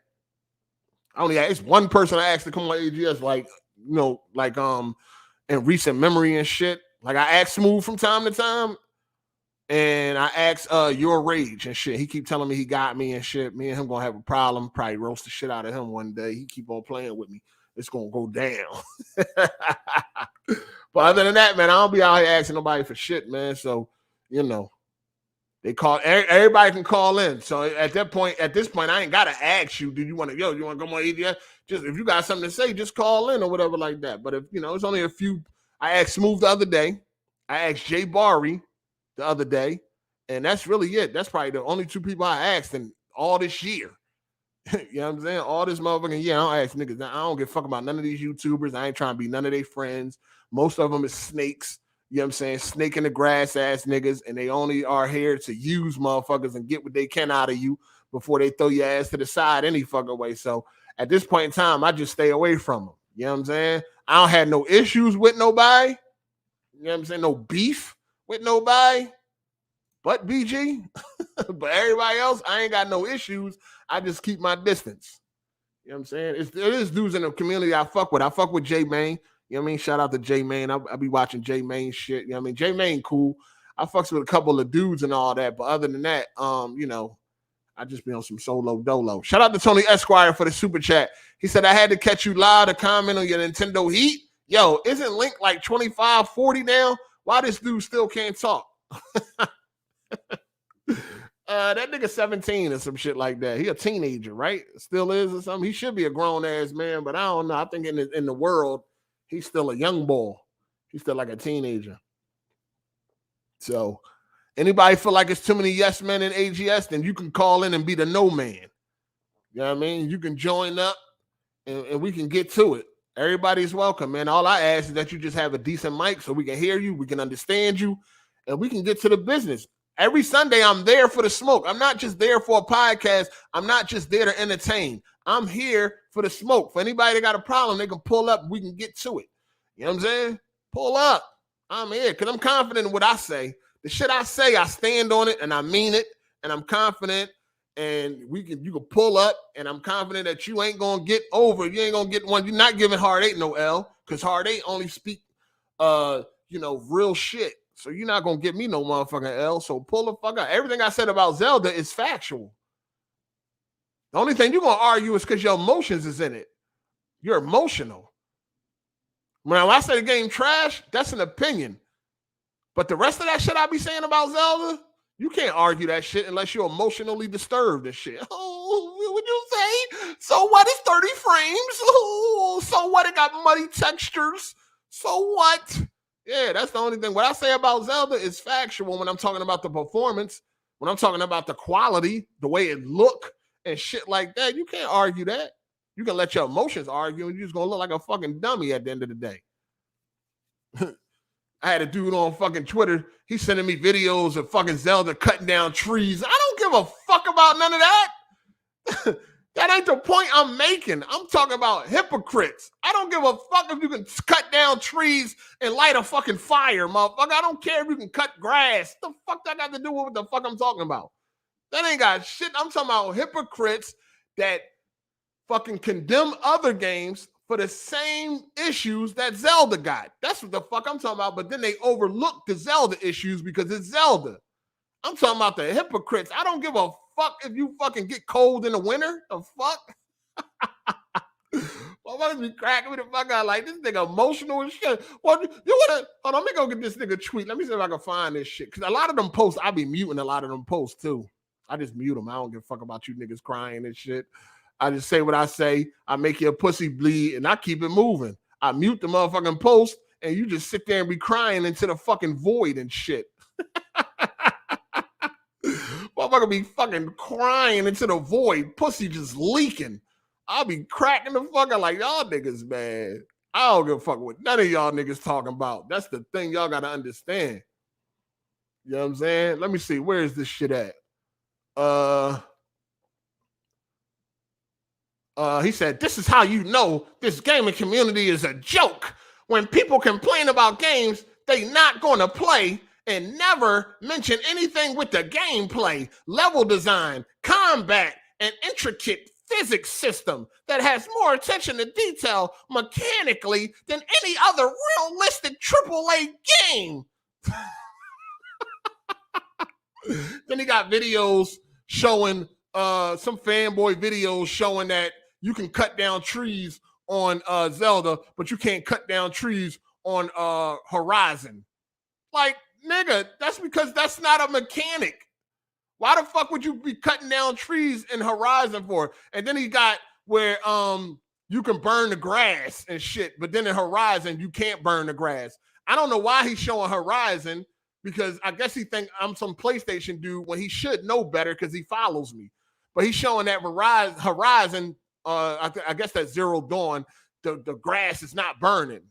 I only asked one person I asked to come on AGS, in recent memory and shit. Like I asked Smooth from time to time. And I asked your rage and shit. He keep telling me he got me and shit. Me and him gonna have a problem. Probably roast the shit out of him one day. He keep on playing with me. It's gonna go down. But other than that, man, I don't be out here asking nobody for shit, man. So, you know, they call everybody can call in. So at this point, I ain't gotta ask you, do you want to you want to come on AGS? Just if you got something to say, just call in or whatever like that. But if it's only a few. I asked Smooth the other day. I asked Jay Barry the other day, and that's really it. That's probably the only two people I asked in all this year. You know what I'm saying? All this motherfucking year, I don't ask niggas. I don't give a fuck about none of these YouTubers. I ain't trying to be none of their friends. Most of them is snakes. You know what I'm saying? Snake in the grass ass niggas, and they only are here to use motherfuckers and get what they can out of you before they throw your ass to the side any fucking way. So at this point in time, I just stay away from them. You know what I'm saying? I don't have no issues with nobody. You know what I'm saying? No beef with nobody but BG. But everybody else, I ain't got no issues. I just keep my distance. You know what I'm saying? There is dudes in the community I fuck with. I fuck with J Main. You know what I mean? Shout out to J Main. I'll be watching J Main shit. You know what I mean? J Main cool. I fucks with a couple of dudes and all that. But other than that, I just be on some solo dolo. Shout out to Tony Esquire for the super chat. He said, I had to catch you live to comment on your Nintendo Heat. Yo, isn't Link like 25, 40 now? Why this dude still can't talk? That nigga 17 or some shit like that. He a teenager, right? Still is or something. He should be a grown-ass man, but I don't know. I think in the world, he's still a young boy. He's still like a teenager. So anybody feel like it's too many yes men in AGS, then you can call in and be the no man. You know what I mean? You can join up and we can get to it. Everybody's welcome, man. All I ask is that you just have a decent mic so we can hear you, we can understand you, and we can get to the business. Every Sunday, I'm there for the smoke. I'm not just there for a podcast. I'm not just there to entertain. I'm here for the smoke. For anybody that got a problem, they can pull up. We can get to it. You know what I'm saying? Pull up. I'm here because I'm confident in what I say. The shit I say, I stand on it and I mean it. And I'm confident. And you can pull up. And I'm confident that you ain't gonna get over. You ain't gonna get one. You're not giving Hard8 no L because Hard8 only speak, real shit. So you're not going to get me no motherfucking L. So pull the fuck out. Everything I said about Zelda is factual. The only thing you're going to argue is because your emotions is in it. You're emotional. When I say the game trash, that's an opinion. But the rest of that shit I be saying about Zelda, you can't argue that shit unless you're emotionally disturbed and shit. Oh, what would you say? So what is 30 frames? Oh, so what? It got muddy textures. So what? Yeah, that's the only thing. What I say about Zelda is factual when I'm talking about the performance, when I'm talking about the quality, the way it look and shit like that. You can't argue that. You can let your emotions argue and you're just going to look like a fucking dummy at the end of the day. I had a dude on fucking Twitter. He's sending me videos of fucking Zelda cutting down trees. I don't give a fuck about none of that. That ain't the point I'm making. I'm talking about hypocrites. I don't give a fuck if you can cut down trees and light a fucking fire, motherfucker. I don't care if you can cut grass. What the fuck that got to do with what the fuck I'm talking about? That ain't got shit. I'm talking about hypocrites that fucking condemn other games for the same issues that Zelda got. That's what the fuck I'm talking about. But then they overlook the Zelda issues because it's Zelda. I'm talking about the hypocrites. I don't give a fuck if you fucking get cold in the winter. The fuck? Motherfuckers be cracking me the fuck out like this nigga emotional and shit. Well, you wanna hold on, let me go get this nigga tweet. Let me see if I can find this shit. Cause a lot of them posts, I be muting a lot of them posts too. I just mute them. I don't give a fuck about you niggas crying and shit. I just say what I say. I make your pussy bleed and I keep it moving. I mute the motherfucking post and you just sit there and be crying into the fucking void and shit. Motherfucker be fucking crying into the void, pussy just leaking. I'll be cracking the fuck out like y'all niggas, man. I don't give a fuck what none of y'all niggas talking about. That's the thing y'all gotta understand. You know what I'm saying? Let me see. Where is this shit at? He said, this is how you know this gaming community is a joke. When people complain about games they not gonna play and never mention anything with the gameplay, level design, combat, and intricate physics system that has more attention to detail mechanically than any other realistic AAA game. Then he got videos showing some fanboy videos showing that you can cut down trees on Zelda, but you can't cut down trees on Horizon. Like, nigga, that's because that's not a mechanic. Why the fuck would you be cutting down trees in Horizon for? And then he got where you can burn the grass and shit, but then in Horizon you can't burn the grass. I don't know why he's showing Horizon, because I guess he think I'm some PlayStation dude when he should know better because he follows me. But he's showing that Horizon, I guess that's Zero Dawn, the grass is not burning.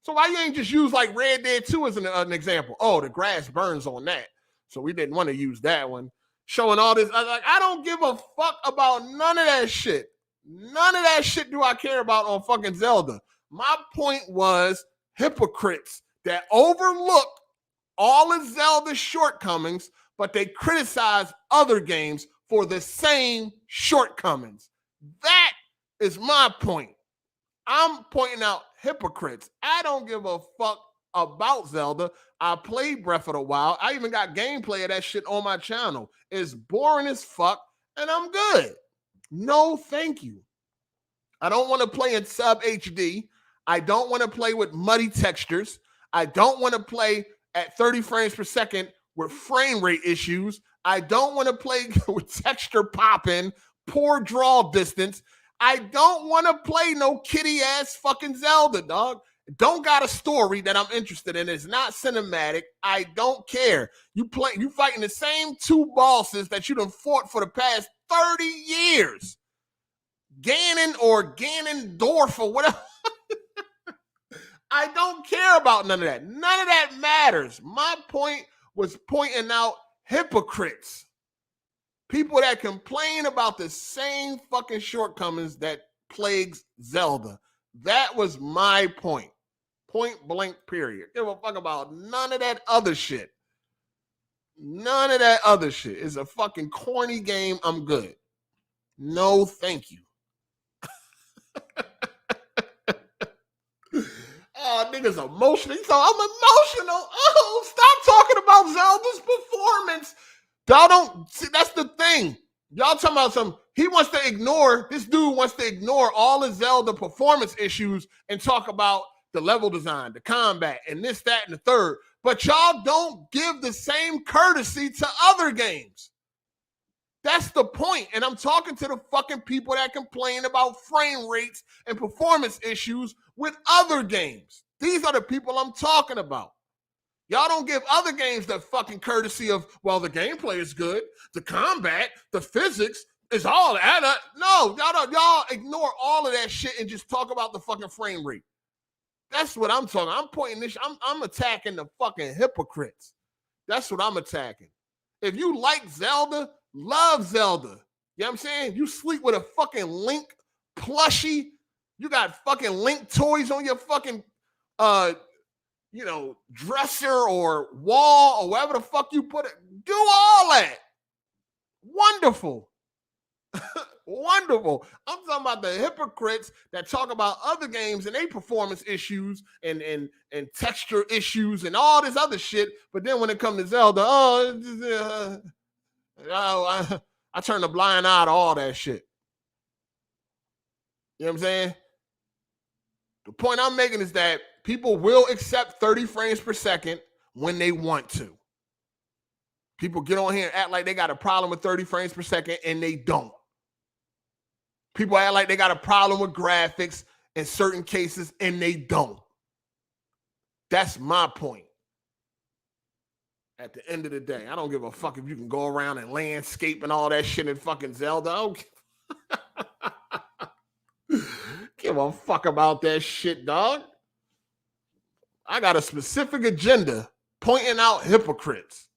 So why you ain't just use like Red Dead 2 as an example? Oh, the grass burns on that. So we didn't want to use that one. Showing all this. I don't give a fuck about none of that shit. None of that shit do I care about on fucking Zelda. My point was hypocrites that overlook all of Zelda's shortcomings, but they criticize other games for the same shortcomings. That is my point. I'm pointing out hypocrites. I don't give a fuck about Zelda. I played Breath of the Wild. I even got gameplay of that shit on my channel. It's boring as fuck, and I'm good. No, thank you. I don't want to play in sub HD. I don't want to play with muddy textures. I don't want to play at 30 frames per second with frame rate issues. I don't want to play with texture popping, poor draw distance. I don't want to play no kitty ass fucking Zelda, dog. Don't got a story that I'm interested in. It's not cinematic. I don't care. You fighting the same two bosses that you done fought for the past 30 years. Ganon or Ganondorf or whatever. I don't care about none of that. None of that matters. My point was pointing out hypocrites. People that complain about the same fucking shortcomings that plagues Zelda. That was my point. Point blank, period. Give a fuck about none of that other shit. None of that other shit. It's a fucking corny game. I'm good. No, thank you. Oh, niggas emotional. So I'm emotional. Oh, stop talking about Zelda's performance. Y'all don't see, that's the thing. Y'all talking about this dude wants to ignore all the Zelda performance issues and talk about the level design, the combat, and this, that, and the third. But y'all don't give the same courtesy to other games. That's the point. And I'm talking to the fucking people that complain about frame rates and performance issues with other games. These are the people I'm talking about. Y'all don't give other games the fucking courtesy of, well, the gameplay is good, the combat, the physics is all that. No, y'all ignore all of that shit and just talk about the fucking frame rate. That's what I'm talking. I'm pointing this. I'm attacking the fucking hypocrites. That's what I'm attacking. If you like Zelda, love Zelda. You know what I'm saying? You sleep with a fucking Link plushie. You got fucking Link toys on your fucking dresser or wall or wherever the fuck you put it. Do all that. Wonderful. Wonderful. I'm talking about the hypocrites that talk about other games and their performance issues and texture issues and all this other shit. But then when it comes to Zelda, I turn a blind eye to all that shit. You know what I'm saying? The point I'm making is that people will accept 30 frames per second when they want to. People get on here and act like they got a problem with 30 frames per second, and they don't. People act like they got a problem with graphics in certain cases, and they don't. That's my point. At the end of the day, I don't give a fuck if you can go around and landscape and all that shit in fucking Zelda. I don't give a fuck about that shit, dog. I got a specific agenda pointing out hypocrites.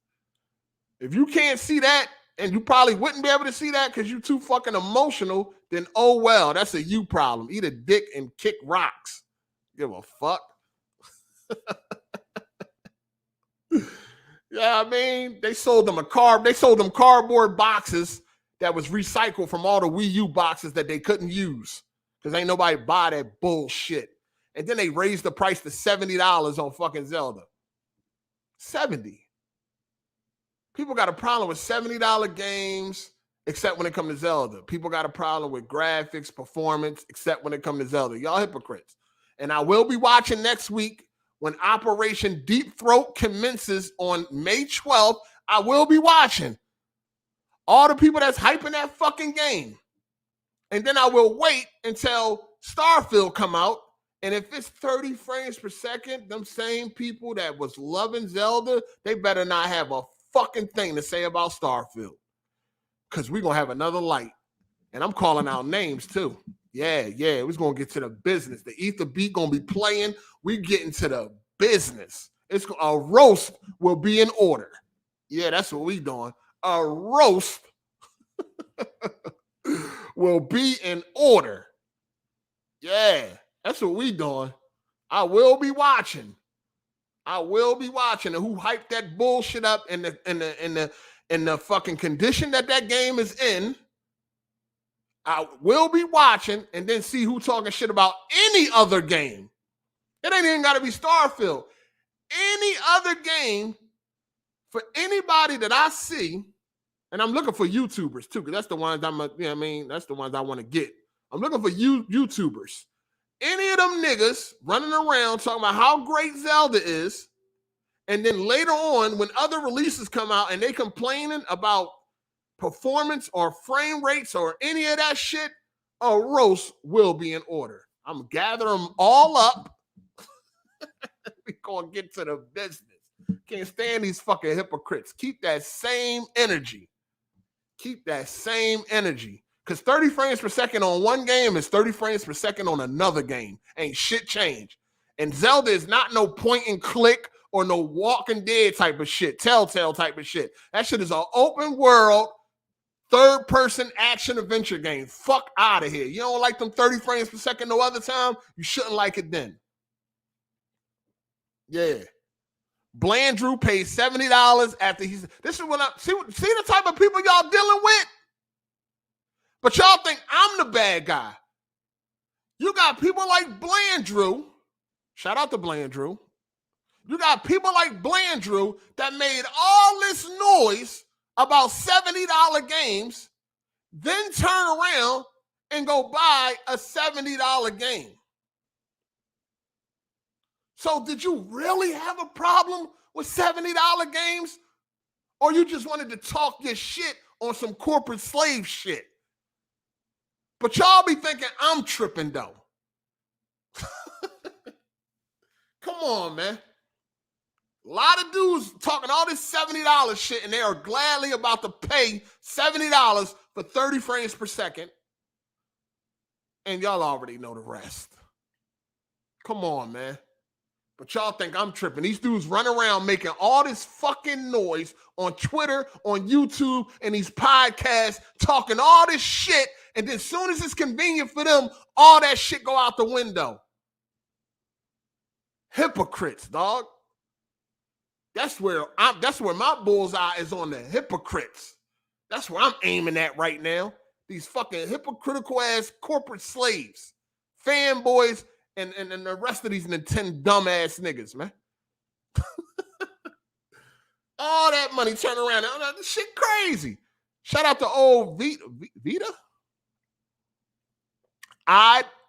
If you can't see that, and you probably wouldn't be able to see that because you're too fucking emotional, then oh well, that's a you problem. Eat a dick and kick rocks. Give a fuck. Yeah, I mean, they sold them cardboard boxes that was recycled from all the Wii U boxes that they couldn't use because ain't nobody buy that bullshit. And then they raised the price to $70 on fucking Zelda. $70. People got a problem with $70 games, except when it comes to Zelda. People got a problem with graphics, performance, except when it comes to Zelda. Y'all hypocrites. And I will be watching next week when Operation Deep Throat commences on May 12th. I will be watching all the people that's hyping that fucking game. And then I will wait until Starfield come out. And if it's 30 frames per second, them same people that was loving Zelda, they better not have a fucking thing to say about Starfield. Because we're going to have another Lite. And I'm calling out names too. Yeah, we're going to get to the business. The ether beat going to be playing. We getting to the business. It's a roast will be in order. Yeah, that's what we doing. A roast will be in order. Yeah, that's what we doing. I will be watching. And who hyped that bullshit up in the fucking condition that game is in. I will be watching and then see who talking shit about any other game. It ain't even got to be Starfield. Any other game for anybody that I see, and I'm looking for YouTubers too, because that's the ones that's the ones I want to get. I'm looking for YouTubers. Any of them niggas running around talking about how great Zelda is, and then later on, when other releases come out and they complaining about performance or frame rates or any of that shit, a roast will be in order. I'm gathering them all up. We gonna get to the business. Can't stand these fucking hypocrites. Keep that same energy. Because 30 frames per second on one game is 30 frames per second on another game. Ain't shit changed. And Zelda is not no point and click or no Walking Dead type of shit, Telltale type of shit. That shit is an open world, third-person action adventure game. Fuck out of here. You don't like them 30 frames per second no other time? You shouldn't like it then. Yeah. Blandrew paid $70 after he's... This is what I... See the type of people y'all dealing with? But y'all think I'm the bad guy. You got people like Blandrew. Shout out to Blandrew. You got people like Blandrew that made all this noise about $70 games, then turn around and go buy a $70 game. So did you really have a problem with $70 games? Or you just wanted to talk your shit on some corporate slave shit? But y'all be thinking I'm tripping though. Come on, man. A lot of dudes talking all this $70 shit and they are gladly about to pay $70 for 30 frames per second. And y'all already know the rest. Come on, man. But y'all think I'm tripping. These dudes run around making all this fucking noise on Twitter, on YouTube, and these podcasts, talking all this shit. And then as soon as it's convenient for them, all that shit go out the window. Hypocrites, dog. That's where my bullseye is, on the hypocrites. That's where I'm aiming at right now. These fucking hypocritical ass corporate slaves, fanboys, and the rest of these Nintendumb ass niggas, man. All that money turn around. This shit crazy. Shout out to old Vita?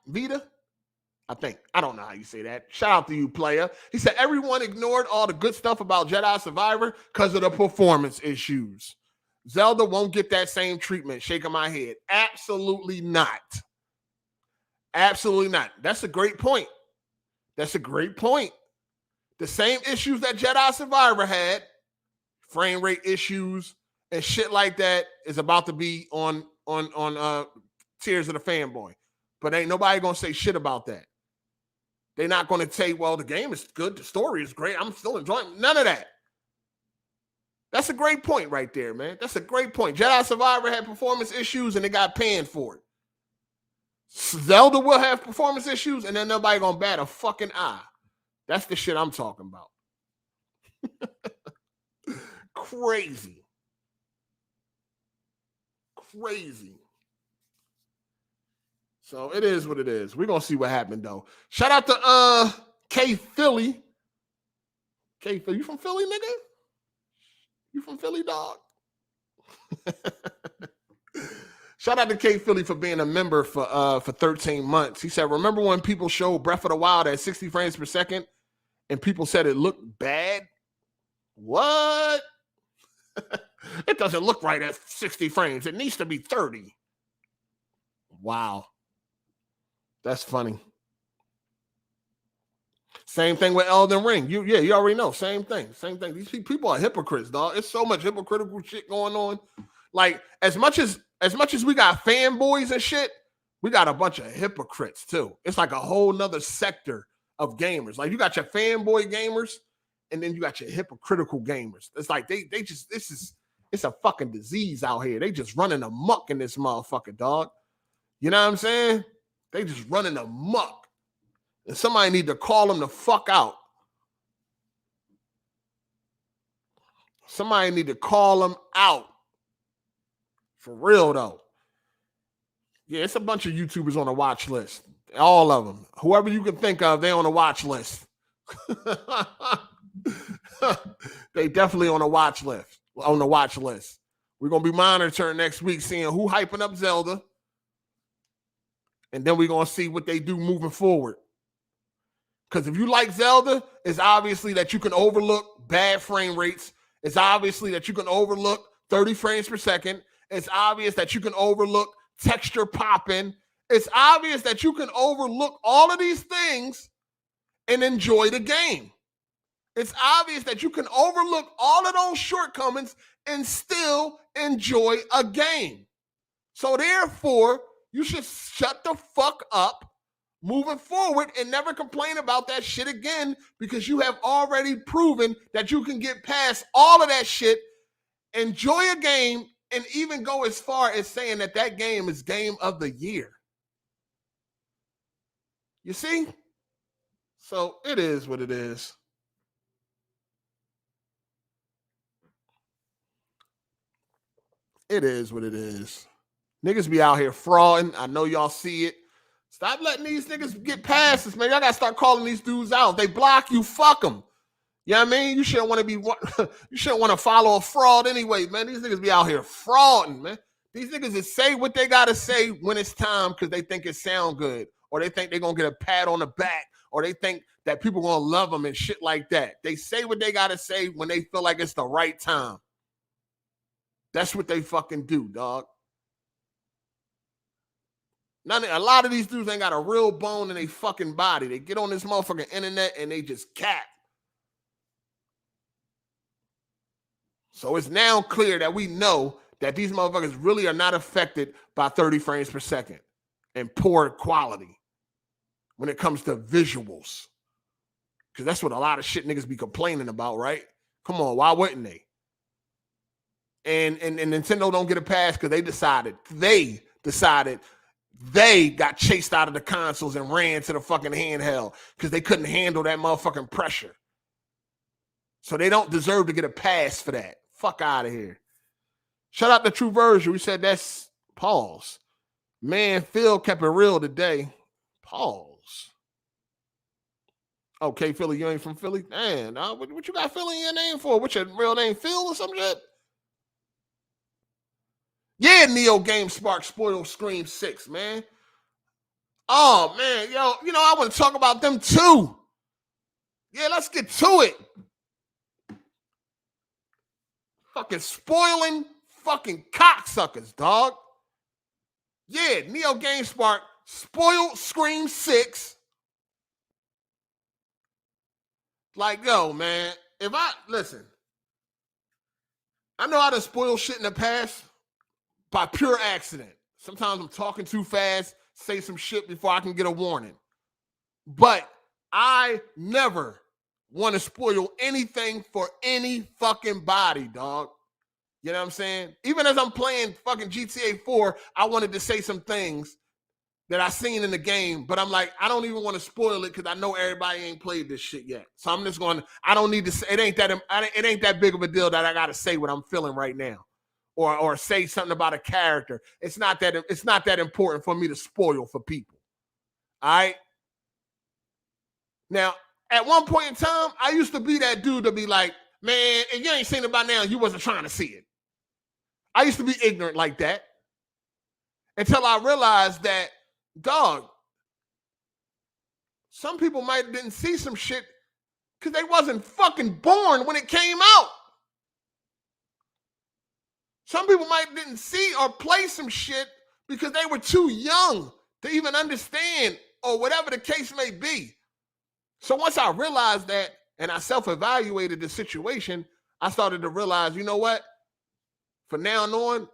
Vita? I think. I don't know how you say that. Shout out to you, player. He said, everyone ignored all the good stuff about Jedi Survivor because of the performance issues. Zelda won't get that same treatment. Shaking my head. Absolutely not. Absolutely not. That's a great point. That's a great point. The same issues that Jedi Survivor had, frame rate issues and shit like that, is about to be on Tears of the Fanboy. But ain't nobody gonna say shit about that. They're not gonna say, well, the game is good, the story is great, I'm still enjoying it. None of that. That's a great point right there, man. That's a great point. Jedi Survivor had performance issues and they got panned for it. Zelda will have performance issues and then nobody gonna bat a fucking eye. That's the shit I'm talking about. Crazy. So it is what it is. We're gonna see what happened though. Shout out to K Philly. K Philly, you from Philly, nigga? You from Philly, dog? Shout out to K-Philly for being a member for 13 months. He said, remember when people showed Breath of the Wild at 60 frames per second and people said it looked bad? What? It doesn't look right at 60 frames. It needs to be 30. Wow. That's funny. Same thing with Elden Ring. You already know. Same thing. These people are hypocrites, dog. It's so much hypocritical shit going on. Like, as much as we got fanboys and shit, we got a bunch of hypocrites too. It's like a whole nother sector of gamers. Like, you got your fanboy gamers, and then you got your hypocritical gamers. It's like it's a fucking disease out here. They just running amok in this motherfucker, dog. You know what I'm saying? They just running amok. And somebody need to call them the fuck out. Somebody need to call them out. For real, though. Yeah, it's a bunch of YouTubers on the watch list. All of them. Whoever you can think of, they on the watch list. They definitely on the watch list. We're going to be monitoring next week, seeing who hyping up Zelda. And then we're going to see what they do moving forward. Because if you like Zelda, it's obviously that you can overlook bad frame rates. It's obviously that you can overlook 30 frames per second. It's obvious that you can overlook texture popping. It's obvious that you can overlook all of these things and enjoy the game. It's obvious that you can overlook all of those shortcomings and still enjoy a game. So therefore, you should shut the fuck up moving forward and never complain about that shit again, because you have already proven that you can get past all of that shit, enjoy a game, and even go as far as saying that that game is game of the year. You see? So it is what it is. It is what it is. Niggas be out here frauding. I know y'all see it. Stop letting these niggas get past this, man. Y'all gotta start calling these dudes out. If they block you, fuck them. You know what I mean? You shouldn't want to be. You shouldn't want to follow a fraud anyway, man. These niggas be out here frauding, man. These niggas just say what they gotta say when it's time because they think it sound good, or they think they're gonna get a pat on the back, or they think that people gonna love them and shit like that. They say what they gotta say when they feel like it's the right time. That's what they fucking do, dog. A lot of these dudes ain't got a real bone in their fucking body. They get on this motherfucking internet and they just cap. So it's now clear that we know that these motherfuckers really are not affected by 30 frames per second and poor quality when it comes to visuals. Because that's what a lot of shit niggas be complaining about, right? Come on, why wouldn't they? And Nintendo don't get a pass because they decided they got chased out of the consoles and ran to the fucking handheld because they couldn't handle that motherfucking pressure. So they don't deserve to get a pass for that. Fuck out of here. Shout out to True Version. We said that's pause. Man, Phil kept it real today. Pause. Okay, Philly, you ain't from Philly? Man, what you got Philly in your name for? What's your real name, Phil or some shit? Yeah, Neo Game Spark spoiled Scream 6, man. Oh, man, yo, you know, I want to talk about them too. Yeah, let's get to it. Fucking spoiling fucking cocksuckers, dog. Yeah, Neo Game Spark spoiled Scream 6. Like, yo, man, listen, I know how to spoil shit in the past by pure accident. Sometimes I'm talking too fast, say some shit before I can get a warning. But I never want to spoil anything for any fucking body, dog. You know what I'm saying? Even as I'm playing fucking GTA 4, I wanted to say some things that I seen in the game, but I'm like, I don't even want to spoil it because I know everybody ain't played this shit yet. So I'm just going, I don't need to say, it ain't that big of a deal that I got to say what I'm feeling right now. Or say something about a character. It's not that important for me to spoil for people. All right. Now, at one point in time, I used to be that dude to be like, Man, if you ain't seen it by now, you wasn't trying to see it. I used to be ignorant like that until I realized that, dog, some people might didn't see some shit because they wasn't fucking born when it came out. Some people might didn't see or play some shit because they were too young to even understand or whatever the case may be. So once I realized that and I self-evaluated the situation, I started to realize, you know what? From now on,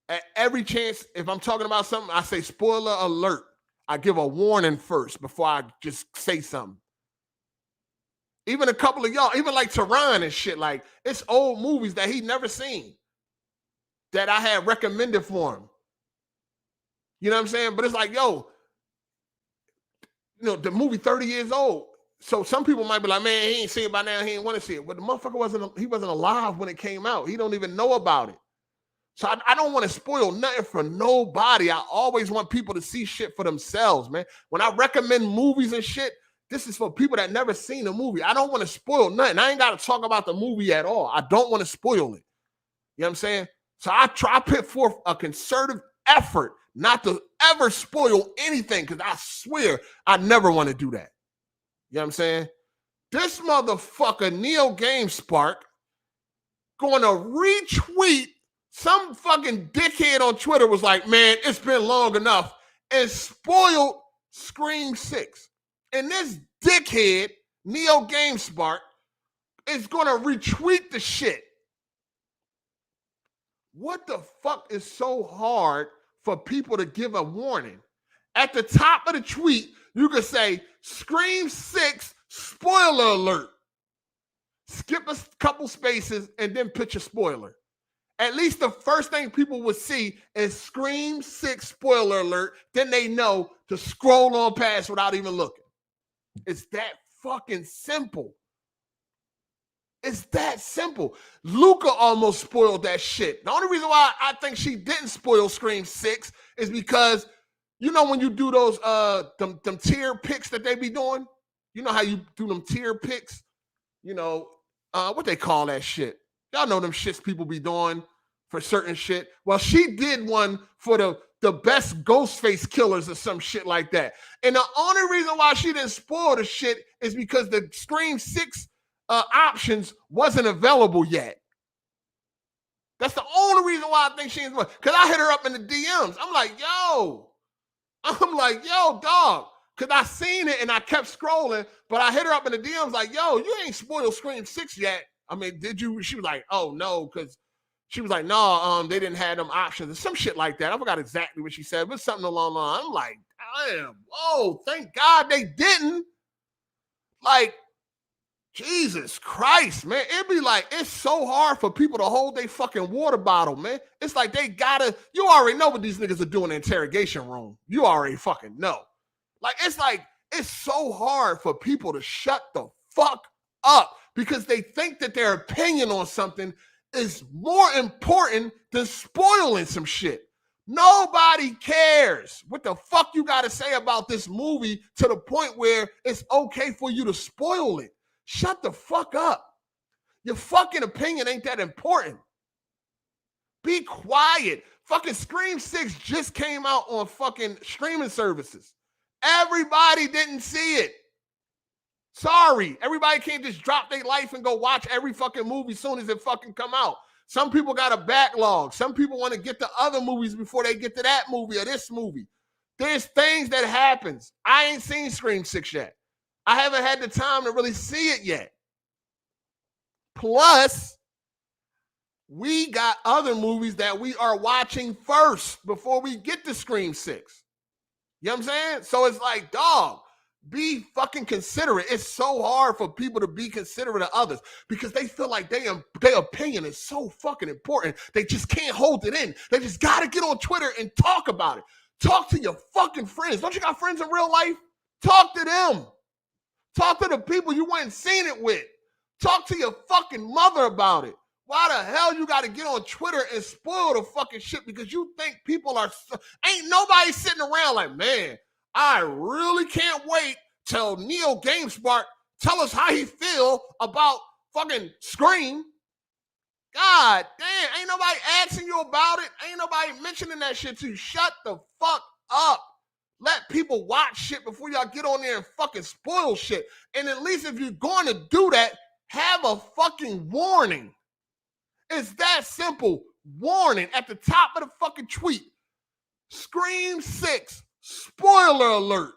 at every chance, if I'm talking about something, I say spoiler alert. I give a warning first before I just say something. Even a couple of y'all, even like Tehran and shit, like it's old movies that he never seen that I had recommended for him. You know what I'm saying? But it's like, yo, you know, the movie 30 years old. So some people might be like, man, he ain't seen it by now. He ain't want to see it. But the motherfucker wasn't alive when it came out. He don't even know about it. So I don't want to spoil nothing for nobody. I always want people to see shit for themselves, man. When I recommend movies and shit, this is for people that never seen a movie. I don't want to spoil nothing. I ain't got to talk about the movie at all. I don't want to spoil it. You know what I'm saying? So I put forth a concerted effort not to ever spoil anything because I swear I never want to do that. You know what I'm saying? This motherfucker, Neo GameSpark, going to retweet some fucking dickhead on Twitter was like, man, it's been long enough, and spoiled Scream 6. And this dickhead, Neo GameSpark, is going to retweet the shit. What the fuck is so hard for people to give a warning? At the top of the tweet, you could say, Scream 6, spoiler alert. Skip a couple spaces and then put your spoiler. At least the first thing people would see is Scream 6, spoiler alert. Then they know to scroll on past without even looking. It's that fucking simple. It's that simple. Luca almost spoiled that shit. The only reason why I think she didn't spoil Scream 6 is because, you know, when you do those them tier picks that they be doing, you know how you do them tier picks, you know, what they call that shit. Y'all know them shits people be doing for certain shit. Well, she did one for the best Ghostface killers or some shit like that. And the only reason why she didn't spoil the shit is because the Scream 6 options wasn't available yet. That's the only reason why I think she didn't. Because I hit her up in the DMs. I'm like, yo, dog. Because I seen it and I kept scrolling, but I hit her up in the DMs like, yo, you ain't spoiled Scream 6 yet. I mean, did you? She was like, oh, no, because she was like, no, they didn't have them options or some shit like that. I forgot exactly what she said, but something along the line. I'm like, damn, whoa, thank God they didn't. Like, Jesus Christ, man. It'd be like, it's so hard for people to hold their fucking water bottle, man. It's like they gotta, you already know what these niggas are doing in the interrogation room. You already fucking know. Like, it's so hard for people to shut the fuck up because they think that their opinion on something is more important than spoiling some shit. Nobody cares what the fuck you got to say about this movie to the point where it's okay for you to spoil it. Shut the fuck up. Your fucking opinion ain't that important. Be quiet. Fucking Scream 6 just came out on fucking streaming services. Everybody didn't see it. Sorry. Everybody can't just drop their life and go watch every fucking movie as soon as it fucking come out. Some people got a backlog. Some people want to get to other movies before they get to that movie or this movie. There's things that happens. I ain't seen Scream 6 yet. I haven't had the time to really see it yet. Plus, we got other movies that we are watching first before we get to Scream 6. You know what I'm saying? So it's like, dog, be fucking considerate. It's so hard for people to be considerate of others because they feel like their opinion is so fucking important. They just can't hold it in. They just got to get on Twitter and talk about it. Talk to your fucking friends. Don't you got friends in real life? Talk to them. Talk to the people you went and seen it with. Talk to your fucking mother about it. Why the hell you got to get on Twitter and spoil the fucking shit because you think people are... Ain't nobody sitting around like, man, I really can't wait till Neo GameSpark tell us how he feel about fucking Scream. God damn, ain't nobody asking you about it. Ain't nobody mentioning that shit to you. Shut the fuck up. Let people watch shit before y'all get on there and fucking spoil shit. And at least if you're going to do that, have a fucking warning. It's that simple. Warning at the top of the fucking tweet. Scream 6, spoiler alert.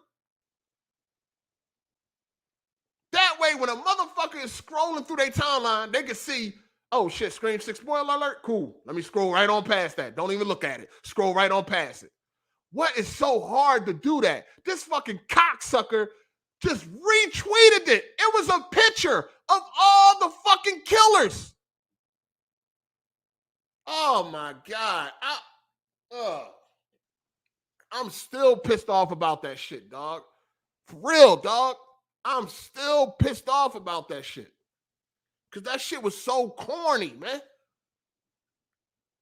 That way, when a motherfucker is scrolling through their timeline, they can see, oh shit, Scream 6, spoiler alert, cool. Let me scroll right on past that. Don't even look at it. Scroll right on past it. What is so hard to do that? This fucking cocksucker just retweeted it. It was a picture of all the fucking killers. Oh my God. I'm still pissed off about that shit, dog. For real, dog. I'm still pissed off about that shit. Because that shit was so corny, man.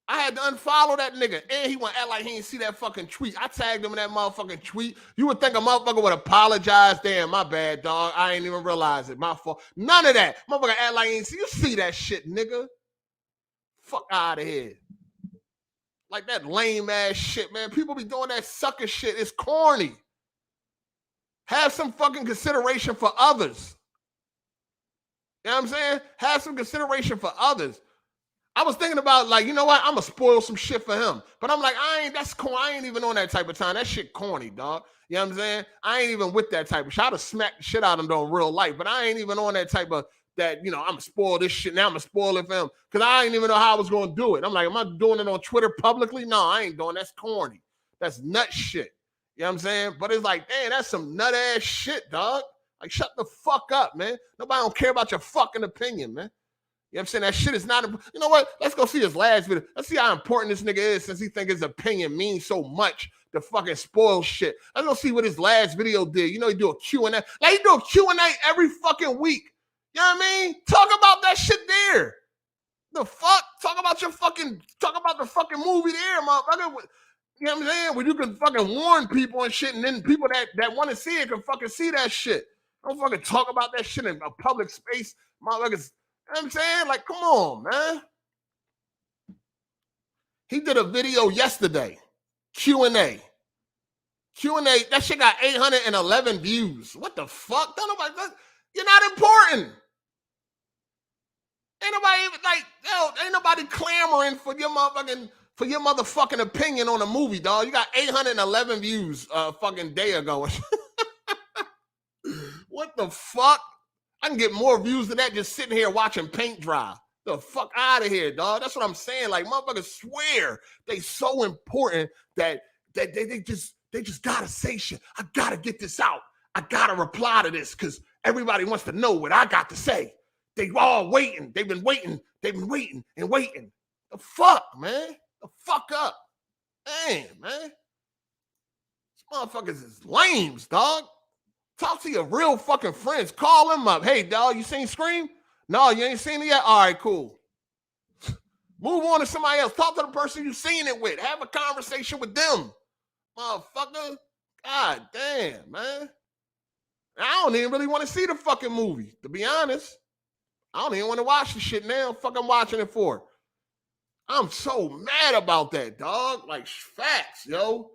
I had to unfollow that nigga. And he went act like he didn't see that fucking tweet. I tagged him in that motherfucking tweet. You would think a motherfucker would apologize. Damn, my bad, dog. I ain't even realize it. My fault. None of that. Motherfucker act like he didn't see. You see that shit, nigga. Fuck out of here. Like that lame ass shit, man. People be doing that sucker shit. It's corny. Have some fucking consideration for others. You know what I'm saying? Have some consideration for others. I was thinking about, like, you know what? I'm going to spoil some shit for him. But I'm like, that's corny. I ain't even on that type of time. That shit corny, dog. You know what I'm saying? I ain't even with that type of shit. I'd have smacked the shit out of him though in real life. But I ain't even on that type of, that, you know, I'm going to spoil this shit. Now I'm going to spoil it for him. Because I ain't even know how I was going to do it. I'm like, am I doing it on Twitter publicly? No, I ain't doing. That's corny. That's nut shit. You know what I'm saying? But it's like, damn, that's some nut ass shit, dog. Like, shut the fuck up, man. Nobody don't care about your fucking opinion, man. You know what I'm saying? That shit is not, you know what? Let's go see his last video. Let's see how important this nigga is since he think his opinion means so much to fucking spoil shit. Let's go see what his last video did. You know, he do a Q&A. Like, he do a Q&A every fucking week. You know what I mean? Talk about that shit there. The fuck? Talk about the fucking movie there, motherfucker. You know what I'm saying? Where you can fucking warn people and shit, and then people that want to see it can fucking see that shit. Don't fucking talk about that shit in a public space, motherfuckers. You know what I'm saying? Like, come on, man. He did a video yesterday. Q&A. That shit got 811 views. What the fuck? You're not important. Ain't nobody clamoring for your motherfucking opinion on a movie, dog. You got 811 views a fucking day ago. What the fuck? I can get more views than that just sitting here watching paint dry. The fuck out of here, dog. That's what I'm saying. Like, motherfuckers swear they so important that they just gotta say shit. I gotta get this out. I gotta reply to this because everybody wants to know what I got to say. They all waiting. They've been waiting and waiting. The fuck, man? The fuck up. Damn, man. These motherfuckers is lames, dog. Talk to your real fucking friends. Call them up. Hey, dog, you seen Scream? No, you ain't seen it yet? All right, cool. Move on to somebody else. Talk to the person you seen it with. Have a conversation with them. Motherfucker. God damn, man. I don't even really want to see the fucking movie, to be honest. I don't even want to watch the shit now. Fuck, I'm watching it for. I'm so mad about that, dog. Like, facts, yo.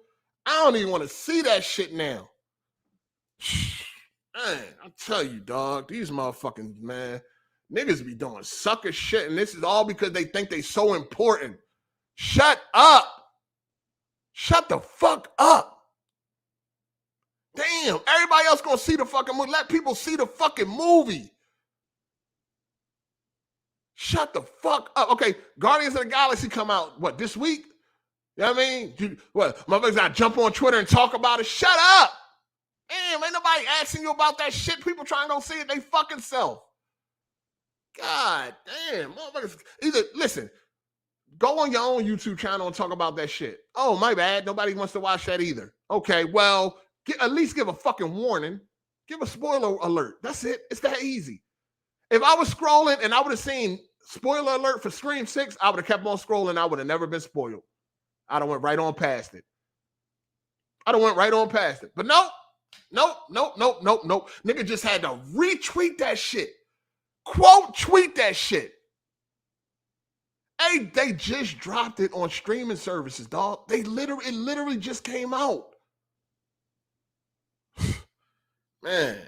I don't even want to see that shit now. Man, I tell you, dog, these motherfucking, man, niggas be doing sucker shit, and this is all because they think they so important. Shut up. Shut the fuck up. Damn, everybody else gonna see the fucking movie. Let people see the fucking movie. Shut the fuck up. Okay, Guardians of the Galaxy come out, what, this week? You know what I mean? Motherfuckers gotta jump on Twitter and talk about it? Shut up. Damn, ain't nobody asking you about that shit. People trying to go see it they fucking self. God damn, motherfuckers. Listen, go on your own YouTube channel and talk about that shit. Oh, my bad. Nobody wants to watch that either. Okay, well, at least give a fucking warning. Give a spoiler alert. That's it. It's that easy. If I was scrolling and I would have seen spoiler alert for Scream 6, I would have kept on scrolling. I would have never been spoiled. I'd have went right on past it. But nope. Nigga just had to retweet that shit. Quote tweet that shit. Hey, they just dropped it on streaming services, dog. It literally just came out. Man,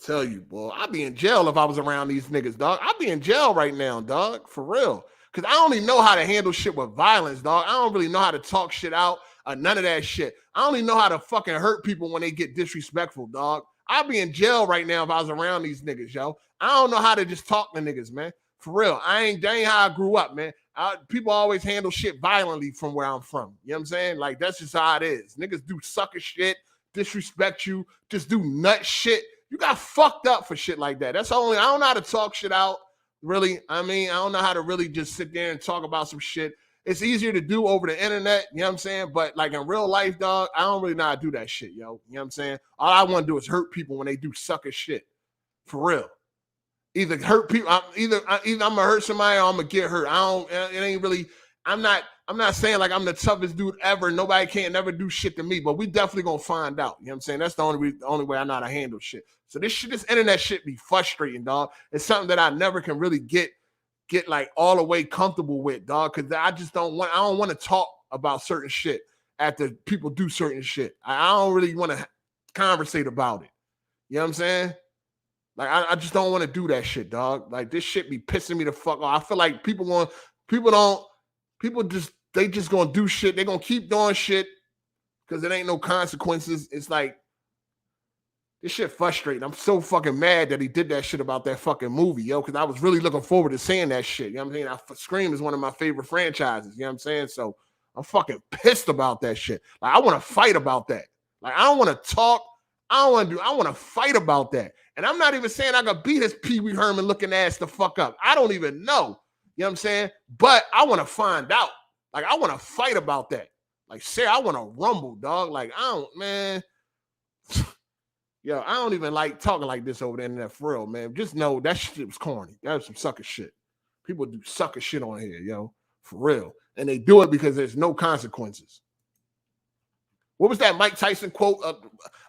tell you, boy, I'd be in jail if I was around these niggas, dog. I'd be in jail right now, dog, for real. Because I don't even know how to handle shit with violence, dog. I don't really know how to talk shit out or none of that shit. I only know how to fucking hurt people when they get disrespectful, dog. I'd be in jail right now if I was around these niggas, yo. I don't know how to just talk to niggas, man. For real. That ain't how I grew up, man. People always handle shit violently from where I'm from. You know what I'm saying? Like, that's just how it is. Niggas do sucker shit, disrespect you, just do nut shit. You got fucked up for shit like that. That's only, I don't know how to talk shit out, really. I mean, I don't know how to really just sit there and talk about some shit. It's easier to do over the internet, you know what I'm saying? But like in real life, dog, I don't really know how to do that shit, yo. You know what I'm saying? All I want to do is hurt people when they do sucker shit. For real. Either hurt people, either I'm gonna hurt somebody or I'm gonna get hurt. It ain't really, I'm not saying like I'm the toughest dude ever. Nobody can't never do shit to me, but we definitely gonna find out. You know what I'm saying? That's the only way I know how to handle shit. So this internet shit be frustrating, dog. It's something that I never can really get like all the way comfortable with, dog, because I don't want to talk about certain shit after people do certain shit. I don't really want to conversate about it. You know what I'm saying? Like, I just don't want to do that shit, dog. Like, this shit be pissing me the fuck off. I feel like people just gonna do shit. They gonna keep doing shit because it ain't no consequences. It's like, this shit frustrating. I'm so fucking mad that he did that shit about that fucking movie, yo, because I was really looking forward to seeing that shit. You know what I'm saying? Scream is one of my favorite franchises. You know what I'm saying? So I'm fucking pissed about that shit. Like, I want to fight about that. Like, I don't want to talk. I want to fight about that. And I'm not even saying I could beat his Pee Wee Herman looking ass the fuck up. I don't even know. You know what I'm saying? But I want to find out. Like, I want to fight about that. Like, Sarah, I want to rumble, dog. Like, man. Yo, I don't even like talking like this over the internet for real, man. Just know that shit was corny. That was some sucker shit. People do sucker shit on here, yo. For real. And they do it because there's no consequences. What was that Mike Tyson quote?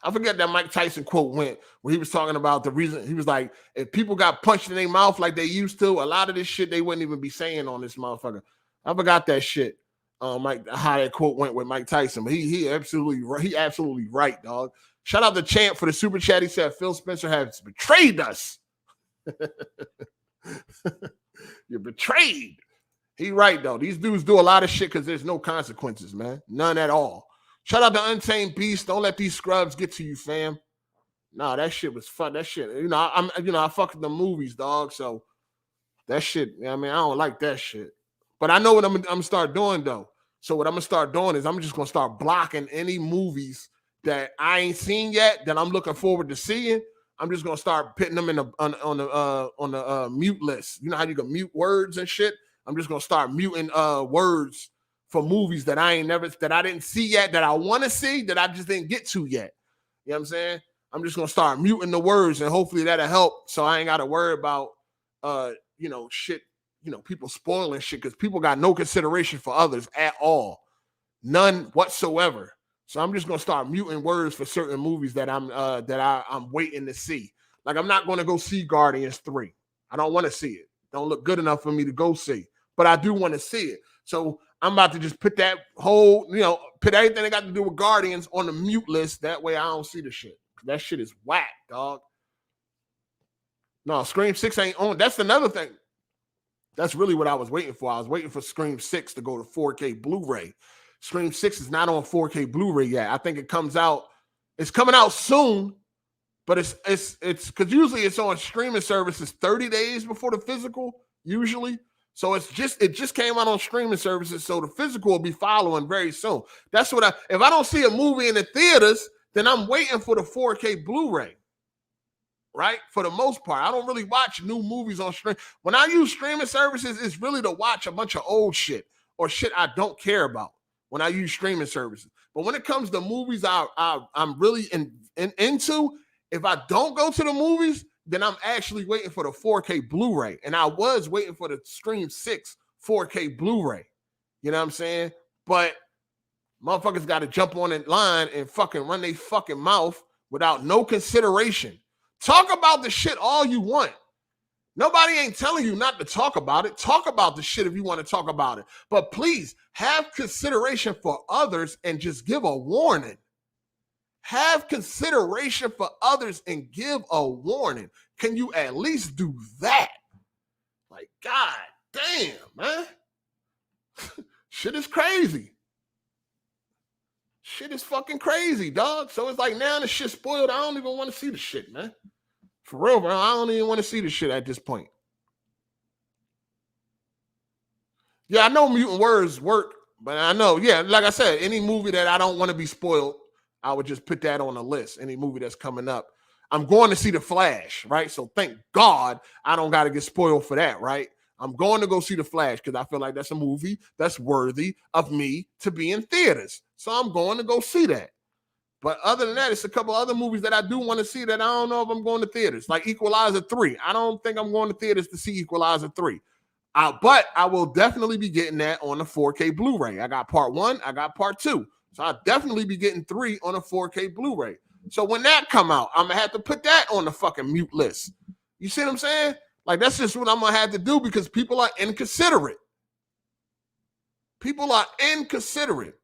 I forget that Mike Tyson quote went where he was talking about the reason. He was like, if people got punched in their mouth like they used to, a lot of this shit they wouldn't even be saying on this motherfucker. I forgot that shit. Mike, how that quote went with Mike Tyson, but he absolutely right, dog. Shout out to Champ for the super chat. He said Phil Spencer has betrayed us. You're betrayed. He right though. These dudes do a lot of shit because there's no consequences, man. None at all. Shout out to Untamed Beast. Don't let these scrubs get to you, fam. Nah, that shit was fun. That shit, I fuck with the movies, dog. So that shit, I don't like that shit. But I know what I'm gonna start doing though. So what I'm gonna start doing is I'm just gonna start blocking any movies that I ain't seen yet that I'm looking forward to seeing. I'm just gonna start putting them in on the mute list. You know how you can mute words and shit? I'm just gonna start muting words for movies that I didn't see yet, that I want to see, that I just didn't get to yet. You know what I'm saying? I'm just gonna start muting the words, and hopefully that'll help. So I ain't gotta worry about shit, people spoiling shit, because people got no consideration for others at all. None whatsoever. So I'm just gonna start muting words for certain movies that I'm waiting to see. Like, I'm not gonna go see Guardians 3. I don't want to see it. Don't look good enough for me to go see. But I do want to see it. So I'm about to just put that whole, put everything that got to do with Guardians on the mute list. That way I don't see the shit. That shit is whack, dog. No, Scream 6 ain't on. That's another thing. That's really what I was waiting for. I was waiting for Scream 6 to go to 4K Blu-ray. Scream 6 is not on 4K Blu-ray yet. I think it's coming out soon, but it's because usually it's on streaming services 30 days before the physical, usually. So it just came out on streaming services, so the physical will be following very soon. That's what if I don't see a movie in the theaters, then I'm waiting for the 4K Blu-ray. Right? For the most part, I don't really watch new movies on stream. When I use streaming services, it's really to watch a bunch of old shit or shit I don't care about when I use streaming services. But when it comes to movies I'm really into, if I don't go to the movies, then I'm actually waiting for the 4K Blu-ray. And I was waiting for the Scream 6 4K Blu-ray. You know what I'm saying? But motherfuckers got to jump on that line and fucking run their fucking mouth without no consideration. Talk about the shit all you want. Nobody ain't telling you not to talk about it. Talk about the shit if you want to talk about it. But please have consideration for others and just give a warning. Have consideration for others and give a warning. Can you at least do that? Like, God damn, man. Shit is crazy. Shit is fucking crazy, dog. So it's like now the shit spoiled. I don't even want to see the shit, man. For real, bro. I don't even want to see the shit at this point. Yeah, I know mutant words work, but I know, yeah, like I said, any movie that I don't want to be spoiled, I would just put that on the list. Any movie that's coming up. I'm going to see The Flash, right? So thank God I don't got to get spoiled for that, right? I'm going to go see The Flash because I feel like that's a movie that's worthy of me to be in theaters. So I'm going to go see that. But other than that, it's a couple other movies that I do want to see that I don't know if I'm going to theaters. Like Equalizer 3. I don't think I'm going to theaters to see Equalizer 3. But I will definitely be getting that on a 4K Blu-ray. I got part 1, I got part 2. So I'll definitely be getting 3 on a 4K Blu-ray. So when that come out, I'm going to have to put that on the fucking mute list. You see what I'm saying? Like, that's just what I'm going to have to do because people are inconsiderate. People are inconsiderate.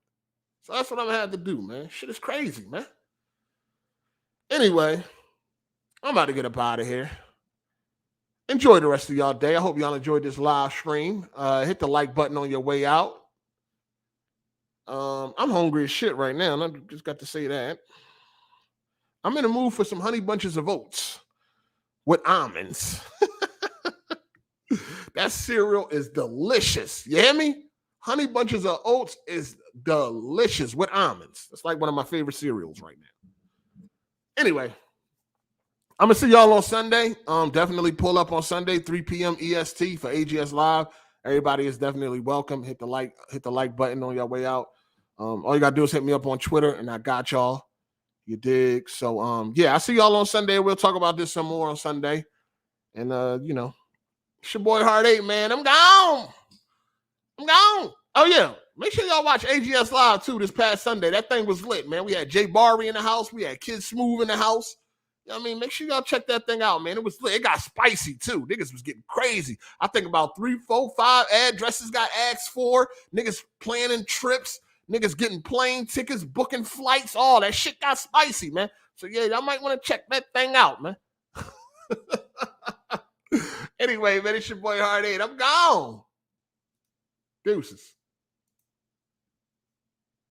So that's what I'm going to have to do, man. Shit is crazy, man. Anyway, I'm about to get up out of here. Enjoy the rest of y'all day. I hope y'all enjoyed this live stream. Hit the like button on your way out. I'm hungry as shit right now. I just got to say that. I'm in the mood for some honey bunches of oats with almonds. That cereal is delicious. You hear me? Honey bunches of oats is delicious with almonds. It's like one of my favorite cereals right now. Anyway, I'm going to see y'all on Sunday. Definitely pull up on Sunday, 3 p.m. EST for AGS Live. Everybody is definitely welcome. Hit the like button on your way out. All you got to do is hit me up on Twitter, and I got y'all. You dig? So, yeah, I'll see y'all on Sunday. We'll talk about this some more on Sunday. And, it's your boy Hard8, man. I'm gone. Oh, yeah. Make sure y'all watch AGS Live, too, this past Sunday. That thing was lit, man. We had Jay Barry in the house. We had Kid Smooth in the house. You know what I mean? Make sure y'all check that thing out, man. It was lit. It got spicy, too. Niggas was getting crazy. I think about 3, 4, 5 addresses got asked for. Niggas planning trips. Niggas getting plane tickets, booking flights. All that shit got spicy, man. So, yeah, y'all might want to check that thing out, man. Anyway, man, it's your boy Hard8. I'm gone. Deuces.